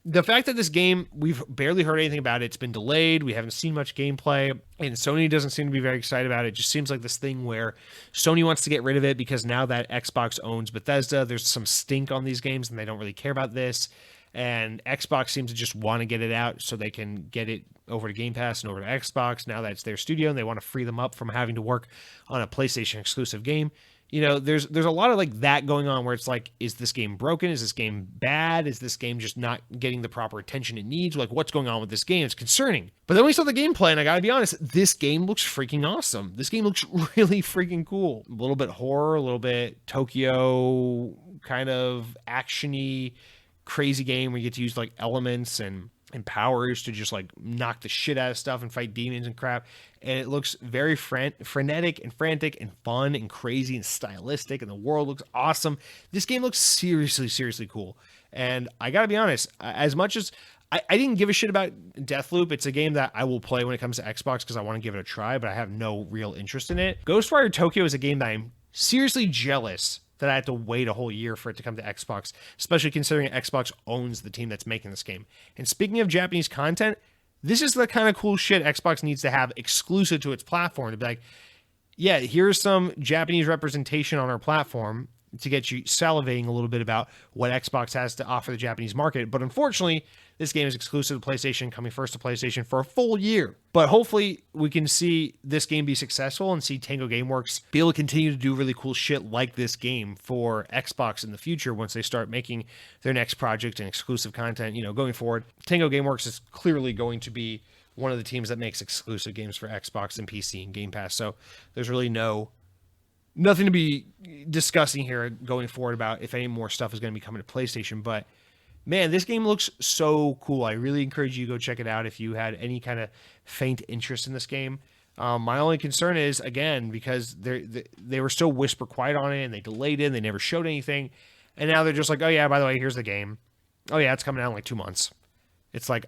The fact that this game, we've barely heard anything about it. It's been delayed. We haven't seen much gameplay. And Sony doesn't seem to be very excited about it. It just seems like this thing where Sony wants to get rid of it because now that Xbox owns Bethesda, there's some stink on these games and they don't really care about this. And Xbox seems to just want to get it out so they can get it over to Game Pass and over to Xbox now that it's their studio and they want to free them up from having to work on a PlayStation exclusive game. There's a lot of like that going on where it's like, is this game broken? Is this game bad? Is this game just not getting the proper attention it needs? Like, what's going on with this game? It's concerning. But then we saw the gameplay, and I gotta be honest, this game looks freaking awesome. This game looks really freaking cool. A little bit horror, a little bit Tokyo, kind of actiony, crazy game where you get to use like elements and powers to just like knock the shit out of stuff and fight demons and crap. And it looks very frenetic and frantic and fun and crazy and stylistic, and the world looks awesome. This game looks seriously cool. And I gotta be honest, as much as I didn't give a shit about Deathloop, it's a game that I will play when it comes to Xbox because I want to give it a try, but I have no real interest in it. Ghostwire Tokyo is a game that I'm seriously jealous that I had to wait a whole year for it to come to Xbox, especially considering Xbox owns the team that's making this game. And speaking of Japanese content, this is the kind of cool shit Xbox needs to have exclusive to its platform to be like, yeah, here's some Japanese representation on our platform to get you salivating a little bit about what Xbox has to offer the Japanese market. But unfortunately, this game is exclusive to PlayStation, coming first to PlayStation for a full year. But hopefully we can see this game be successful and see Tango Gameworks be able to continue to do really cool shit like this game for Xbox in the future once they start making their next project and exclusive content, going forward. Tango Gameworks is clearly going to be one of the teams that makes exclusive games for Xbox and PC and Game Pass. So there's really nothing to be discussing here going forward about if any more stuff is going to be coming to PlayStation. But man, this game looks so cool. I really encourage you to go check it out if you had any kind of faint interest in this game. My only concern is, again, because they were still whisper quiet on it and they delayed it and they never showed anything. And now they're just like, oh, yeah, by the way, here's the game. Oh, yeah, it's coming out in like 2 months. It's like,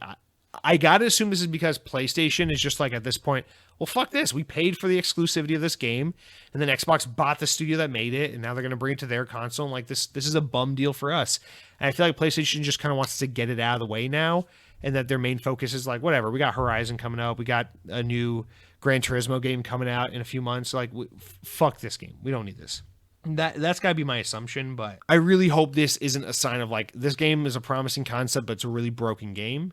I got to assume this is because PlayStation is just like at this point, well, fuck this. We paid for the exclusivity of this game, and then Xbox bought the studio that made it, and now they're going to bring it to their console. And like this is a bum deal for us. And I feel like PlayStation just kind of wants to get it out of the way now, and that their main focus is like, whatever. We got Horizon coming up. We got a new Gran Turismo game coming out in a few months. Like, fuck this game. We don't need this. That's got to be my assumption, but I really hope this isn't a sign of like, this game is a promising concept, but it's a really broken game.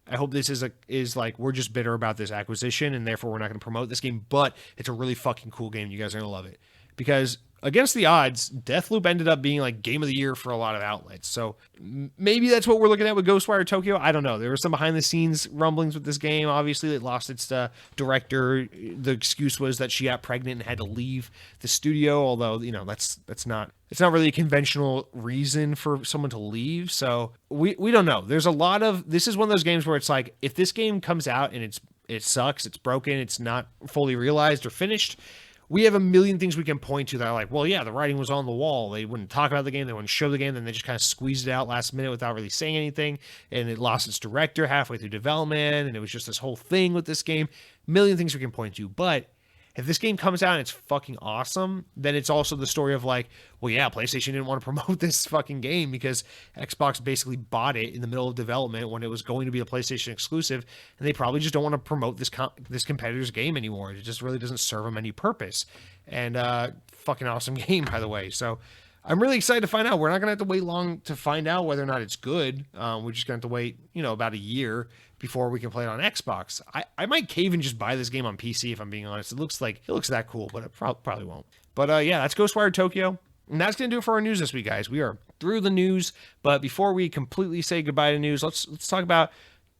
I hope this is like, we're just bitter about this acquisition and therefore we're not going to promote this game, but it's a really fucking cool game. You guys are going to love it. Because against the odds, Deathloop ended up being like game of the year for a lot of outlets. So maybe that's what we're looking at with Ghostwire Tokyo. I don't know. There were some behind the scenes rumblings with this game. Obviously, it lost its director. The excuse was that she got pregnant and had to leave the studio. Although, you know, it's not really a conventional reason for someone to leave. So we don't know. There's a lot of, this is one of those games where it's like, if this game comes out and it sucks, it's broken, it's not fully realized or finished, we have a million things we can point to that are like, well, yeah, the writing was on the wall. They wouldn't talk about the game. They wouldn't show the game. Then they just kind of squeezed it out last minute without really saying anything. And it lost its director halfway through development. And it was just this whole thing with this game. A million things we can point to. But if this game comes out and it's fucking awesome, then it's also the story of like, well, yeah, PlayStation didn't want to promote this fucking game because Xbox basically bought it in the middle of development when it was going to be a PlayStation exclusive, and they probably just don't want to promote this competitor's game anymore. It just really doesn't serve them any purpose. And fucking awesome game, by the way. So I'm really excited to find out. We're not going to have to wait long to find out whether or not it's good. We're just going to have to wait, about a year before we can play it on Xbox. I might cave and just buy this game on PC if I'm being honest. It looks that cool, but it probably won't. But yeah, that's Ghostwire Tokyo. And that's going to do it for our news this week, guys. We are through the news, but before we completely say goodbye to news, let's talk about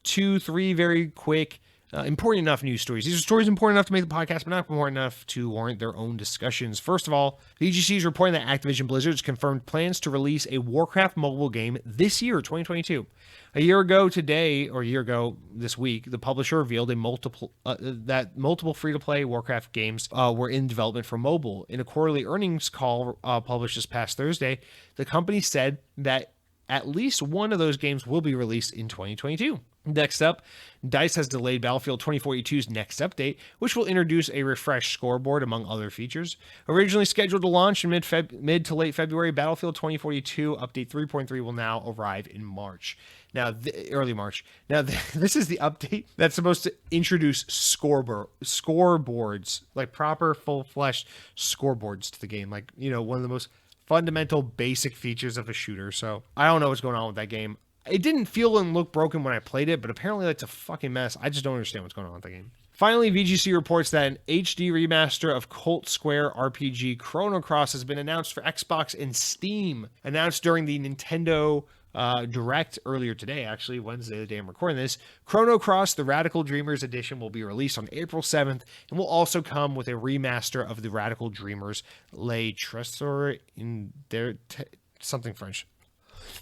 2-3 very quick important enough news stories. These are stories important enough to make the podcast, but not important enough to warrant their own discussions. First of all, VGC is reporting that Activision Blizzard has confirmed plans to release a Warcraft mobile game this year, 2022. A year ago this week, the publisher revealed that multiple free-to-play Warcraft games were in development for mobile. In a quarterly earnings call published this past Thursday, the company said that at least one of those games will be released in 2022. Next up, DICE has delayed Battlefield 2042's next update, which will introduce a refreshed scoreboard among other features. Originally scheduled to launch in mid to late February, Battlefield 2042 Update 3.3 will now arrive in March. Now, early March. Now, this is the update that's supposed to introduce scoreboards, like proper full-fleshed scoreboards to the game. Like, one of the most fundamental basic features of a shooter. So I don't know what's going on with that game. It didn't feel and look broken when I played it, but apparently that's a fucking mess. I just don't understand what's going on with that game. Finally, VGC reports that an HD remaster of Cult Square RPG Chrono Cross has been announced for Xbox and Steam. Announced during the Nintendo Direct earlier today, actually, Wednesday, the day I'm recording this. Chrono Cross, the Radical Dreamers edition, will be released on April 7th and will also come with a remaster of the Radical Dreamers Les Trésors in their something French.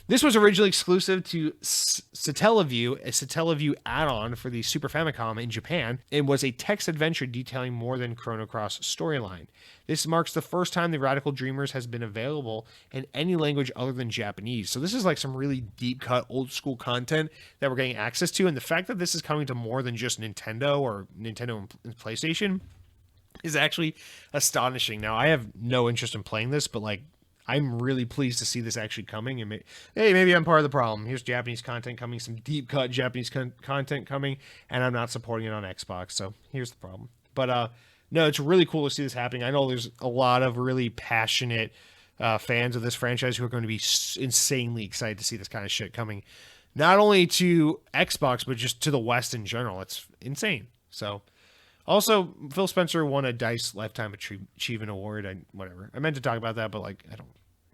This was originally exclusive to Satellaview, a Satellaview add-on for the Super Famicom in Japan, and was a text adventure detailing more than Chrono Cross storyline. This marks the first time the Radical Dreamers has been available in any language other than Japanese. So this is like some really deep-cut, old-school content that we're getting access to, and the fact that this is coming to more than just Nintendo or Nintendo and PlayStation is actually astonishing. Now, I have no interest in playing this, but I'm really pleased to see this actually coming. And maybe I'm part of the problem. Here's Japanese content coming, some deep cut Japanese content coming, and I'm not supporting it on Xbox. So here's the problem. But no, it's really cool to see this happening. I know there's a lot of really passionate fans of this franchise who are going to be insanely excited to see this kind of shit coming, not only to Xbox, but just to the West in general. It's insane. So also, Phil Spencer won a DICE Lifetime Achievement Award. Whatever. I meant to talk about that, but I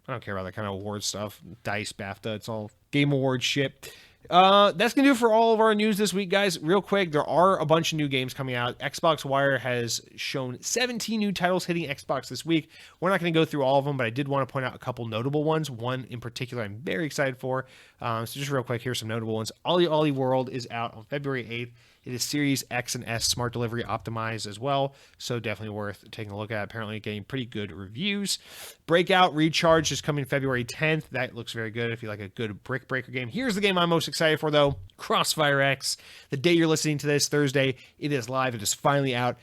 don't care about that kind of award stuff. DICE, BAFTA, it's all Game Award shit. That's going to do it for all of our news this week, guys. Real quick, there are a bunch of new games coming out. Xbox Wire has shown 17 new titles hitting Xbox this week. We're not going to go through all of them, but I did want to point out a couple notable ones. One in particular I'm very excited for. So just real quick, here's some notable ones. Ollie Ollie World is out on February 8th. It is Series X and S smart delivery optimized as well, so definitely worth taking a look at. Apparently getting pretty good reviews. Breakout Recharge is coming February 10th. That looks very good if you like a good brick breaker game. Here's the game I'm most excited for, though. Crossfire X. The day you're listening to this, Thursday, it is live. It is finally out.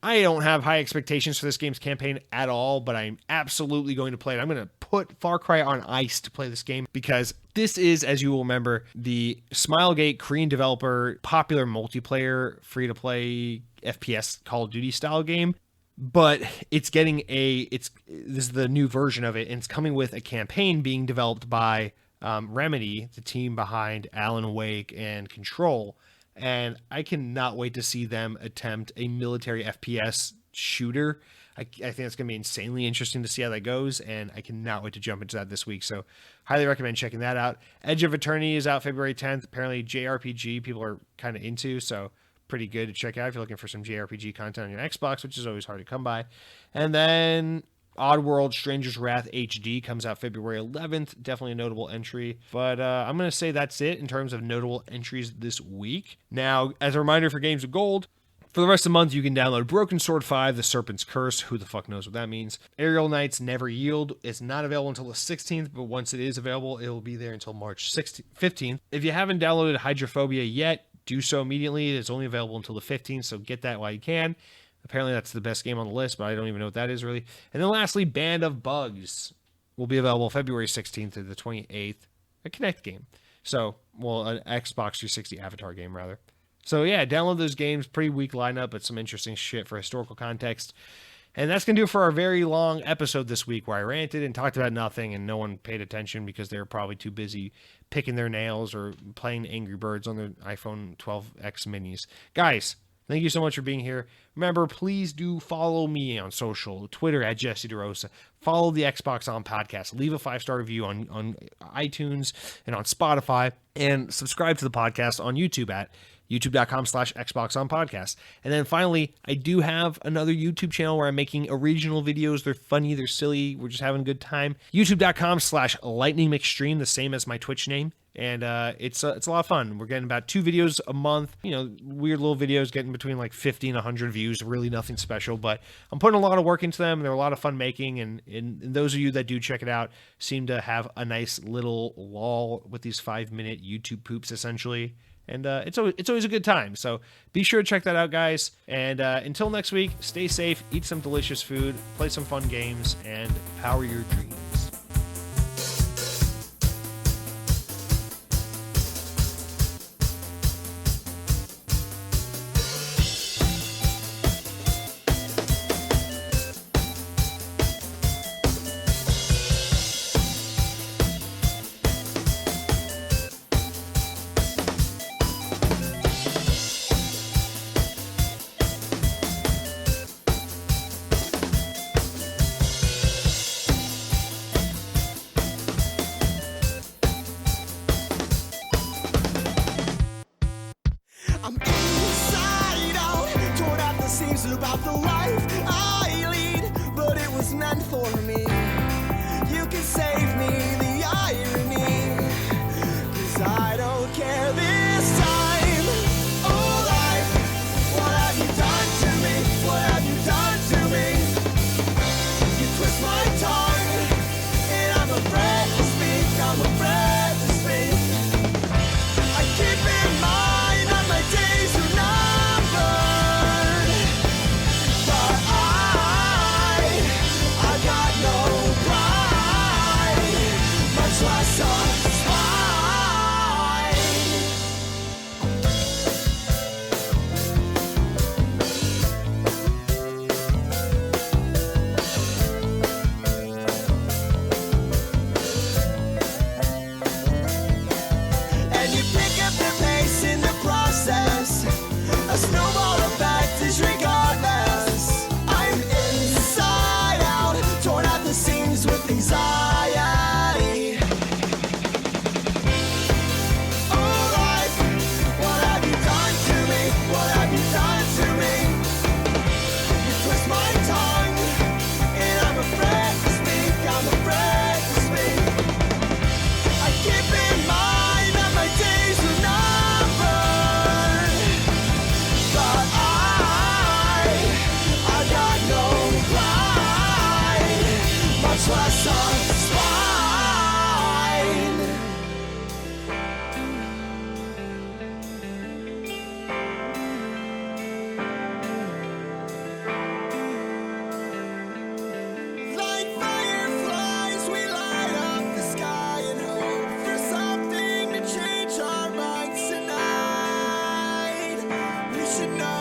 I don't have high expectations for this game's campaign at all, but I'm absolutely going to play it. I'm going to put Far Cry on ice to play this game because this is, as you will remember, the Smilegate Korean developer, popular multiplayer, free-to-play FPS Call of Duty style game. But it's getting this is the new version of it, and it's coming with a campaign being developed by Remedy, the team behind Alan Wake and Control. And I cannot wait to see them attempt a military FPS shooter. I think it's going to be insanely interesting to see how that goes, and I cannot wait to jump into that this week. So highly recommend checking that out. Edge of Eternity is out February 10th. Apparently JRPG people are kind of into, so pretty good to check out if you're looking for some JRPG content on your Xbox, which is always hard to come by. And then Oddworld Stranger's Wrath HD comes out February 11th. Definitely a notable entry. But I'm going to say that's it in terms of notable entries this week. Now, as a reminder for Games of Gold, for the rest of the month, you can download Broken Sword 5, The Serpent's Curse. Who the fuck knows what that means? Aerial Knights Never Yield. It's not available until the 16th, but once it is available, it will be there until March 15th. If you haven't downloaded Hydrophobia yet, do so immediately. It's only available until the 15th, so get that while you can. Apparently that's the best game on the list, but I don't even know what that is really. And then lastly, Band of Bugs will be available February 16th to the 28th. A Kinect game. So, well, an Xbox 360 Avatar game, rather. So yeah, download those games. Pretty weak lineup, but some interesting shit for historical context. And that's going to do it for our very long episode this week where I ranted and talked about nothing and no one paid attention because they were probably too busy picking their nails or playing Angry Birds on their iPhone 12X minis. Guys, thank you so much for being here. Remember, please do follow me on social, Twitter at Jesse DeRosa. Follow the Xbox On podcast. Leave a 5-star review on iTunes and on Spotify. And subscribe to the podcast on YouTube at youtube.com/Xbox On podcast. And then finally, I do have another YouTube channel where I'm making original videos. They're funny, they're silly, we're just having a good time. youtube.com/Lightning McStream, the same as my Twitch name. And it's a lot of fun. We're getting about 2 videos a month, weird little videos getting between like 50 and 100 views, really nothing special, but I'm putting a lot of work into them. They're a lot of fun making, and those of you that do check it out seem to have a nice little lull with these 5-minute YouTube poops essentially. And it's always a good time. So be sure to check that out, guys. And until next week, stay safe, eat some delicious food, play some fun games, and power your dreams. I'm inside out, torn at the seams about the life I lead, but it was meant for me. You can save me the irony, 'cause I don't care this time. Oh life, what have you done to me? What have you done to me? You twist my tongue, and I'm afraid to speak, I'm afraid to speak. I keep in mind that my days are numbered, but I got no pride. should know.